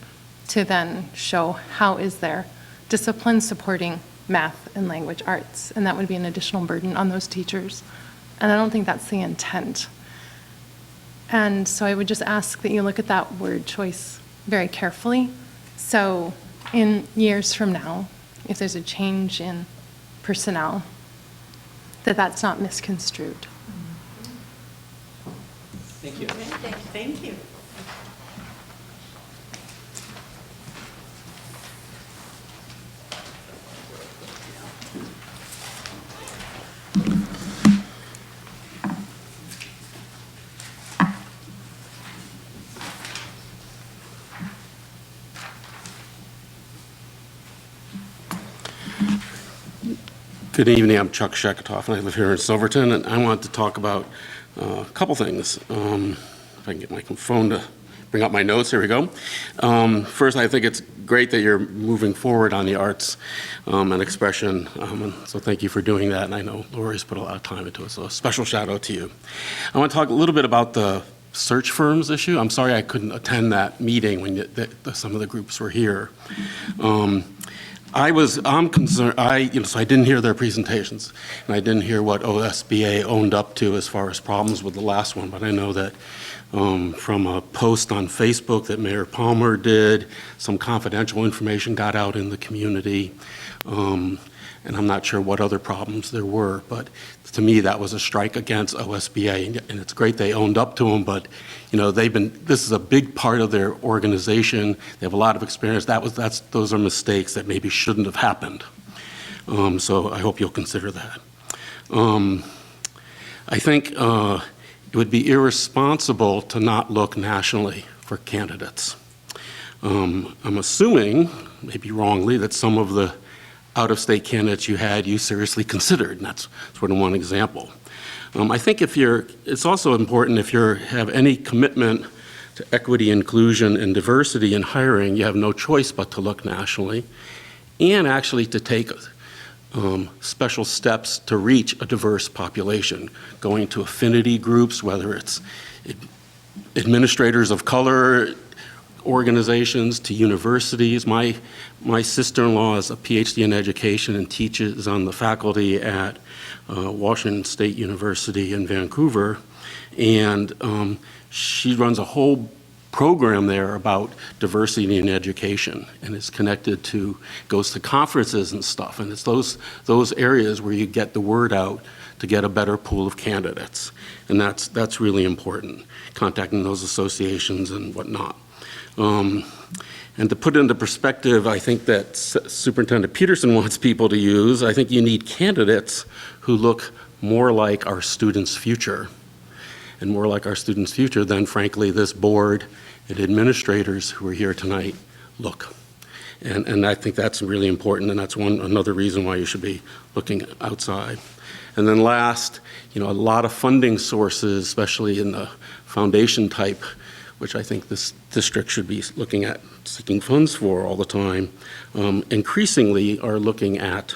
to then show how is their discipline supporting math and language arts, and that would be an additional burden on those teachers. And I don't think that's the intent. And so I would just ask that you look at that word choice very carefully. So in years from now, if there's a change in personnel, that's not misconstrued. Thank you. Thank you. Good evening, I'm Chuck Sheketoff, and I live here in Silverton, and I want to talk about a couple things. If I can get my phone to bring up my notes, here we go. First, I think it's great that you're moving forward on the arts and expression, and so thank you for doing that, and I know Lori's put a lot of time into it, so a special shout out to you. I want to talk a little bit about the search firms issue. I'm sorry I couldn't attend that meeting when some of the groups were here. I'm concerned, so I didn't hear their presentations, and I didn't hear what OSBA owned up to as far as problems with the last one, but I know that from a post on Facebook that Mayor Palmer did, some confidential information got out in the community, and I'm not sure what other problems there were, but to me that was a strike against OSBA, and it's great they owned up to them, but you know, this is a big part of their organization. They have a lot of experience. Those are mistakes that maybe shouldn't have happened. So I hope you'll consider that. I think it would be irresponsible to not look nationally for candidates. I'm assuming, maybe wrongly, that some of the out-of-state candidates you seriously considered, and that's sort of one example. I think it's also important if you have any commitment to equity, inclusion, and diversity in hiring, you have no choice but to look nationally, and actually to take special steps to reach a diverse population, going to affinity groups, whether it's administrators of color, organizations, to universities. My sister-in-law is a PhD in education and teaches on the faculty at Washington State University in Vancouver, and she runs a whole program there about diversity in education, and it's goes to conferences and stuff, and it's those areas where you get the word out to get a better pool of candidates, and that's really important, contacting those associations and whatnot. And to put into perspective, I think that Superintendent Peterson wants people to use, I think you need candidates who look more like our students' future, and more like our students' future than, frankly, this board and administrators who are here tonight look. And I think that's really important, and that's another reason why you should be looking outside. And then last, a lot of funding sources, especially in the foundation type, which I think this district should be looking at seeking funds for all the time, increasingly are looking at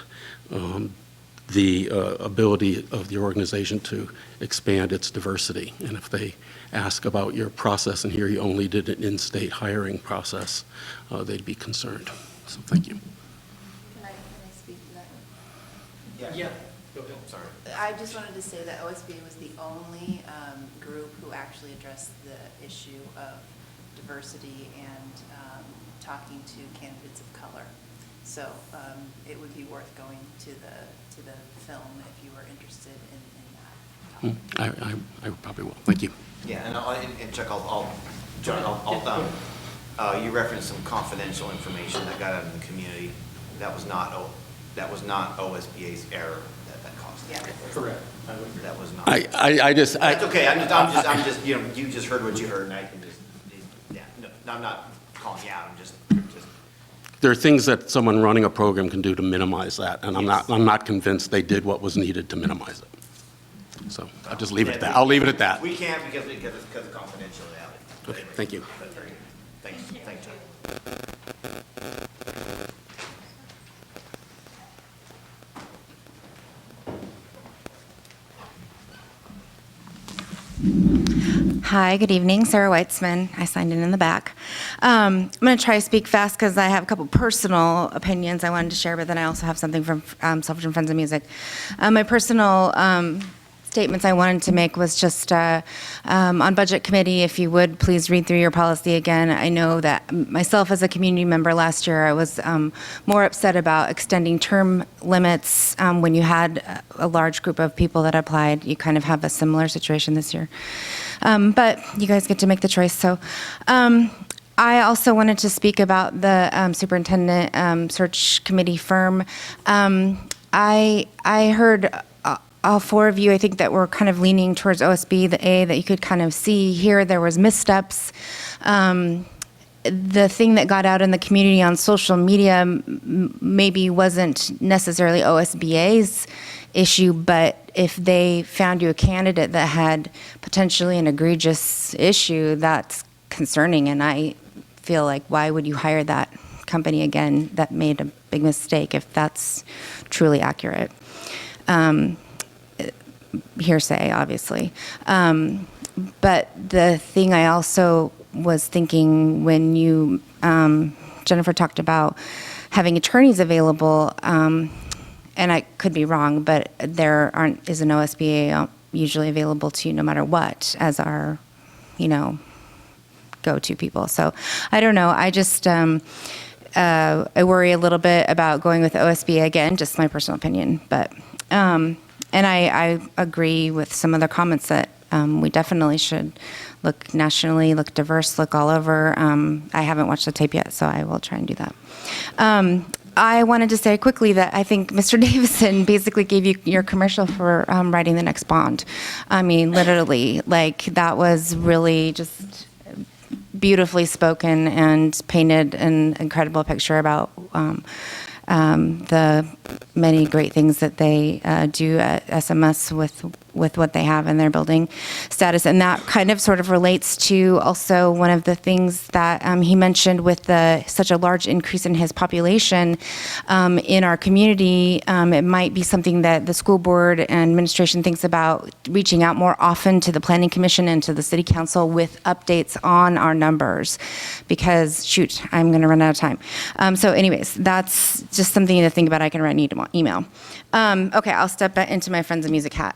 the ability of the organization to expand its diversity. And if they ask about your process and hear you only did an in-state hiring process, they'd be concerned. So thank you. Can I speak to that? Yeah. Go ahead. Sorry. I just wanted to say that OSBA was the only group who actually addressed the issue of diversity and talking to candidates of color. So it would be worth going to the film if you were interested in that. I probably will. Thank you. Yeah, and Chuck, John, you referenced some confidential information that got out in the community. That was not OSBA's error that caused that. Yeah. Correct. That was not. That's okay. I'm just, you just heard what you heard, and I can just, yeah. No, I'm not calling you out. I'm just. There are things that someone running a program can do to minimize that, and I'm not convinced they did what was needed to minimize it. So I'll just leave it at that. I'll leave it at that. We can't because of confidentiality. Okay, thank you. That's very good. Thanks, Chuck. Hi, good evening. Sarah Weitzman. I signed in the back. I'm going to try to speak fast because I have a couple personal opinions I wanted to share, but then I also have something from Silverton Friends of Music. My personal statements I wanted to make was just on Budget Committee, if you would, please read through your policy again. I know that myself as a community member last year, I was more upset about extending term limits when you had a large group of people that applied. You kind of have a similar situation this year. But you guys get to make the choice. So I also wanted to speak about the superintendent search committee firm. I heard all four of you, I think, that were kind of leaning towards OSB, the A, that you could kind of see here there was missteps. The thing that got out in the community on social media maybe wasn't necessarily OSBA's issue, but if they found you a candidate that had potentially an egregious issue, that's concerning. And I feel like, why would you hire that company again that made a big mistake if that's truly accurate? Hearsay, obviously. But the thing I also was thinking when you, Jennifer, talked about having attorneys available, and I could be wrong, but there is an OSBA usually available to you no matter what as our, go-to people. So I don't know. I just, I worry a little bit about going with OSBA again, just my personal opinion. But, and I agree with some of the comments that we definitely should look nationally, look diverse, look all over. I haven't watched the tape yet, so I will try and do that. I wanted to say quickly that I think Mr. Davison basically gave you your commercial for writing the next Bond. I mean, literally, like, that was really just beautifully spoken and painted an incredible picture about the many great things that they do at SMS with what they have in their building status. And that kind of sort of relates to also one of the things that he mentioned with such a large increase in his population in our community. It might be something that the school board and administration thinks about, reaching out more often to the planning commission and to the city council with updates on our numbers, because shoot, I'm going to run out of time. So anyways, that's just something to think about. I can write an email. Okay, I'll step into my Friends of Music hat.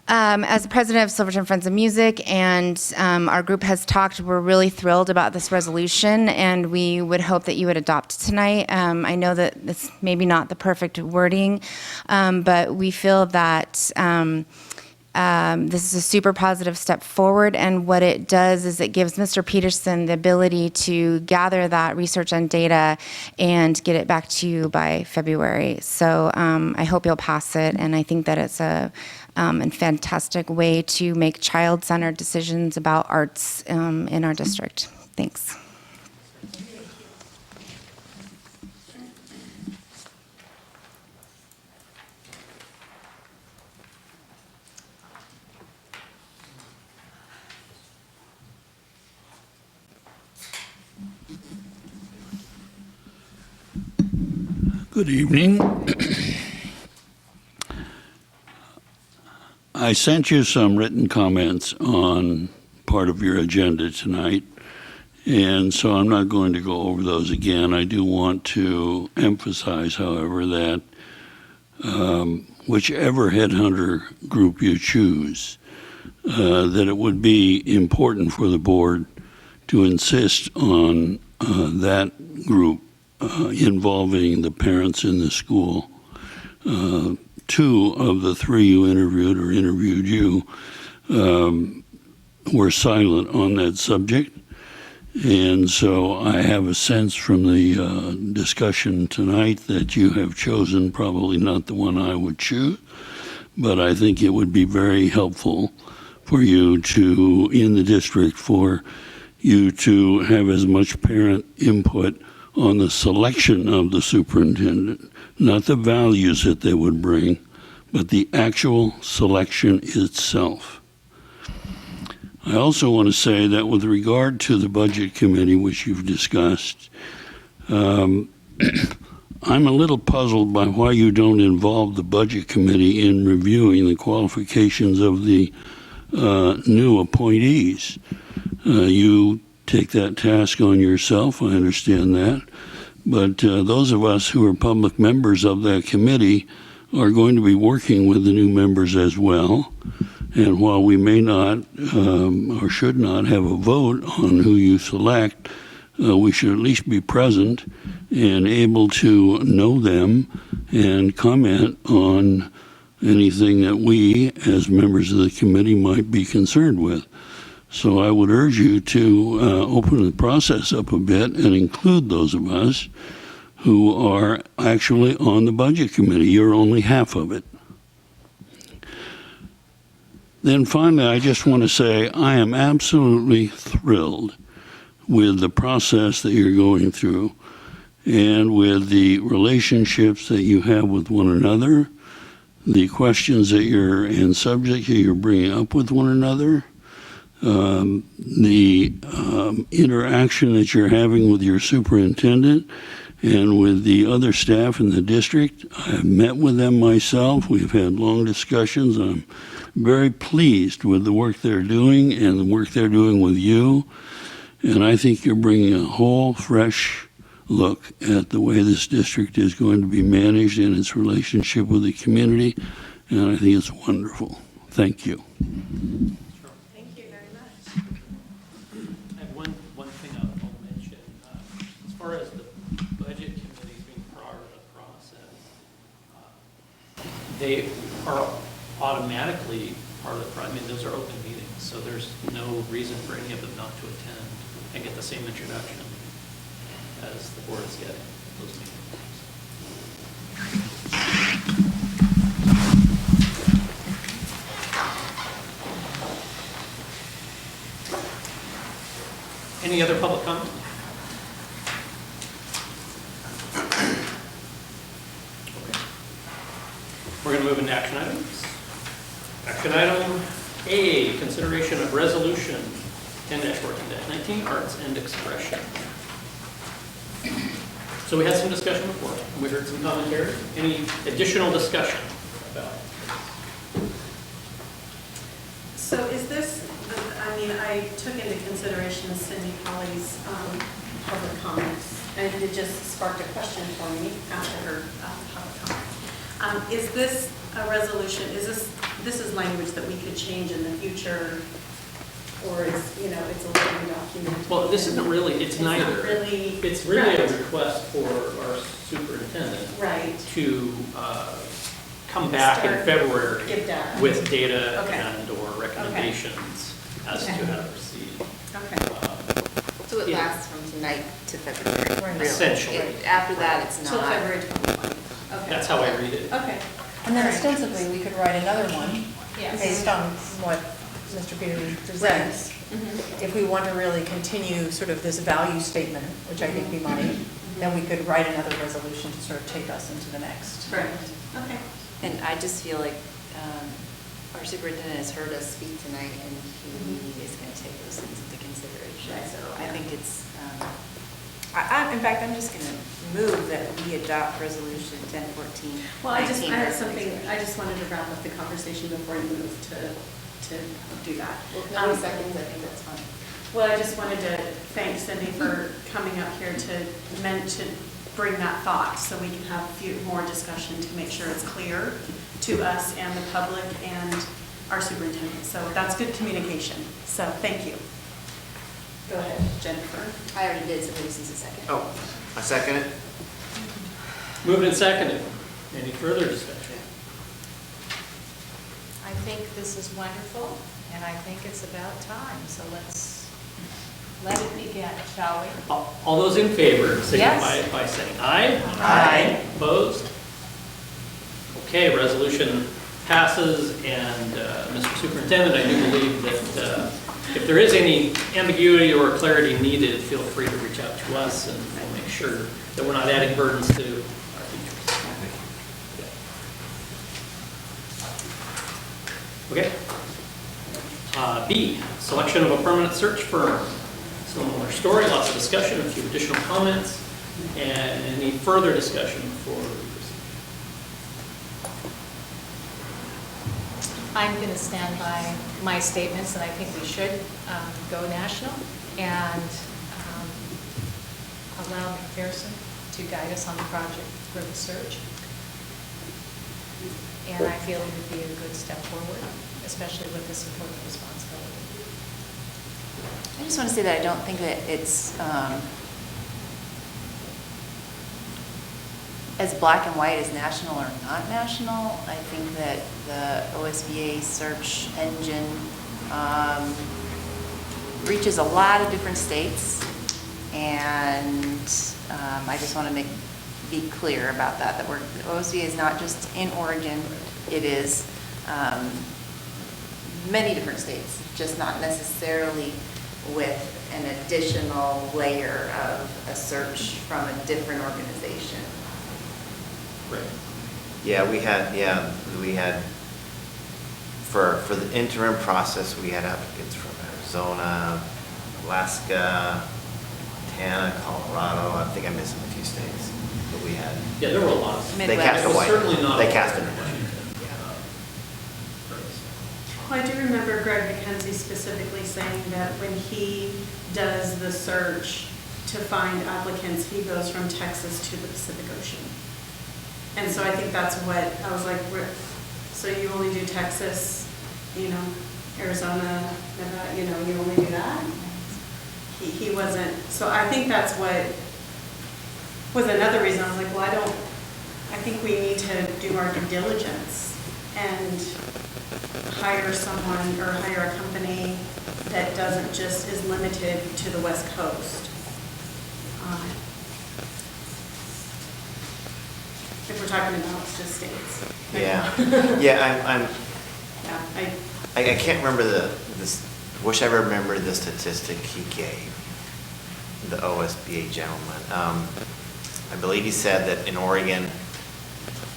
As the president of Silverton Friends of Music, and our group has talked, we're really thrilled about this resolution, and we would hope that you would adopt tonight. I know that it's maybe not the perfect wording, but we feel that This is a super positive step forward, and what it does is it gives Mr. Peterson the ability to gather that research and data and get it back to you by February. So I hope you'll pass it, and I think that it's a fantastic way to make child-centered decisions about arts in our district. Thanks. Good evening. I sent you some written comments on part of your agenda tonight, and so I'm not going to go over those again. I do want to emphasize, however, that whichever headhunter group you choose, that it would be important for the board to insist on that group involving the parents in the school. 2 of the 3 you interviewed or interviewed you were silent on that subject. And so I have a sense from the discussion tonight that you have chosen probably not the one I would choose, but I think it would be very helpful for you to, in the district, for you to have as much parent input on the selection of the superintendent, not the values that they would bring, but the actual selection itself. I also want to say that with regard to the budget committee, which you've discussed, I'm a little puzzled by why you don't involve the budget committee in reviewing the qualifications of the new appointees. You take that task on yourself, I understand that, but those of us who are public members of that committee are going to be working with the new members as well, and while we may not or should not have a vote on who you select, we should at least be present and able to know them and comment on anything that we as members of the committee might be concerned with. So I would urge you to open the process up a bit and include those of us who are actually on the budget committee. You're only half of it. Then finally, I just want to say I am absolutely thrilled with the process that you're going through and with the relationships that you have with one another, the questions that you're and subjects that you're bringing up with one another, the interaction that you're having with your superintendent and with the other staff in the district. I've met with them myself. We've had long discussions. I'm very pleased with the work they're doing and the work they're doing with you. And I think you're bringing a whole fresh look at the way this district is going to be managed and its relationship with the community. And I think it's wonderful. Thank you. As far as the budget committees being part of the process, they are automatically part of the process. I mean, those are open meetings, so there's no reason for any of them not to attend and get the same introduction as the board is getting those meetings. Any other public comment? We're going to move into action items. Action item A, consideration of resolution 10-14-19, arts and expression. So we had some discussion before, and we heard some commentary. Any additional discussion about it? So is this, I mean, I took into consideration Cindy Polly's public comments, and it just sparked a question for me after her public comments. Is this a resolution, this is language that we could change in the future, or is, it's a living document? Well, this isn't really, it's neither. Not really. It's really right. a request for our superintendent. Right. To come back in Start- February give data. with data Okay. and/or recommendations as to Okay. how to proceed. So it Yeah. lasts from tonight to February. really. Essentially. After that, it's Till not. February 21. Okay. That's how I read it. Okay. And then ostensibly, we could write another one Yes. based on what Mr. Peters presents. If we want to really continue sort of this value statement, which I think we might, then we could write another resolution to sort of take us into the next. Correct. Okay. And I just feel like our superintendent has heard us speak tonight, and he is going to take those things into consideration. Right. So I think it's, in fact, I'm just going to move that we adopt resolution 1014. Well, I had something, I just wanted to wrap up the conversation before you move to do that. Well, no seconds, I think that's fine. Well, I just wanted to thank Cindy for coming up here to bring that thought, so we can have a few more discussion to make sure it's clear to us and the public and our superintendent. So that's good communication. So thank you. Go ahead, Jennifer. I already did, so maybe this is a second. Oh, I second it. Moved and seconded. Any further discussion? I think this is wonderful, and I think it's about time, so let's let it begin, shall we? All those in favor signify Yes. by saying aye. Aye. Opposed? Okay, resolution passes, and Mr. Superintendent, I do believe that if there is any ambiguity or clarity needed, feel free to reach out to us, and we'll make sure that we're not adding burdens to our teachers. Okay. B, selection of a permanent search firm. Similar story, lots of discussion, a few additional comments, and any further discussion before we proceed? I'm going to stand by my statements, and I think we should go national and allow McPherson to guide us on the project for the search. And I feel it would be a good step forward, especially with this important responsibility. I just want to say that I don't think that it's as black and white as national or not national. I think that the OSBA search engine reaches a lot of different states, and I just want to be clear about that, the OSBA is not just in Oregon, it is many different states, just not necessarily with an additional layer of a search from a different organization. Right. Yeah, we had, for the interim process, we had applicants from Arizona, Alaska, Montana, Colorado, I think I'm missing a few states, but we had. Yeah, there were a lot. They cast a It was wide, certainly not they a- cast a Well, I do remember Greg McKenzie specifically saying that when he does the search to find applicants, he goes from Texas to the Pacific Ocean. And so I think that's what, I was like, so you only do Texas, Arizona, Nevada, you only do that? He wasn't, so I think that's what was another reason. I was like, well, I think we need to do our due diligence and hire someone or hire a company that doesn't just, is limited to the West Coast. If we're talking about just states. Yeah, yeah, I'm, Yeah, I can't remember wish I remembered the statistic he gave, the OSBA gentleman. I believe he said that in Oregon,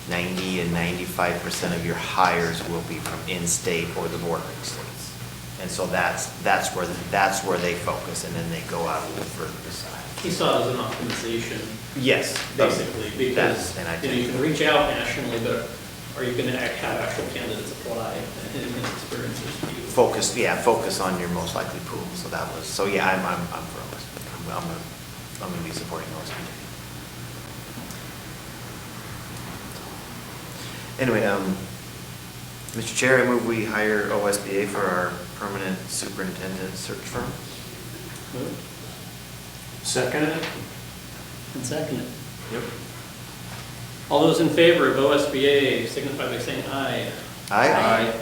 90 and 95% of your hires will be from in-state or the bordering states. And so that's where they focus, and then they go out a little further aside. He saw it as an optimization. Yes. Basically, because and you can reach out nationally, but are you going to have actual candidates apply and experiences to you? Focus on your most likely pool. So that was, yeah, I'm for OSBA. I'm going to be supporting OSBA. Anyway, Mr. Chair, I move we hire OSBA for our permanent superintendent search firm. Second it. And second it. Yep. All those in favor of OSBA signify by saying aye. Aye.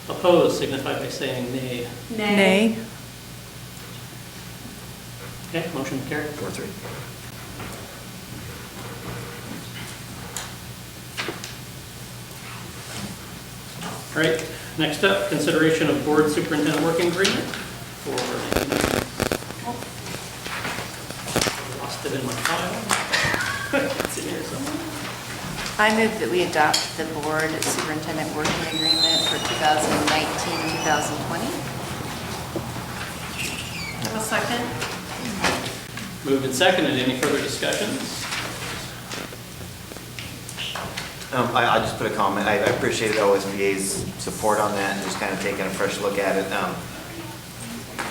Opposed signify by saying nay. Nay. Okay, motion carried. 4-3. All right, next up, consideration of board superintendent working agreement for, lost it in my file. It's in here somewhere. I move that we adopt the board superintendent working agreement for 2019-2020. A second. Moved and seconded. Any further discussions? I just put a comment. I appreciated OSBA's support on that and just kind of taking a fresh look at it.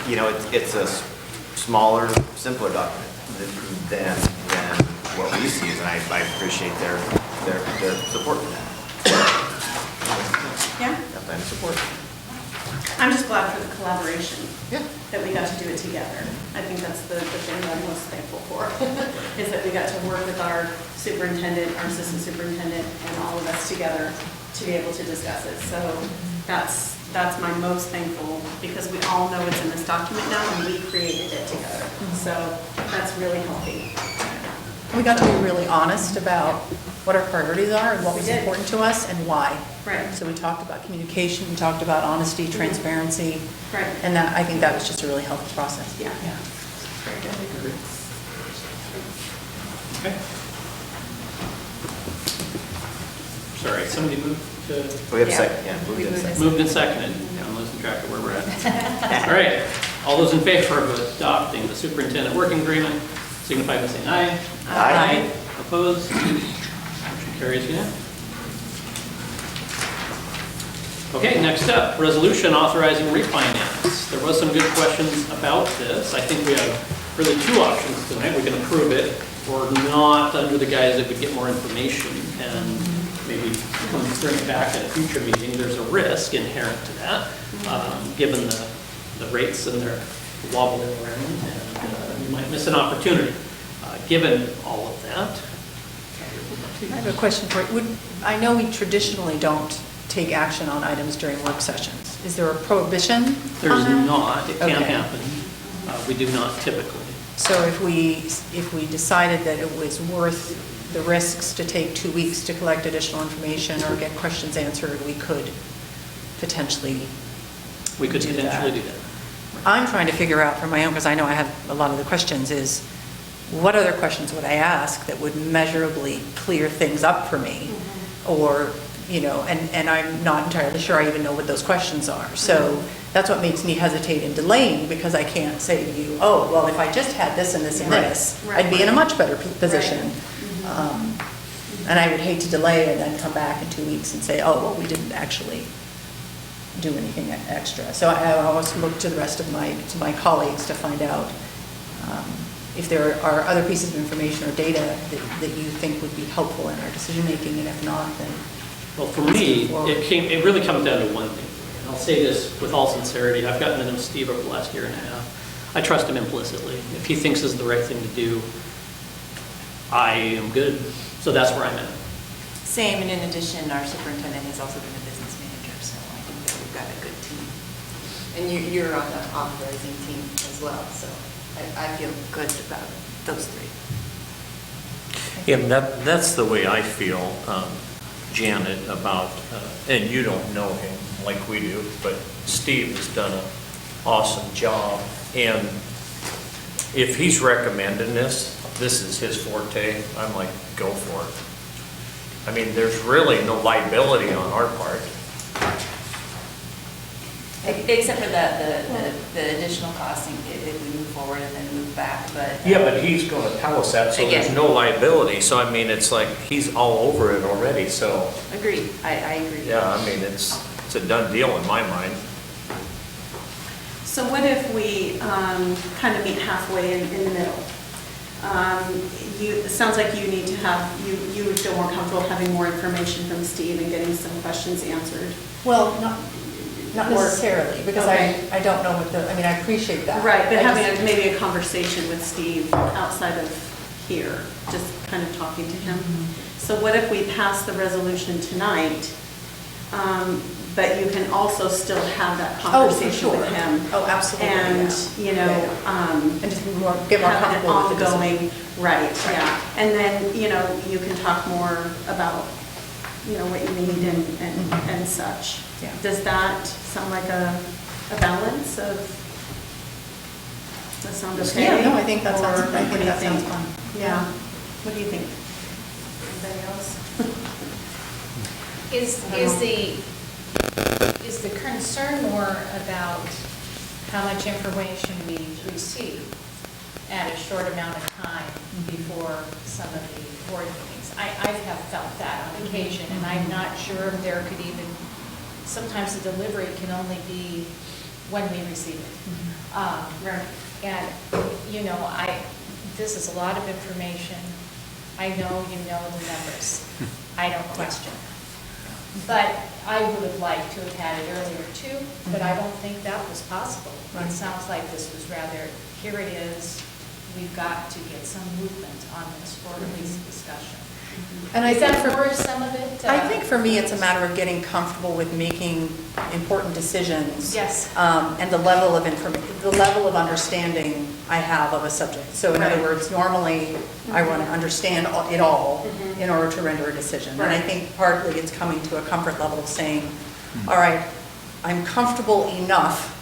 You know, it's a smaller, simpler document than what we see, and I appreciate their support for that. Yeah. Definitely support. I'm just glad for the collaboration. That we got to do it together. I think that's the thing that I'm most thankful for, is that we got to work with our superintendent, our assistant superintendent, and all of us together to be able to discuss it. So that's my most thankful, because we all know it's in this document now, and we created it together. So that's really healthy. We got to be really honest about what our priorities are and what was important to us and why. Right. So we talked about communication, we talked about honesty, transparency. Right. And that, I think that was just a really healthy process. Yeah. Very good. Okay. Sorry, somebody moved to? We have second, yeah, moved and seconded. Moved and seconded. I'm losing track of where we're at. All right. All those in favor of adopting the superintendent working agreement, signify by saying aye. Aye. Opposed? Motion carries unanimously. Okay, next up, resolution authorizing refinance. There was some good questions about this. I think we have really two options tonight. We can approve it or not, under the guise that we get more information and maybe bring it back at a future meeting. There's a risk inherent to that, given the rates and their wobbling around, and you might miss an opportunity. Given all of that. I have a question for you. I know we traditionally don't take action on items during work sessions. Is there a prohibition? There's not. It can Okay. happen. We do not typically. So if we decided that it was worth the risks to take 2 weeks to collect additional information or get questions answered, we could potentially We could do potentially that. do that. I'm trying to figure out for my own, because I know I have a lot of the questions, is what other questions would I ask that would measurably clear things up for me? Or, you know, and I'm not entirely sure I even know what those questions are. So that's what makes me hesitate in delaying, because I can't say to you, oh, well, if I just had this and this and this, I'd be in a much better position. And I would hate to delay and then come back in 2 weeks and say, oh, well, we didn't actually do anything extra. So I always look to the rest of my colleagues to find out if there are other pieces of information or data that you think would be helpful in our decision-making, and if not, then... Well, for me, it really comes down to one thing. And I'll say this with all sincerity. I've gotten to know Steve over the last year and a half. I trust him implicitly. If he thinks this is the right thing to do, I am good. So that's where I'm at. Same, and in addition, our superintendent has also been a business manager, so I think that we've got a good team. And you're on the authorizing team as well, so I feel good about those three. Yeah, that's the way I feel, Janet, about, and you don't know him like we do, but Steve has done an awesome job. And if he's recommending this is his forte, I'm like, go for it. I mean, there's really no liability on our part. Except for the additional costing if we move forward and then move back, but... Yeah, but he's going to tell us that, so there's Again. no liability. So I mean, it's like, he's all over it already, so... Agreed, I agree. Yeah, I mean, it's a done deal in my mind. So what if we kind of meet halfway in the middle? It sounds like you need to have, you would feel more comfortable having more information from Steve and getting some questions answered. Well, not necessarily, because I don't know what I appreciate that. Right, but having maybe a conversation with Steve outside of here, just kind of talking to him. So what if we pass the resolution tonight, but you can also still have that conversation with him? Oh, absolutely. And, you know, and just get more comfortable with the ongoing, right, yeah. And then, you know, you can talk more about, you know, what you need and such. Yeah. Does that sound like a balance of, does that sound okay? Yeah, no, I think that Or sounds, I what do think you that sounds think? fun. Yeah. What do you think? Anybody else? Is the concern more about how much information we receive at a short amount of time before some of the board meetings? I have felt that on occasion, and I'm not sure if there could even, sometimes the delivery can only be when we receive it. Right. And, you know, this is a lot of information. I know you know the numbers. I don't question. But I would have liked to have had it earlier too, but I don't think that was possible. It sounds like this was rather, here it is, we've got to get some movement on this, or at least discussion. And I Is that think for some of it? I think for me, it's a matter of getting comfortable with making important decisions. Yes. And the level of the level of understanding I have of a subject. So in other words, normally I want to understand it all in order to render a decision. And I think partly it's coming to a comfort level of saying, all right, I'm comfortable enough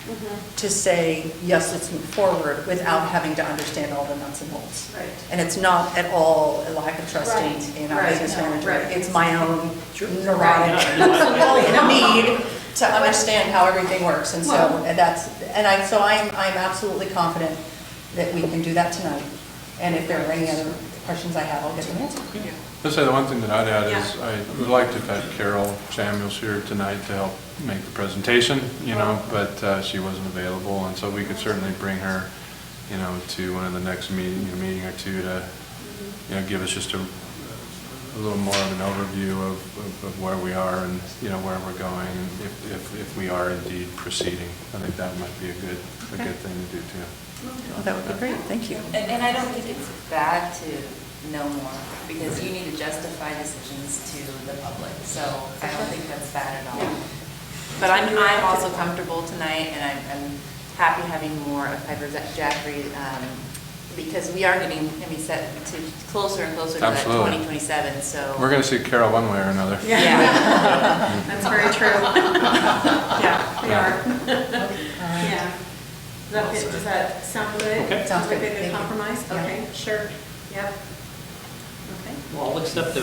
to say, yes, let's move forward without having to understand all the nuts and bolts. Right. And it's not at all a lack of trust in our Right. business No, manager. right. It's my own neurotic need to understand how everything works. And so I'm absolutely confident that we can do that tonight. And if there are any other questions I have, I'll get them answered. Let's say the one thing that I'd add is I would like to have had Carol Samuels here tonight to help make the presentation, you know, but she wasn't available, and so we could certainly bring her, you know, to one of the next meeting or two to, you know, give us just a little more of an overview of where we are and, you know, where we're going, and if we are indeed proceeding. I think that might be a good thing to do too. Well, that would be great, thank you. And I don't think it's bad to know more, because you need to justify decisions to the public, so I don't think that's bad at all. But I'm also comfortable tonight, and I'm happy having more of Piper Jaffray, because we are getting, set to closer and closer to that Absolutely. 2027, so. We're going to see Carol one way or another. Yeah. That's very true. Yeah, we are. Yeah. Does that sound good? Okay. Sounds good. Like a Thank good you. compromise? Yeah. Okay, sure. Yep. Okay. Well, I'll accept a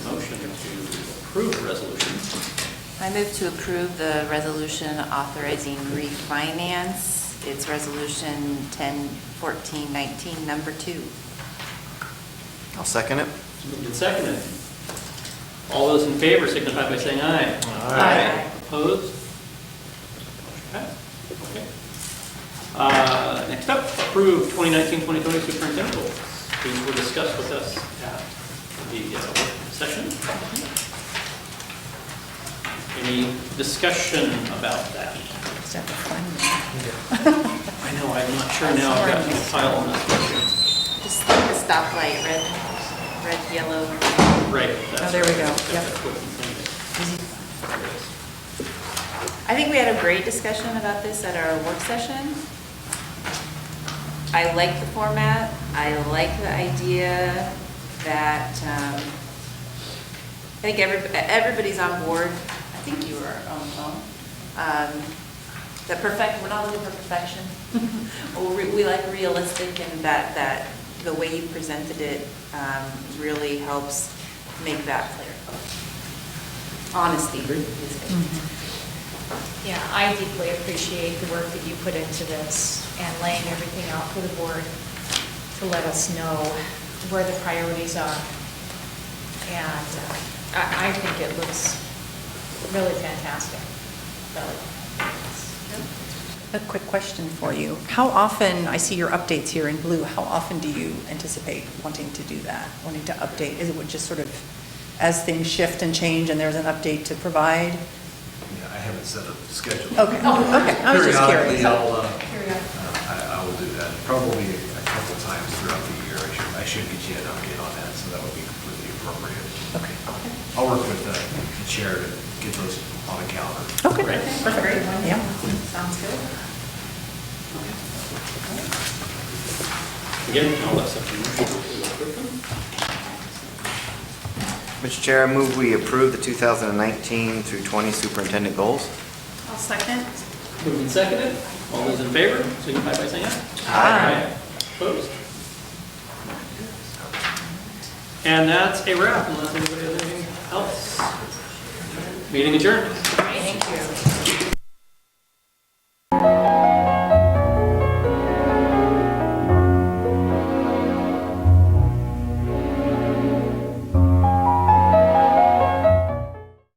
motion to approve the resolution. I move to approve the resolution authorizing refinance. It's resolution 10-14-19, number 2. I'll second it. Moved and seconded. All those in favor signify by saying aye. Aye. Opposed? Motion passed. Okay. Next up, approve 2019-2020 superintendent goals. These were discussed with us at the work session. Any discussion about that? I know, I'm not sure now. I've got my file on this. Just like the stoplight, red, yellow. Right. Oh, there we go. That's Yep. what we intended. I think we had a great discussion about this at our work session. I like the format. I like the idea that, I think everybody's on board. I think you were on the phone. We're not looking for perfection. We like realistic, and that the way you presented it really helps make that clear. Honesty is good. Yeah, I deeply appreciate the work that you put into this and laying everything out for the board to let us know where the priorities are. And I think it looks really fantastic. Really. A quick question for you. How often, I see your updates here in blue, how often do you anticipate wanting to do that, wanting to update? Is it just sort of as things shift and change and there's an update to provide? Yeah, I haven't set a schedule. Okay, okay, I was just curious. Periodically, I will do that, probably a couple of times throughout the year. I should get you an update on that, so that would be completely appropriate. appropriate. Okay. I'll work with the chair to get those on the calendar. Okay, Right. perfect. Yeah, sounds good. Again, I'll accept the motion to approve them. Mr. Chair, I move we approve the 2019 through 20 superintendent goals. I'll second. Moved and seconded. All those in favor, signify by saying aye. Aye. Opposed? And that's a wrap, unless anybody has anything else. Meeting adjourned. Thank you.